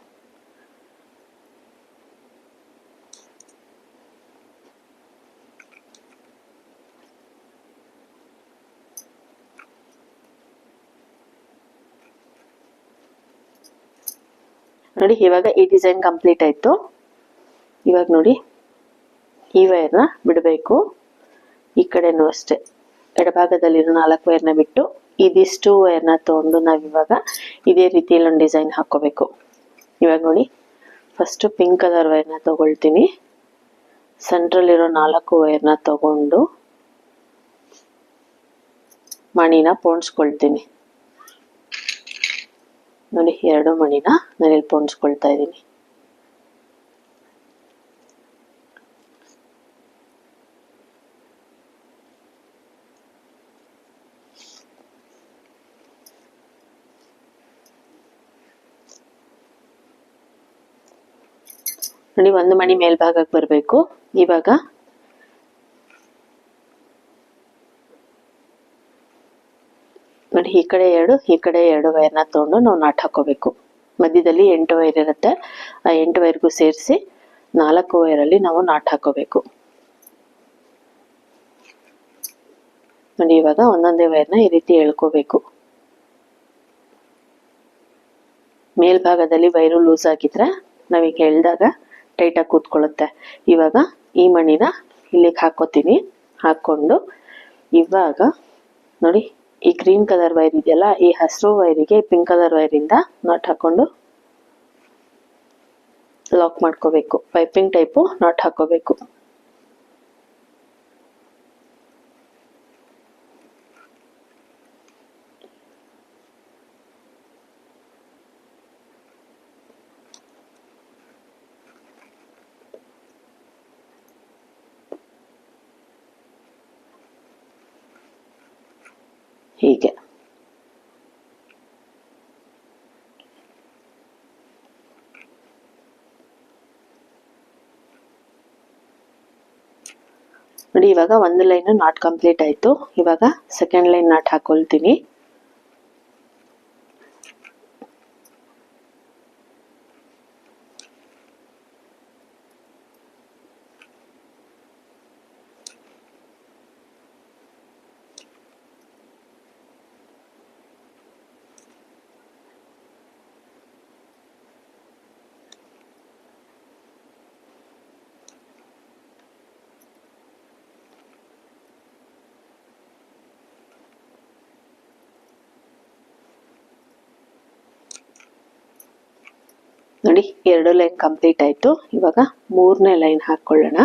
ನೋಡಿ ಇವಾಗ ಈ ಡಿಸೈನ್ ಕಂಪ್ಲೀಟ್ ಆಯ್ತು. ಇವಾಗ ನೋಡಿ ಈ ವೈರ್ನ ಬಿಡಬೇಕು. ಈ ಕಡೆನೂ ಅಷ್ಟೇ ಎಡಭಾಗದಲ್ಲಿರೋ 4 ವೈರ್ನ ಬಿಟ್ಟು ಇದಿಷ್ಟು ವೈರ್ನ ತಗೊಂಡು ನಾವಿವಾಗ ಇದೇ ರೀತಿಯಲ್ಲಿ ಒಂದು ಡಿಸೈನ್ ಹಾಕೋಬೇಕು. ಇವಾಗ ನೋಡಿ ಫಸ್ಟ್ ಪಿಂಕ್ ಕಲರ್ ವೈರ್ನ ತಗೊಳ್ತೀನಿ. ಸೆಂಟ್ರಲ್ ಇರೋ 4 ವೈರ್ನ ತಗೊಂಡು ಮಣಿನ ಪೋಣಿಸ್ಕೊಳ್ತೀನಿ. ನೋಡಿ 2 ಮಣಿನ ನಾನಿಲ್ಲಿ ಪೋಣಿಸ್ಕೊಳ್ತಾ ಇದ್ದೀನಿ. ನೋಡಿ 1 ಮಣಿ ಮೇಲ್ಭಾಗಕ್ಕೆ ಬರಬೇಕು. ಇವಾಗ ನೋಡಿ ಈ ಕಡೆ 2 ಈ ಕಡೆ 2 ವೈರ್ನ ತಗೊಂಡು ನಾವು ನಾಟ್ ಹಾಕೋಬೇಕು. ಮಧ್ಯದಲ್ಲಿ 8 ವೈರ್ ಇರುತ್ತೆ, ಆ 8 ವೈರ್ಗೂ ಸೇರಿಸಿ 4 ವೈರಲ್ಲಿ ನಾವು ನಾಟ್ ಹಾಕೋಬೇಕು. ನೋಡಿ ಇವಾಗ ಒಂದೊಂದೇ ವೈರ್ನ ಈ ರೀತಿ ಎಳ್ಕೋಬೇಕು. ಮೇಲ್ಭಾಗದಲ್ಲಿ ವೈರು ಲೂಸ್ ಆಗಿದ್ರೆ ನಾವೀಗ ಎಳ್ದಾಗ ಟೈಟಾಗಿ ಕೂತ್ಕೊಳ್ಳುತ್ತೆ. ಇವಾಗ ಈ ಮಣಿನ ಇಲ್ಲಿಗೆ ಹಾಕೋತೀನಿ. ಹಾಕೊಂಡು ಇವಾಗ ನೋಡಿ ಈ ಗ್ರೀನ್ ಕಲರ್ ವೈರ್ ಇದೆಯಲ್ಲ, ಈ ಹಸಿರು ವೈರಿಗೆ ಪಿಂಕ್ ಕಲರ್ ವೈರಿಂದ ನಾಟ್ ಹಾಕೊಂಡು ಲಾಕ್ ಮಾಡ್ಕೋಬೇಕು. ಪೈಪಿಂಗ್ ಟೈಪು ನಾಟ್ ಹಾಕೋಬೇಕು. ಹೀಗೆ ನೋಡಿ ಇವಾಗ ಒಂದು ಲೈನ್ ನಾಟ್ ಕಂಪ್ಲೀಟ್ ಆಯ್ತು. ಇವಾಗ ಸೆಕೆಂಡ್ ಲೈನ್ ನಾಟ್ ಹಾಕೊಳ್ತೀನಿ. ನೋಡಿ 2 ಲೈನ್ ಕಂಪ್ಲೀಟ್ ಆಯ್ತು. ಇವಾಗ 3ನೇ ಲೈನ್ ಹಾಕೊಳ್ಳೋಣ.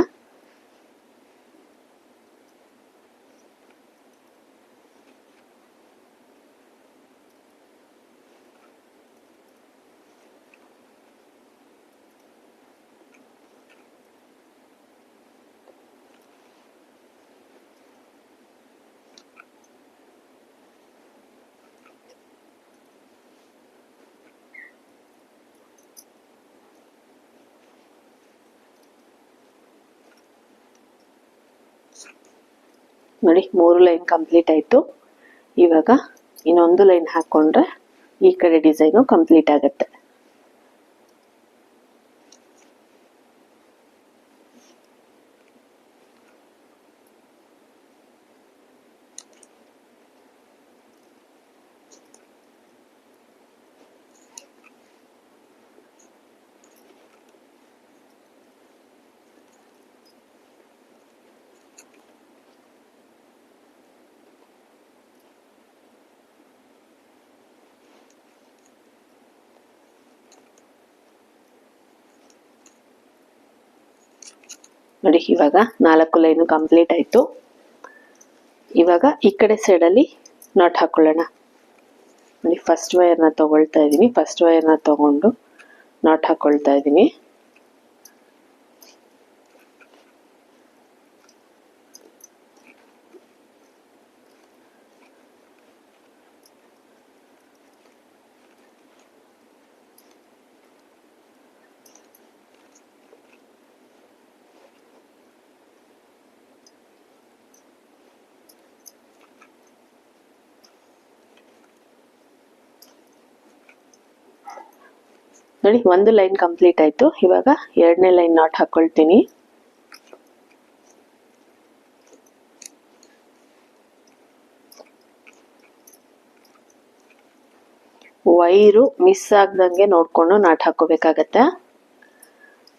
ನೋಡಿ 3 ಲೈನ್ ಕಂಪ್ಲೀಟ್ ಆಯ್ತು. ಇವಾಗ ಇನ್ನೊಂದು ಲೈನ್ ಹಾಕೊಂಡ್ರೆ ಈ ಕಡೆ ಡಿಸೈನು ಕಂಪ್ಲೀಟ್ ಆಗುತ್ತೆ. ನೋಡಿ ಇವಾಗ 4 ಲೈನು ಕಂಪ್ಲೀಟ್ ಆಯ್ತು. ಇವಾಗ ಈ ಕಡೆ ಸೈಡಲ್ಲಿ ನಾಟ್ ಹಾಕೊಳ್ಳೋಣ. ನೋಡಿ ಫಸ್ಟ್ ವೈರ್ನ ತಗೊಳ್ತಾ ಇದ್ದೀನಿ. ಫಸ್ಟ್ ವೈರ್ನ ತಗೊಂಡು ನಾಟ್ ಹಾಕೊಳ್ತಾ ಇದ್ದೀನಿ. ನೋಡಿ ಒಂದು ಲೈನ್ ಕಂಪ್ಲೀಟ್ ಆಯ್ತು. ಇವಾಗ 2ನೇ ಲೈನ್ ನಾಟ್ ಹಾಕೊಳ್ತೀನಿ. ವೈರು ಮಿಸ್ ಆಗ್ದಂಗೆ ನೋಡ್ಕೊಂಡು ನಾಟ್ ಹಾಕೋಬೇಕಾಗತ್ತೆ.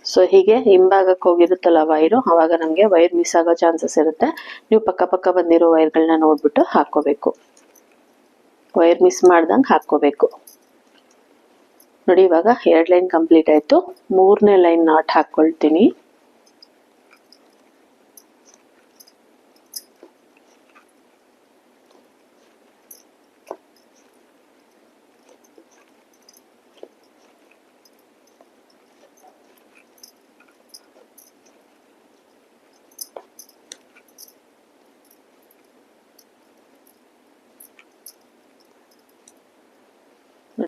ಸೊ ಹೀಗೆ ಹಿಂಭಾಗಕ್ಕೆ ಹೋಗಿರುತ್ತಲ್ಲ ವೈರು, ಅವಾಗ ನಮಗೆ ವೈರ್ ಮಿಸ್ ಆಗೋ ಚಾನ್ಸಸ್ ಇರುತ್ತೆ. ನೀವು ಪಕ್ಕ ಪಕ್ಕ ಬಂದಿರೋ ವೈರ್ಗಳನ್ನ ನೋಡ್ಬಿಟ್ಟು ಹಾಕೋಬೇಕು. ವೈರ್ ಮಿಸ್ ಮಾಡ್ದಂಗೆ ಹಾಕೋಬೇಕು. ನೋಡಿ ಇವಾಗ 2 ಲೈನ್ ಕಂಪ್ಲೀಟ್ ಆಯ್ತು. 3ನೇ ಲೈನ್ ನಾಟ್ ಹಾಕೊಳ್ತೀನಿ.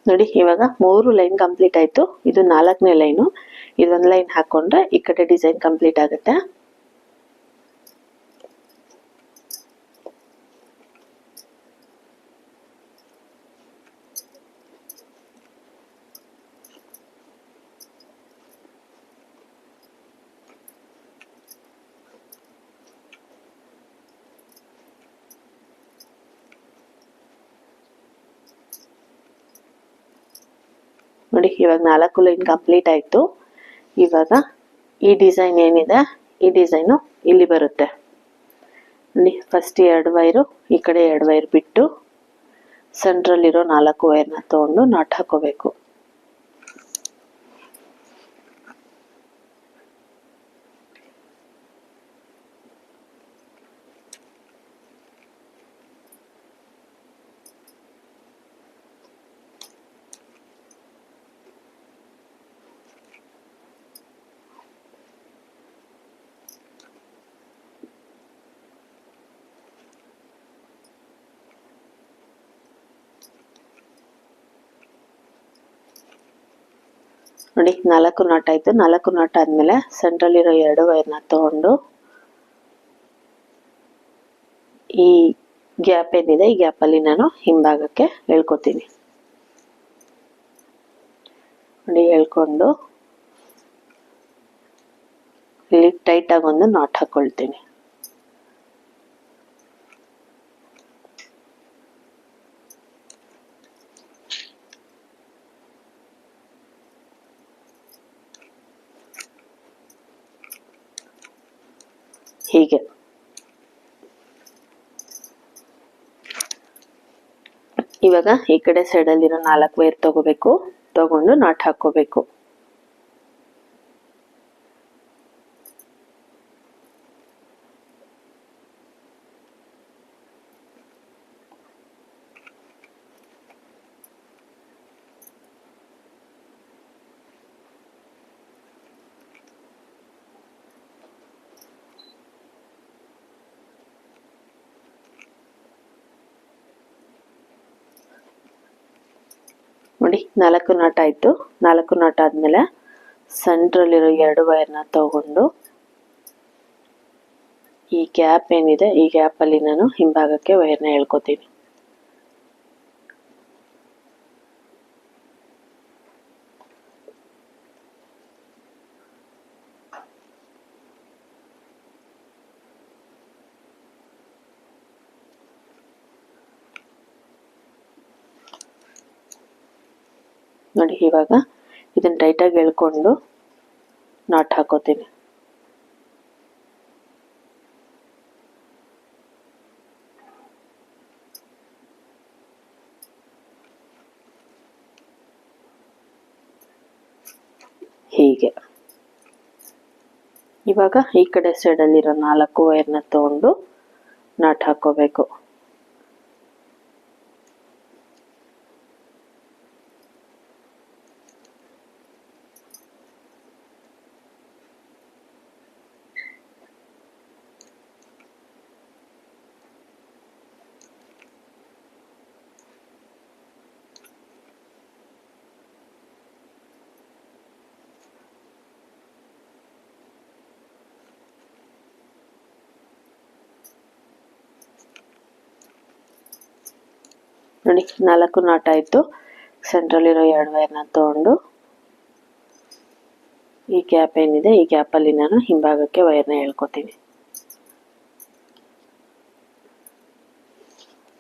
ನೋಡಿ ಇವಾಗ 3 ಲೈನ್ ಕಂಪ್ಲೀಟ್ ಆಯ್ತು. ಇದು 4ನೇ ಲೈನು. ಇದೊಂದು ಲೈನ್ ಹಾಕೊಂಡ್ರೆ ಈ ಕಡೆ ಡಿಸೈನ್ ಕಂಪ್ಲೀಟ್ ಆಗುತ್ತೆ. ನೋಡಿ ಇವಾಗ 4 ಲೈನ್ ಕಂಪ್ಲೀಟ್ ಆಯ್ತು. ಇವಾಗ ಈ ಡಿಸೈನ್ ಏನಿದೆ ಈ ಡಿಸೈನು ಇಲ್ಲಿ ಬರುತ್ತೆ ನೋಡಿ. ಫಸ್ಟ್ 2 ವೈರು ಈ ಕಡೆ 2 ವೈರ್ ಬಿಟ್ಟು ಸೆಂಟ್ರಲ್ಲಿರೋ 4 ವೈರ್ನ ತಗೊಂಡು ನಾಟ್ ಹಾಕೋಬೇಕು. ನೋಡಿ 4 ನಾಟ್ ಆಯ್ತು. 4 ನಾಟ್ ಆದ್ಮೇಲೆ ಸೆಂಟ್ರಲ್ಲಿರೋ 2 ವೈರ್ನ ತಗೊಂಡು ಈ ಗ್ಯಾಪ್ ಏನಿದೆ ಈ ಗ್ಯಾಪಲ್ಲಿ ನಾನು ಹಿಂಭಾಗಕ್ಕೆ ಎಳ್ಕೊತೀನಿ. ನೋಡಿ ಎಳ್ಕೊಂಡು ಇಲ್ಲಿ ಟೈಟ್ ಆಗಿ ಒಂದು ನಾಟ್ ಹಾಕೊಳ್ತೀನಿ. ಹೀಗೆ ಇವಾಗ ಈ ಕಡೆ ಸೈಡಲ್ಲಿರೋ 4 ವೈರ್ ತಗೋಬೇಕು. ತಗೊಂಡು ನಾಟ್ ಹಾಕೋಬೇಕು. ನೋಡಿ 4 ನಾಟ್ ಆಯ್ತು. 4 ನಾಟ್ ಆದ್ಮೇಲೆ ಸೆಂಟ್ರಲ್ಲಿರೋ 2 ವೈರ್ನ ತಗೊಂಡು ಈ ಗ್ಯಾಪ್ ಏನಿದೆ ಈ ಗ್ಯಾಪ್ ಅಲ್ಲಿ ನಾನು ಹಿಂಭಾಗಕ್ಕೆ ವೈರ್ನ ಎಳ್ಕೊತೀನಿ. ನೋಡಿ ಇವಾಗ ಇದನ್ನ ಟೈಟಾಗಿ ಎಳ್ಕೊಂಡು ನಾಟ್ ಹಾಕೋತೀನಿ. ಹೀಗೆ ಇವಾಗ ಈ ಕಡೆ ಸೈಡಲ್ಲಿರೋ 4 ವೈರ್ನ ತಗೊಂಡು ನಾಟ್ ಹಾಕೋಬೇಕು. ನೋಡಿ 4 ನಾಟ್ ಆಯ್ತು. ಸೆಂಟ್ರಲ್ಲಿರೋ 2 ವೈರ್ನ ತಗೊಂಡು ಈ ಗ್ಯಾಪ್ ಏನಿದೆ ಈ ಗ್ಯಾಪ್ ಅಲ್ಲಿ ನಾನು ಹಿಂಭಾಗಕ್ಕೆ ವೈರ್ನ ಎಳ್ಕೊತೀನಿ.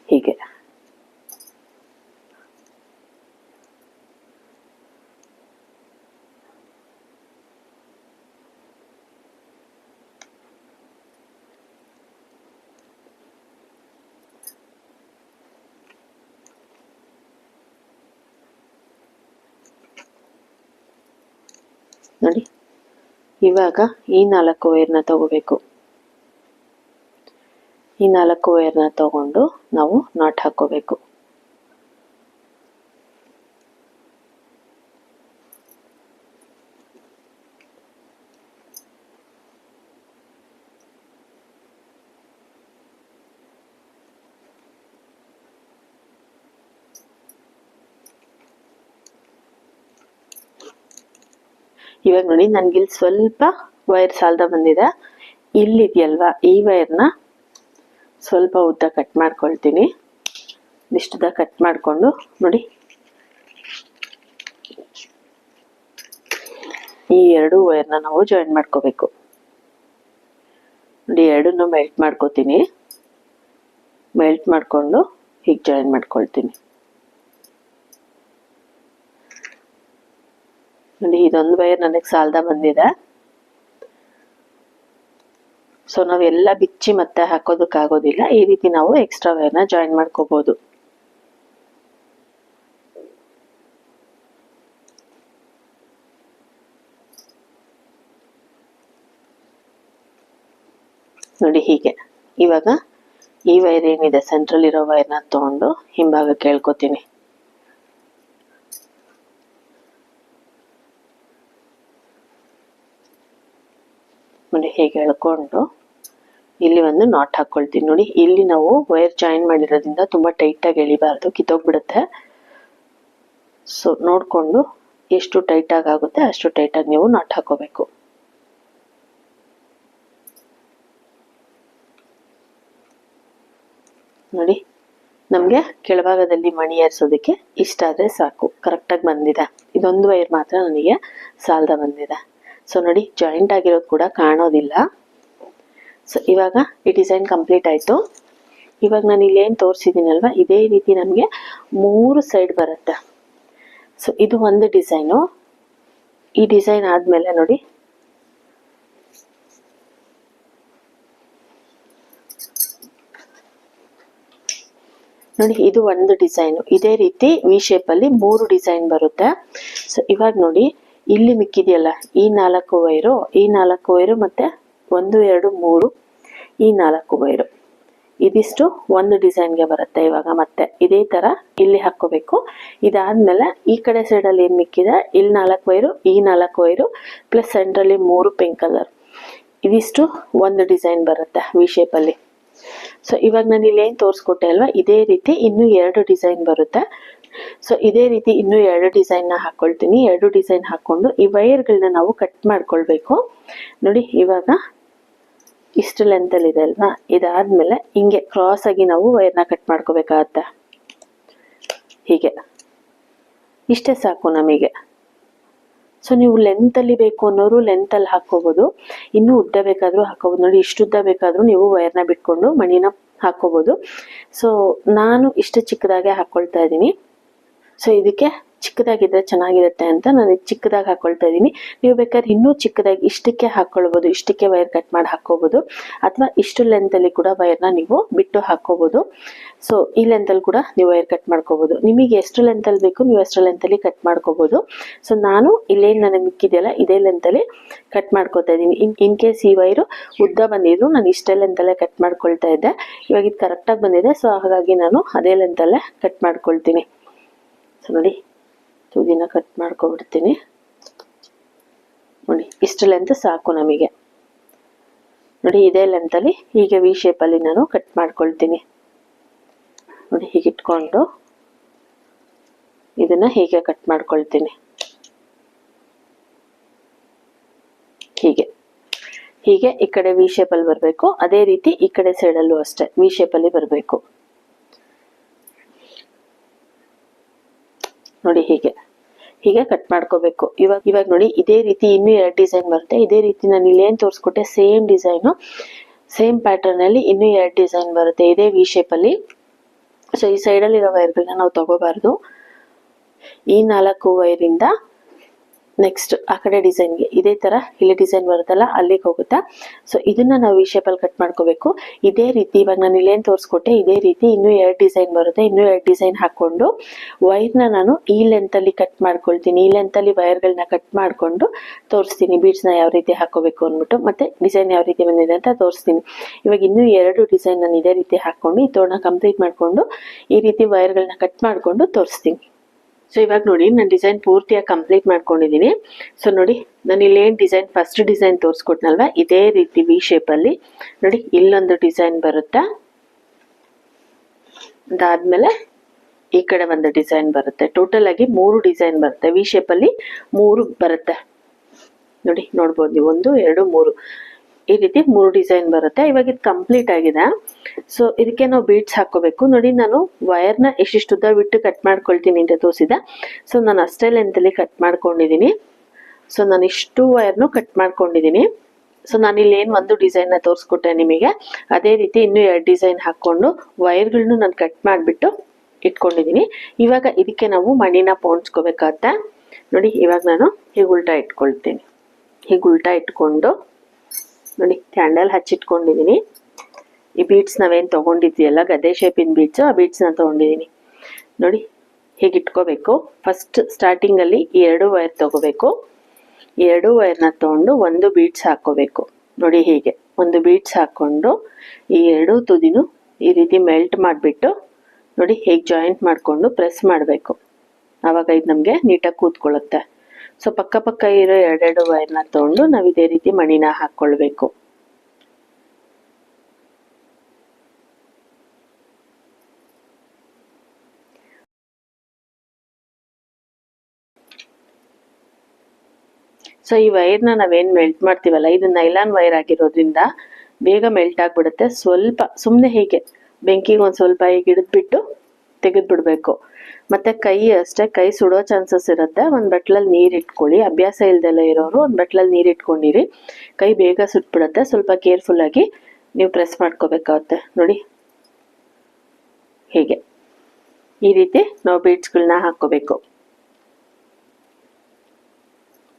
ಹೀಗೆ ನೋಡಿ ಇವಾಗ ಈ 4 ವೈರ್ನ ತಗೋಬೇಕು. ಈ 4 ವೈರ್ನ ತಗೊಂಡು ನಾವು ನಾಟ್ ಹಾಕೋಬೇಕು. ಇವಾಗ ನೋಡಿ ನನ್ಗೆ ಇಲ್ಲಿ ಸ್ವಲ್ಪ ವೈರ್ ಸಾಲ್ದ ಬಂದಿದೆ. ಇಲ್ಲಿದೆಯಲ್ವಾ ಈ ವೈರ್ನ ಸ್ವಲ್ಪ ಉದ್ದ ಕಟ್ ಮಾಡ್ಕೊಳ್ತೀನಿ. ಇಷ್ಟುದ್ದ ಕಟ್ ಮಾಡ್ಕೊಂಡು ನೋಡಿ ಈ 2 ವೈರ್ನ ನಾವು ಜಾಯಿನ್ ಮಾಡ್ಕೋಬೇಕು. ನೋಡಿ 2 ಮೆಲ್ಟ್ ಮಾಡ್ಕೋತೀನಿ. ಮೆಲ್ಟ್ ಮಾಡ್ಕೊಂಡು ಹೀಗೆ ಜಾಯಿನ್ ಮಾಡ್ಕೊಳ್ತೀನಿ. ನೋಡಿ ಇದೊಂದು ವೈರ್ ನನಗೆ ಸಾಲದ ಬಂದಿದೆ. ಸೊ ನಾವೆಲ್ಲ ಬಿಚ್ಚಿ ಮತ್ತೆ ಹಾಕೋದಕ್ಕಾಗೋದಿಲ್ಲ. ಈ ರೀತಿ ನಾವು ಎಕ್ಸ್ಟ್ರಾ ವೈರ್ನ ಜಾಯಿನ್ ಮಾಡ್ಕೋಬಹುದು. ನೋಡಿ ಹೀಗೆ. ಇವಾಗ ಈ ವೈರ್ ಏನಿದೆ ಸೆಂಟ್ರಲ್ ಇರೋ ವೈರ್ನ ತಗೊಂಡು ಹಿಂಭಾಗಕ್ಕೆ ಎಳ್ಕೊತೀನಿ. ನೋಡಿ ಹೇಗೆ ಎಳ್ಕೊಂಡು ಇಲ್ಲಿ ಒಂದು ನಾಟ್ ಹಾಕೊಳ್ತೀನಿ. ನೋಡಿ ಇಲ್ಲಿ ನಾವು ವೈರ್ ಜಾಯಿನ್ ಮಾಡಿರೋದ್ರಿಂದ ತುಂಬಾ ಟೈಟ್ ಆಗಿ ಎಳಿಬಾರ್ದು, ಕಿತ್ತೋಗ್ಬಿಡುತ್ತೆ. ಸೊ ನೋಡ್ಕೊಂಡು ಎಷ್ಟು ಟೈಟ್ ಆಗುತ್ತೆ ಅಷ್ಟು ಟೈಟ್ ಆಗಿ ನೀವು ನಾಟ್ ಹಾಕೋಬೇಕು. ನೋಡಿ ನಮ್ಗೆ ಕೆಳಭಾಗದಲ್ಲಿ ಮಣಿ ಏರ್ಸೋದಕ್ಕೆ ಇಷ್ಟ ಆದ್ರೆ ಸಾಕು. ಕರೆಕ್ಟಾಗಿ ಬಂದಿದೆ. ಇದೊಂದು ವೈರ್ ಮಾತ್ರ ನನಗೆ ಸಾಲದ ಬಂದಿದೆ. ಸೊ ನೋಡಿ ಜಾಯಿಂಟ್ ಆಗಿರೋದು ಕೂಡ ಕಾಣೋದಿಲ್ಲ. ಸೊ ಇವಾಗ ಈ ಡಿಸೈನ್ ಕಂಪ್ಲೀಟ್ ಆಯ್ತು. ಇವಾಗ ನಾನು ಇಲ್ಲಿ ಏನು ತೋರಿಸಿದ್ದೀನಲ್ವಾ ಇದೇ ರೀತಿ ನಮಗೆ 3 ಸೈಡ್ ಬರುತ್ತೆ. ಸೊ ಇದು ಒಂದು ಡಿಸೈನು. ಈ ಡಿಸೈನ್ ಆದ್ಮೇಲೆ ನೋಡಿ ಇದು ಒಂದು ಡಿಸೈನ್. ಇದೇ ರೀತಿ ವಿ ಶೇಪ್ ಅಲ್ಲಿ 3 ಡಿಸೈನ್ ಬರುತ್ತೆ. ಸೊ ಇವಾಗ ನೋಡಿ ಇಲ್ಲಿ ಮಿಕ್ಕಿದೆಯಲ್ಲ ಈ 4 ವೈರು ಮತ್ತೆ 1 2 3 ಈ 4 ವೈರು ಇದಿಷ್ಟು ಒಂದು ಡಿಸೈನ್ಗೆ ಬರುತ್ತೆ. ಇವಾಗ ಮತ್ತೆ ಇದೇ ತರ ಇಲ್ಲಿ ಹಾಕೋಬೇಕು. ಇದಾದ್ಮೇಲೆ ಈ ಕಡೆ ಸೈಡ್ ಅಲ್ಲಿ ಏನ್ ಮಿಕ್ಕಿದೆ ಇಲ್ಲಿ 4 ವೈರು, ಈ 4 ವೈರು ಪ್ಲಸ್ ಸೆಂಟ್ರಲ್ಲಿ 3 ಪಿಂಕ್ ಕಲರ್, ಇದಿಷ್ಟು ಒಂದು ಡಿಸೈನ್ ಬರುತ್ತೆ ವಿ ಶೇಪ್ ಅಲ್ಲಿ. ಸೊ ಇವಾಗ ನಾನು ಇಲ್ಲಿ ಏನ್ ತೋರಿಸ್ಕೊಟ್ಟೆ ಅಲ್ವಾ ಇದೇ ರೀತಿ ಇನ್ನೂ 2 ಡಿಸೈನ್ ಬರುತ್ತೆ. ಸೊ ಇದೇ ರೀತಿ ಇನ್ನೂ 2 ಡಿಸೈನ್ ನ ಹಾಕೊಳ್ತೀನಿ. 2 ಡಿಸೈನ್ ಹಾಕೊಂಡು ಈ ವೈರ್ಗಳನ್ನ ನಾವು ಕಟ್ ಮಾಡ್ಕೊಳ್ಬೇಕು. ನೋಡಿ ಇವಾಗ ಇಷ್ಟು ಲೆಂತ್ ಅಲ್ಲಿ ಇದೆ ಅಲ್ವಾ, ಇದಾದ್ಮೇಲೆ ಹಿಂಗೆ ಕ್ರಾಸ್ ಆಗಿ ನಾವು ವೈರ್ನ ಕಟ್ ಮಾಡ್ಕೋಬೇಕಾಗತ್ತೆ. ಹೀಗೆ ಇಷ್ಟೇ ಸಾಕು ನಮಗೆ. ಸೊ ನೀವು ಲೆಂತ್ ಅಲ್ಲಿ ಬೇಕು ಅನ್ನೋರು ಲೆಂತ್ ಅಲ್ಲಿ ಹಾಕೋಬಹುದು, ಇನ್ನೂ ಉದ್ದ ಬೇಕಾದ್ರೂ ಹಾಕೋಬಹುದು. ನೋಡಿ ಇಷ್ಟು ಉದ್ದ ಬೇಕಾದ್ರೂ ನೀವು ವೈರ್ನ ಬಿಟ್ಕೊಂಡು ಮಣಿನ ಹಾಕೋಬಹುದು. ಸೊ ನಾನು ಇಷ್ಟು ಚಿಕ್ಕದಾಗೆ ಹಾಕೊಳ್ತಾ ಇದ್ದೀನಿ. ಸೊ ಇದಕ್ಕೆ ಚಿಕ್ಕದಾಗಿದ್ರೆ ಚೆನ್ನಾಗಿರುತ್ತೆ ಅಂತ ನಾನು ಚಿಕ್ಕದಾಗಿ ಹಾಕೊಳ್ತಾ ಇದ್ದೀನಿ. ನೀವು ಬೇಕಾದ್ರೆ ಇನ್ನೂ ಚಿಕ್ಕದಾಗಿ ಇಷ್ಟಕ್ಕೆ ಹಾಕೊಳ್ಬಹುದು, ಇಷ್ಟಕ್ಕೆ ವೈರ್ ಕಟ್ ಮಾಡಿ ಹಾಕೋಬಹುದು, ಅಥವಾ ಇಷ್ಟು ಲೆಂತ್ ಅಲ್ಲಿ ಕೂಡ ವೈರ್ನ ನೀವು ಬಿಟ್ಟು ಹಾಕೋಬಹುದು. ಸೊ ಈ ಲೆಂತ್ ಅಲ್ಲಿ ಕೂಡ ನೀವು ವೈರ್ ಕಟ್ ಮಾಡ್ಕೋಬಹುದು. ನಿಮಗೆ ಎಷ್ಟು ಲೆಂತ್ ಅಲ್ಲಿ ಬೇಕು ನೀವು ಅಷ್ಟು ಲೆಂತ್ ಅಲ್ಲಿ ಕಟ್ ಮಾಡ್ಕೋಬಹುದು. ಸೊ ನಾನು ಇಲ್ಲೇನು ನನಗೆ ಮಿಕ್ಕಿದೆಯಲ್ಲ ಇದೇ ಲೆಂತ್ ಅಲ್ಲಿ ಕಟ್ ಮಾಡ್ಕೋತಾ ಇದ್ದೀನಿ. ಇನ್ ಕೇಸ್ ಈ ವೈರು ಉದ್ದ ಬಂದಿದ್ರು ನಾನು ಇಷ್ಟೇ ಲೆಂತ್ ಅಲ್ಲೇ ಕಟ್ ಮಾಡ್ಕೊಳ್ತಾ ಇದ್ದೆ. ಇವಾಗ ಇದು ಕರೆಕ್ಟ್ ಆಗಿ ಬಂದಿದೆ. ಸೊ ಹಾಗಾಗಿ ನಾನು ಅದೇ ಲೆಂತ್ ಅಲ್ಲೇ ಕಟ್ ಮಾಡ್ಕೊಳ್ತೀನಿ. ಸೊ ನೋಡಿ ತುದಿನ ಕಟ್ ಮಾಡ್ಕೊಬಿಡ್ತೀನಿ. ನೋಡಿ ಇಷ್ಟು ಲೆಂತ್ ಸಾಕು ನಮಗೆ. ನೋಡಿ ಇದೇ ಲೆಂತ್ ಅಲ್ಲಿ ಹೀಗೆ ವಿ ಶೇಪ್ ಅಲ್ಲಿ ನಾನು ಕಟ್ ಮಾಡ್ಕೊಳ್ತೀನಿ. ನೋಡಿ ಹೀಗೆ ಇಟ್ಕೊಂಡು ಇದನ್ನ ಹೀಗೆ ಕಟ್ ಮಾಡ್ಕೊಳ್ತೀನಿ. ಹೀಗೆ ಹೀಗೆ ಈ ಕಡೆ ವಿ ಶೇಪ್ ಅಲ್ಲಿ ಬರಬೇಕು. ಅದೇ ರೀತಿ ಈ ಕಡೆ ಸೈಡ್ ಅಲ್ಲೂ ಅಷ್ಟೇ ವಿ ಶೇಪ್ ಅಲ್ಲಿ ಬರಬೇಕು. ನೋಡಿ ಹೀಗೆ ಹೀಗೆ ಕಟ್ ಮಾಡ್ಕೋಬೇಕು. ಇವಾಗ ನೋಡಿ ಇದೇ ರೀತಿ ಇನ್ನೂ 2 ಡಿಸೈನ್ ಬರುತ್ತೆ. ಇದೇ ರೀತಿ ನಾನು ಇಲ್ಲಿ ಏನ್ ತೋರಿಸ್ಕೊಟ್ಟೆ ಸೇಮ್ ಡಿಸೈನು ಸೇಮ್ ಪ್ಯಾಟರ್ನ್ ಅಲ್ಲಿ ಇನ್ನೂ 2 ಡಿಸೈನ್ ಬರುತ್ತೆ ಇದೇ ವಿ ಶೇಪ್ ಅಲ್ಲಿ. ಸೊ ಈ ಸೈಡ್ ಅಲ್ಲಿ ಇರೋ ವೈರ್ಗಳನ್ನ ನಾವು ತಗೋಬಾರ್ದು. ಈ 4 ವೈರಿಂದ ನೆಕ್ಸ್ಟ್ ಆ ಕಡೆ ಡಿಸೈನ್ಗೆ ಇದೇ ತರ ಇಲ್ಲಿ ಡಿಸೈನ್ ಬರುತ್ತಲ್ಲ ಅಲ್ಲಿಗೆ ಹೋಗುತ್ತೆ. ಸೊ ಇದನ್ನ ನಾವು ಈ ಶೇಪ್ ಅಲ್ಲಿ ಕಟ್ ಮಾಡ್ಕೋಬೇಕು. ಇದೇ ರೀತಿ ಇವಾಗ ನಾನು ಇಲ್ಲೇನು ತೋರಿಸ್ಕೊಟ್ಟೆ ಇದೇ ರೀತಿ ಇನ್ನೂ 2 ಡಿಸೈನ್ ಬರುತ್ತೆ. ಇನ್ನೂ 2 ಡಿಸೈನ್ ಹಾಕೊಂಡು ವೈರ್ನ ನಾನು ಈ ಲೆಂತ್ ಅಲ್ಲಿ ಕಟ್ ಮಾಡ್ಕೊಳ್ತೀನಿ. ಈ ಲೆಂತ್ ಅಲ್ಲಿ ವೈರ್ಗಳನ್ನ ಕಟ್ ಮಾಡ್ಕೊಂಡು ತೋರಿಸ್ತೀನಿ. ಬೀಡ್ಸ್ ನ ಯಾವ ರೀತಿ ಹಾಕೋಬೇಕು ಅಂದ್ಬಿಟ್ಟು ಮತ್ತೆ ಡಿಸೈನ್ ಯಾವ ರೀತಿ ಬಂದಿದೆ ಅಂತ ತೋರಿಸ್ತೀನಿ. ಇವಾಗ ಇನ್ನೂ 2 ಡಿಸೈನ್ ನಾನು ಇದೇ ರೀತಿ ಹಾಕೊಂಡು ಈ ತೋರಣ ಕಂಪ್ಲೀಟ್ ಮಾಡ್ಕೊಂಡು ಈ ರೀತಿ ವೈರ್ಗಳನ್ನ ಕಟ್ ಮಾಡ್ಕೊಂಡು ತೋರಿಸ್ತೀನಿ. ಸೊ ಇವಾಗ ನೋಡಿ ನಾನು ಡಿಸೈನ್ ಪೂರ್ತಿಯಾಗಿ ಕಂಪ್ಲೀಟ್ ಮಾಡ್ಕೊಂಡಿದ್ದೀನಿ. ಸೊ ನೋಡಿ ನಾನು ಇಲ್ಲೇನು ಡಿಸೈನ್ ಫಸ್ಟ್ ಡಿಸೈನ್ ತೋರಿಸ್ಕೊಟ್ನಲ್ವಾ ಇದೇ ರೀತಿ ವಿ ಶೇಪ್ ಅಲ್ಲಿ ನೋಡಿ ಇಲ್ಲೊಂದು ಡಿಸೈನ್ ಬರುತ್ತೆ. ಅದಾದ್ಮೇಲೆ ಈ ಕಡೆ ಒಂದು ಡಿಸೈನ್ ಬರುತ್ತೆ. ಟೋಟಲ್ ಆಗಿ 3 ಡಿಸೈನ್ ಬರುತ್ತೆ. ವಿ ಶೇಪ್ ಅಲ್ಲಿ 3 ಬರುತ್ತೆ. ನೋಡಿ ನೋಡ್ಬೋದು ನೀವು 1 2 3 ಈ ರೀತಿ 3 ಡಿಸೈನ್ ಬರುತ್ತೆ. ಇವಾಗ ಇದು ಕಂಪ್ಲೀಟ್ ಆಗಿದೆ. ಸೊ ಇದಕ್ಕೆ ನಾವು ಬೀಡ್ಸ್ ಹಾಕೋಬೇಕು. ನೋಡಿ ನಾನು ವೈರ್ನ ಎಷ್ಟಿಷ್ಟು ಉದ್ದ ಬಿಟ್ಟು ಕಟ್ ಮಾಡ್ಕೊಳ್ತೀನಿ ಅಂತ ತೋರಿಸಿದೆ. ಸೊ ನಾನು ಅಷ್ಟೇ ಲೆಂತ್ ಅಲ್ಲಿ ಕಟ್ ಮಾಡ್ಕೊಂಡಿದ್ದೀನಿ. ಸೊ ನಾನು ಇಷ್ಟು ವೈರ್ನು ಕಟ್ ಮಾಡ್ಕೊಂಡಿದ್ದೀನಿ. ಸೊ ನಾನು ಇಲ್ಲಿ ಏನು ಒಂದು ಡಿಸೈನ್ ನ ತೋರಿಸ್ಕೊಟ್ಟೆ ನಿಮಗೆ ಅದೇ ರೀತಿ ಇನ್ನೂ 2 ಡಿಸೈನ್ ಹಾಕೊಂಡು ವೈರ್ಗಳನ್ನು ನಾನು ಕಟ್ ಮಾಡಿಬಿಟ್ಟು ಇಟ್ಕೊಂಡಿದ್ದೀನಿ. ಇವಾಗ ಇದಕ್ಕೆ ನಾವು ಮಣಿನ ಪೋಣಿಸ್ಕೋಬೇಕಾಗತ್ತೆ. ನೋಡಿ ಇವಾಗ ನಾನು ಹೀಗೆ ಉಲ್ಟಾ ಇಟ್ಕೊಳ್ತೀನಿ. ಹೀಗೆ ಉಲ್ಟಾ ಇಟ್ಕೊಂಡು ನೋಡಿ ಕ್ಯಾಂಡಲ್ ಹಚ್ಚಿಟ್ಕೊಂಡಿದ್ದೀನಿ. ಈ ಬೀಡ್ಸ್ ನಾವೇನು ತೊಗೊಂಡಿದ್ದೀಯಲ್ಲ ಗದ್ದೆ ಶೇಪಿನ ಬೀಡ್ಸು, ಆ ಬೀಡ್ಸ್ನ ತೊಗೊಂಡಿದ್ದೀನಿ. ನೋಡಿ ಹೀಗೆ ಇಟ್ಕೋಬೇಕು. ಫಸ್ಟ್ ಸ್ಟಾರ್ಟಿಂಗಲ್ಲಿ ಈ 2 ವೈರ್ ತೊಗೋಬೇಕು. ಈ 2 ವೈರ್ನ ತೊಗೊಂಡು ಒಂದು ಬೀಡ್ಸ್ ಹಾಕ್ಕೋಬೇಕು. ನೋಡಿ ಹೀಗೆ ಒಂದು ಬೀಡ್ಸ್ ಹಾಕ್ಕೊಂಡು ಈ 2 ತುದಿನೂ ಈ ರೀತಿ ಮೆಲ್ಟ್ ಮಾಡಿಬಿಟ್ಟು ನೋಡಿ ಹೇಗೆ ಜಾಯಿಂಟ್ ಮಾಡಿಕೊಂಡು ಪ್ರೆಸ್ ಮಾಡಬೇಕು. ಆವಾಗ ಇದು ನಮಗೆ ನೀಟಾಗಿ ಕೂತ್ಕೊಳ್ಳುತ್ತೆ. ಸೊ ಪಕ್ಕ ಪಕ್ಕ ಇರೋ 2 ವೈರ್ನ ತೊಗೊಂಡು ನಾವು ಇದೇ ರೀತಿ ಮಣಿನ ಹಾಕ್ಕೊಳ್ಬೇಕು. ಸೊ ಈ ವೈರ್ನ ನಾವೇನು ಮೆಲ್ಟ್ ಮಾಡ್ತೀವಲ್ಲ, ಇದು ನೈಲಾನ್ ವೈರ್ ಆಗಿರೋದ್ರಿಂದ ಬೇಗ ಮೆಲ್ಟ್ ಆಗಿಬಿಡುತ್ತೆ. ಸ್ವಲ್ಪ ಸುಮ್ಮನೆ ಹೀಗೆ ಬೆಂಕಿಗೆ ಒಂದು ಸ್ವಲ್ಪ ಹೀಗೆ ಹಿಡಿದ್ಬಿಟ್ಟು ತೆಗೆದ್ಬಿಡ್ಬೇಕು. ಮತ್ತು ಕೈ ಅಷ್ಟೇ, ಕೈ ಸುಡೋ ಚಾನ್ಸಸ್ ಇರುತ್ತೆ. ಒಂದು ಬಟ್ಲಲ್ಲಿ ನೀರು ಇಟ್ಕೊಳ್ಳಿ. ಅಭ್ಯಾಸ ಇಲ್ದೆಲ್ಲ ಇರೋರು ಒಂದು ಬಟ್ಲಲ್ಲಿ ನೀರು ಇಟ್ಕೊಂಡಿರಿ. ಕೈ ಬೇಗ ಸುಟ್ಬಿಡುತ್ತೆ. ಸ್ವಲ್ಪ ಕೇರ್ಫುಲ್ಲಾಗಿ ನೀವು ಪ್ರೆಸ್ ಮಾಡ್ಕೋಬೇಕಾಗುತ್ತೆ. ನೋಡಿ ಹೀಗೆ ಈ ರೀತಿ ನಾವು ಬೀಡ್ಸ್ಗಳನ್ನ ಹಾಕ್ಕೋಬೇಕು.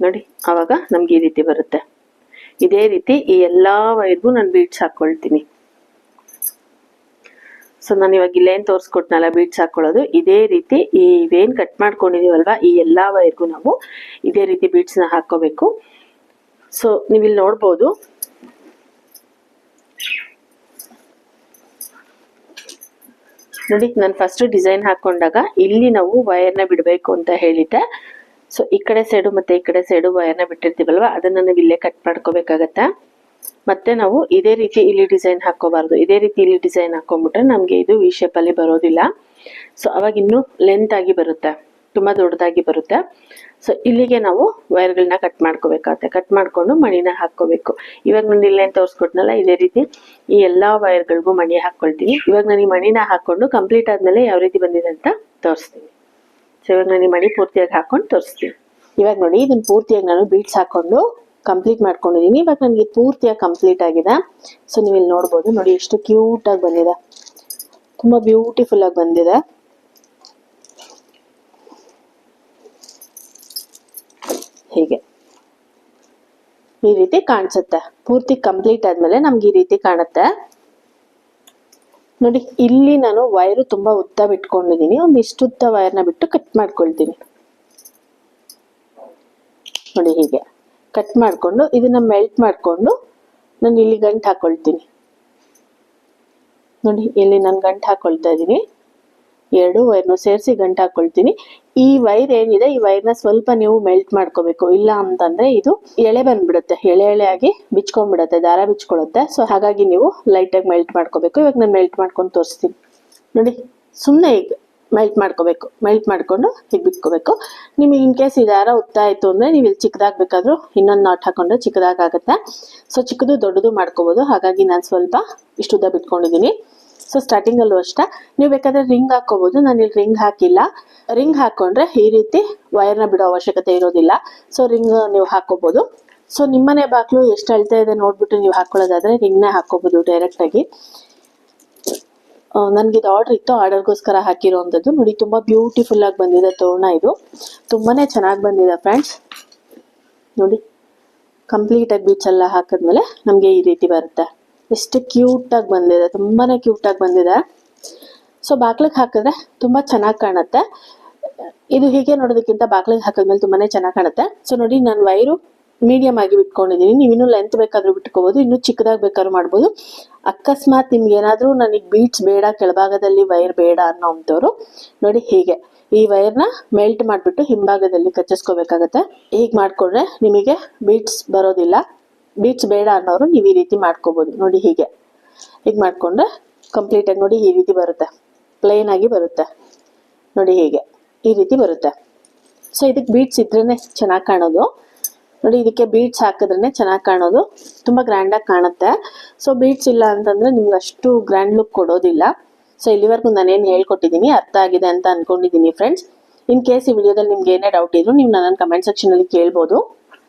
ನೋಡಿ ಆವಾಗ ನಮ್ಗೆ ಈ ರೀತಿ ಬರುತ್ತೆ. ಇದೇ ರೀತಿ ಈ ಎಲ್ಲ ವೈರ್ಗೂ ನಾನು ಬೀಡ್ಸ್ ಹಾಕ್ಕೊಳ್ತೀನಿ. ಸೊ ನಾನು ಇವಾಗ ಇಲ್ಲೇನು ತೋರಿಸ್ಕೊಟ್ನಲ್ಲ ಬೀಡ್ಸ್ ಹಾಕ್ಕೊಳ್ಳೋದು, ಇದೇ ರೀತಿ ಇವೇನು ಕಟ್ ಮಾಡ್ಕೊಂಡಿದೀವಲ್ವಾ ಈ ಎಲ್ಲ ವೈರ್ಗೂ ನಾವು ಇದೇ ರೀತಿ ಬೀಡ್ಸ್ನ ಹಾಕ್ಕೋಬೇಕು. ಸೊ ನೀವಿಲ್ಲಿ ನೋಡ್ಬೋದು, ನೋಡಿ ನಾನು ಫಸ್ಟ್ ಡಿಸೈನ್ ಹಾಕೊಂಡಾಗ ಇಲ್ಲಿ ನಾವು ವೈರ್ನ ಬಿಡಬೇಕು ಅಂತ ಹೇಳಿದ್ದೆ. ಸೊ ಈ ಕಡೆ ಸೈಡು ಮತ್ತೆ ಈ ಕಡೆ ಸೈಡು ವೈರ್ನ ಬಿಟ್ಟಿರ್ತೀವಲ್ವ, ಅದನ್ನ ನಾವು ಇಲ್ಲೇ ಕಟ್ ಮಾಡ್ಕೋಬೇಕಾಗತ್ತೆ. ಮತ್ತೆ ನಾವು ಇದೇ ರೀತಿ ಇಲ್ಲಿ ಡಿಸೈನ್ ಹಾಕೋಬಾರ್ದು. ಇದೇ ರೀತಿ ಇಲ್ಲಿ ಡಿಸೈನ್ ಹಾಕೊಂಡ್ಬಿಟ್ರೆ ನಮಗೆ ಇದು ವಿ ಶೇಪ್ ಅಲ್ಲಿ ಬರೋದಿಲ್ಲ. ಸೊ ಅವಾಗ ಇನ್ನೂ ಲೆಂತ್ ಆಗಿ ಬರುತ್ತೆ, ತುಂಬಾ ದೊಡ್ಡದಾಗಿ ಬರುತ್ತೆ. ಸೊ ಇಲ್ಲಿಗೆ ನಾವು ವೈರ್ಗಳನ್ನ ಕಟ್ ಮಾಡ್ಕೋಬೇಕಾಗತ್ತೆ. ಕಟ್ ಮಾಡ್ಕೊಂಡು ಮಣಿನ ಹಾಕೋಬೇಕು. ಇವಾಗ ನಾನು ಇಲ್ಲೇನು ತೋರಿಸ್ಕೊಟ್ನಲ್ಲ ಇದೇ ರೀತಿ ಈ ಎಲ್ಲಾ ವೈರ್ಗಳಿಗೂ ಮಣಿ ಹಾಕೊಳ್ತೀನಿ. ಇವಾಗ ನಾನು ಈ ಮಣಿನ ಹಾಕೊಂಡು ಕಂಪ್ಲೀಟ್ ಆದ್ಮೇಲೆ ಯಾವ ರೀತಿ ಬಂದಿದೆ ಅಂತ ತೋರಿಸ್ತೀನಿ. ಸೊ ಇವಾಗ ನಾನು ಈ ಮಣಿ ಪೂರ್ತಿಯಾಗಿ ಹಾಕೊಂಡು ತೋರಿಸ್ತೀನಿ. ಇವಾಗ ನೋಡಿ ಇದನ್ನ ಪೂರ್ತಿಯಾಗಿ ನಾನು ಬೀಡ್ಸ್ ಹಾಕೊಂಡು ಕಂಪ್ಲೀಟ್ ಮಾಡ್ಕೊಂಡಿದ್ದೀನಿ. ಇವಾಗ ನನಗೆ ಪೂರ್ತಿಯಾಗಿ ಕಂಪ್ಲೀಟ್ ಆಗಿದೆ. ಸೊ ನೀವು ಇಲ್ಲಿ ನೋಡ್ಬೋದು, ನೋಡಿ ಎಷ್ಟು ಕ್ಯೂಟ್ ಆಗಿ ಬಂದಿದೆ, ತುಂಬಾ ಬ್ಯೂಟಿಫುಲ್ ಆಗಿ ಬಂದಿದೆ. ಹೀಗೆ ಈ ರೀತಿ ಕಾಣಿಸುತ್ತೆ. ಪೂರ್ತಿ ಕಂಪ್ಲೀಟ್ ಆದ್ಮೇಲೆ ನಮ್ಗೆ ಈ ರೀತಿ ಕಾಣುತ್ತೆ. ನೋಡಿ ಇಲ್ಲಿ ನಾನು ವೈರು ತುಂಬಾ ಉದ್ದ ಬಿಟ್ಕೊಂಡಿದ್ದೀನಿ. ಒಂದಿಷ್ಟು ಉದ್ದ ವೈರ್ನ ಬಿಟ್ಟು ಕಟ್ ಮಾಡ್ಕೊಳ್ತೀನಿ. ನೋಡಿ ಹೀಗೆ ಕಟ್ ಮಾಡ್ಕೊಂಡು ಇದನ್ನ ಮೆಲ್ಟ್ ಮಾಡ್ಕೊಂಡು ನಾನು ಇಲ್ಲಿ ಗಂಟು ಹಾಕೊಳ್ತೀನಿ. ನೋಡಿ ಇಲ್ಲಿ ನಾನು ಗಂಟು ಹಾಕೊಳ್ತಾ ಇದ್ದೀನಿ. 2 ವೈರ್ನು ಸೇರಿಸಿ ಗಂಟು ಹಾಕೊಳ್ತೀನಿ. ಈ ವೈರ್ ಏನಿದೆ ಈ ವೈರ್ನ ಸ್ವಲ್ಪ ನೀವು ಮೆಲ್ಟ್ ಮಾಡ್ಕೋಬೇಕು. ಇಲ್ಲ ಅಂತಂದ್ರೆ ಇದು ಎಳೆ ಬಂದ್ಬಿಡುತ್ತೆ, ಎಳೆ ಎಳೆಯಾಗಿ ಬಿಚ್ಕೊಂಡ್ಬಿಡುತ್ತೆ, ದಾರ ಬಿಚ್ಕೊಳ್ಳುತ್ತೆ. ಸೊ ಹಾಗಾಗಿ ನೀವು ಲೈಟಾಗಿ ಮೆಲ್ಟ್ ಮಾಡ್ಕೋಬೇಕು. ಇವಾಗ ನಾನು ಮೆಲ್ಟ್ ಮಾಡ್ಕೊಂಡು ತೋರಿಸ್ತೀನಿ. ನೋಡಿ ಸುಮ್ಮನೆ ಈಗ ಮೆಲ್ಟ್ ಮಾಡ್ಕೋಬೇಕು. ಮೆಲ್ಟ್ ಮಾಡ್ಕೊಂಡು ಹೀಗೆ ಬಿಟ್ಕೋಬೇಕು. ನಿಮಗೆ ಇನ್ ಕೇಸ್ ಈ ದಾರ ಉದ್ದ ಆಯ್ತು ಅಂದ್ರೆ ನೀವು ಇಲ್ಲಿ ಚಿಕ್ಕದಾಗಬೇಕಾದ್ರೂ ಇನ್ನೊಂದು ನಾಟ್ ಹಾಕೊಂಡ್ರೆ ಚಿಕ್ಕದಾಗುತ್ತೆ. ಸೊ ಚಿಕ್ಕದು ದೊಡ್ಡದು ಮಾಡ್ಕೋಬಹುದು. ಹಾಗಾಗಿ ನಾನು ಸ್ವಲ್ಪ ಇಷ್ಟು ಉದ್ದ ಬಿಟ್ಕೊಂಡಿದ್ದೀನಿ. ಸೊ ಸ್ಟಾರ್ಟಿಂಗ್ ಅಲ್ಲೂ ಅಷ್ಟೇ ನೀವು ಬೇಕಾದ್ರೆ ರಿಂಗ್ ಹಾಕೋಬಹುದು. ನಾನು ಇಲ್ಲಿ ರಿಂಗ್ ಹಾಕಿಲ್ಲ. ರಿಂಗ್ ಹಾಕೊಂಡ್ರೆ ಈ ರೀತಿ ವೈರ್ನ ಬಿಡೋ ಅವಶ್ಯಕತೆ ಇರೋದಿಲ್ಲ. ಸೊ ರಿಂಗ್ ನೀವು ಹಾಕೋಬಹುದು. ಸೊ ನಿಮ್ಮನೆ ಬಾಕ್ಲು ಎಷ್ಟು ಅಳ್ತಾ ಇದೆ ನೋಡ್ಬಿಟ್ಟು ನೀವು ಹಾಕೊಳ್ಳೋದಾದ್ರೆ ರಿಂಗ್ನೇ ಹಾಕೋಬಹುದು ಡೈರೆಕ್ಟ್ ಆಗಿ. ನನ್ಗೆ ಇದು ಆರ್ಡರ್ ಇತ್ತು, ಆರ್ಡರ್ಗೋಸ್ಕರ ಹಾಕಿರೋವಂಥದ್ದು. ನೋಡಿ ತುಂಬಾ ಬ್ಯೂಟಿಫುಲ್ ಆಗಿ ಬಂದಿದೆ ತೋರಣ. ಇದು ತುಂಬಾನೇ ಚೆನ್ನಾಗಿ ಬಂದಿದೆ ಫ್ರೆಂಡ್ಸ್. ನೋಡಿ ಕಂಪ್ಲೀಟ್ ಆಗಿ ಬೀಚ್ ಎಲ್ಲ ಹಾಕಿದ್ಮೇಲೆ ನಮ್ಗೆ ಈ ರೀತಿ ಬರುತ್ತೆ. ಎಷ್ಟು ಕ್ಯೂಟ್ ಆಗಿ ಬಂದಿದೆ, ತುಂಬಾನೇ ಕ್ಯೂಟ್ ಆಗಿ ಬಂದಿದೆ. ಸೊ ಬಾಕ್ಲಿಗೆ ಹಾಕಿದ್ರೆ ತುಂಬಾ ಚೆನ್ನಾಗಿ ಕಾಣುತ್ತೆ. ಇದು ಹೀಗೆ ನೋಡೋದಕ್ಕಿಂತ ಬಾಕ್ಲಿಗೆ ಹಾಕಿದ್ಮೇಲೆ ತುಂಬಾನೇ ಚೆನ್ನಾಗಿ ಕಾಣುತ್ತೆ. ಸೊ ನೋಡಿ ನಾನು ವೈರು ಮೀಡಿಯಂ ಆಗಿ ಬಿಟ್ಕೊಂಡಿದ್ದೀನಿ. ನೀವು ಇನ್ನೂ ಲೆಂತ್ ಬೇಕಾದ್ರೂ ಬಿಟ್ಕೋಬಹುದು, ಇನ್ನೂ ಚಿಕ್ಕದಾಗಿ ಬೇಕಾದ್ರೂ ಮಾಡ್ಬೋದು. ಅಕಸ್ಮಾತ್ ನಿಮ್ಗೆ ಏನಾದ್ರೂ ನನಗೆ ಬೀಡ್ಸ್ ಬೇಡ, ಕೆಳಭಾಗದಲ್ಲಿ ವೈರ್ ಬೇಡ ಅನ್ನೋಂಥವ್ರು ನೋಡಿ ಹೀಗೆ ಈ ವೈರ್ನ ಮೆಲ್ಟ್ ಮಾಡಿಬಿಟ್ಟು ಹಿಂಭಾಗದಲ್ಲಿ ಕಚ್ಚಿಸ್ಕೋಬೇಕಾಗತ್ತೆ. ಹೀಗೆ ಮಾಡ್ಕೊಂಡ್ರೆ ನಿಮಗೆ ಬೀಡ್ಸ್ ಬರೋದಿಲ್ಲ. ಬೀಡ್ಸ್ ಬೇಡ ಅನ್ನೋರು ನೀವು ಈ ರೀತಿ ಮಾಡ್ಕೋಬಹುದು. ನೋಡಿ ಹೀಗೆ ಮಾಡ್ಕೊಂಡ್ರೆ ಕಂಪ್ಲೀಟ್ ಆಗಿ ನೋಡಿ ಈ ರೀತಿ ಬರುತ್ತೆ, ಪ್ಲೇನ್ ಆಗಿ ಬರುತ್ತೆ. ನೋಡಿ ಹೀಗೆ ಈ ರೀತಿ ಬರುತ್ತೆ. ಸೊ ಇದಕ್ಕೆ ಬೀಡ್ಸ್ ಇದ್ರೇನೆ ಚೆನ್ನಾಗಿ ಕಾಣೋದು. ನೋಡಿ ಇದಕ್ಕೆ ಬೀಡ್ಸ್ ಹಾಕಿದ್ರೇನೆ ಚೆನ್ನಾಗಿ ಕಾಣೋದು, ತುಂಬಾ ಗ್ರ್ಯಾಂಡ್ ಆಗಿ ಕಾಣುತ್ತೆ. ಸೊ ಬೀಡ್ಸ್ ಇಲ್ಲ ಅಂತಂದ್ರೆ ನಿಮ್ಗೆ ಅಷ್ಟು ಗ್ರ್ಯಾಂಡ್ ಲುಕ್ ಕೊಡೋದಿಲ್ಲ. ಸೊ ಇಲ್ಲಿವರೆಗೂ ನಾನೇನು ಹೇಳ್ಕೊಟ್ಟಿದ್ದೀನಿ ಅರ್ಥ ಆಗಿದೆ ಅಂತ ಅನ್ಕೊಂಡಿದ್ದೀನಿ ಫ್ರೆಂಡ್ಸ್. ಇನ್ ಕೇಸ್ ಈ ವಿಡಿಯೋದಲ್ಲಿ ನಿಮ್ಗೆ ಏನೇ ಡೌಟ್ ಇದ್ರು ನೀವು ನನ್ನ ಕಮೆಂಟ್ ಸೆಕ್ಷನ್ ಅಲ್ಲಿ ಕೇಳ್ಬೋದು.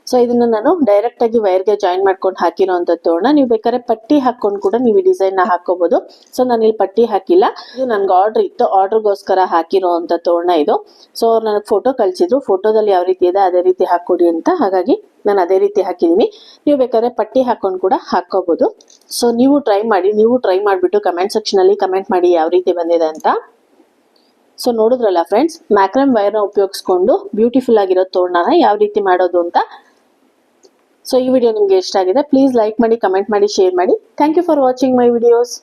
ಸೊ ಇದನ್ನ ನಾನು ಡೈರೆಕ್ಟ್ ಆಗಿ ವೈರ್ಗೆ ಜಾಯಿನ್ ಮಾಡ್ಕೊಂಡು ಹಾಕಿರೋಂಥ ತೋರಣ. ನೀವು ಬೇಕಾದ್ರೆ ಪಟ್ಟಿ ಹಾಕೊಂಡು ಕೂಡ ನೀವು ಈ ಡಿಸೈನ್ ನ ಹಾಕೋಬಹುದು. ಸೊ ನಾನು ಇಲ್ಲಿ ಪಟ್ಟಿ ಹಾಕಿಲ್ಲ, ಇದು ನನ್ಗೆ ಆರ್ಡರ್ ಇತ್ತು, ಆರ್ಡರ್ಗೋಸ್ಕರ ಹಾಕಿರೋಂಥ ತೋರಣ ಇದು. ಸೊ ನನಗೆ ಫೋಟೋ ಕಳಿಸಿದ್ರು, ಫೋಟೋದಲ್ಲಿ ಯಾವ ರೀತಿ ಇದೆ ಅದೇ ರೀತಿ ಹಾಕೊಡಿ ಅಂತ, ಹಾಗಾಗಿ ನಾನು ಅದೇ ರೀತಿ ಹಾಕಿದ್ದೀನಿ. ನೀವು ಬೇಕಾದ್ರೆ ಪಟ್ಟಿ ಹಾಕೊಂಡು ಕೂಡ ಹಾಕೋಬಹುದು. ಸೊ ನೀವು ಟ್ರೈ ಮಾಡಿಬಿಟ್ಟು ಕಮೆಂಟ್ ಸೆಕ್ಷನ್ ಅಲ್ಲಿ ಕಮೆಂಟ್ ಮಾಡಿ ಯಾವ ರೀತಿ ಬಂದಿದೆ ಅಂತ. ಸೊ ನೋಡಿದ್ರಲ್ಲ ಫ್ರೆಂಡ್ಸ್, ಮ್ಯಾಕ್ರಮ್ ವೈರ್ನ ಉಪಯೋಗಿಸ್ಕೊಂಡು ಬ್ಯೂಟಿಫುಲ್ ಆಗಿರೋ ತೋರಣನ ಯಾವ ರೀತಿ ಮಾಡೋದು ಅಂತ. ಸೊ ಈ ವಿಡಿಯೋ ನಿಮಗೆ ಇಷ್ಟ ಆಗಿದೆ, ಪ್ಲೀಸ್ ಲೈಕ್ ಮಾಡಿ, ಕಮೆಂಟ್ ಮಾಡಿ, ಶೇರ್ ಮಾಡಿ. Thank you for watching my videos.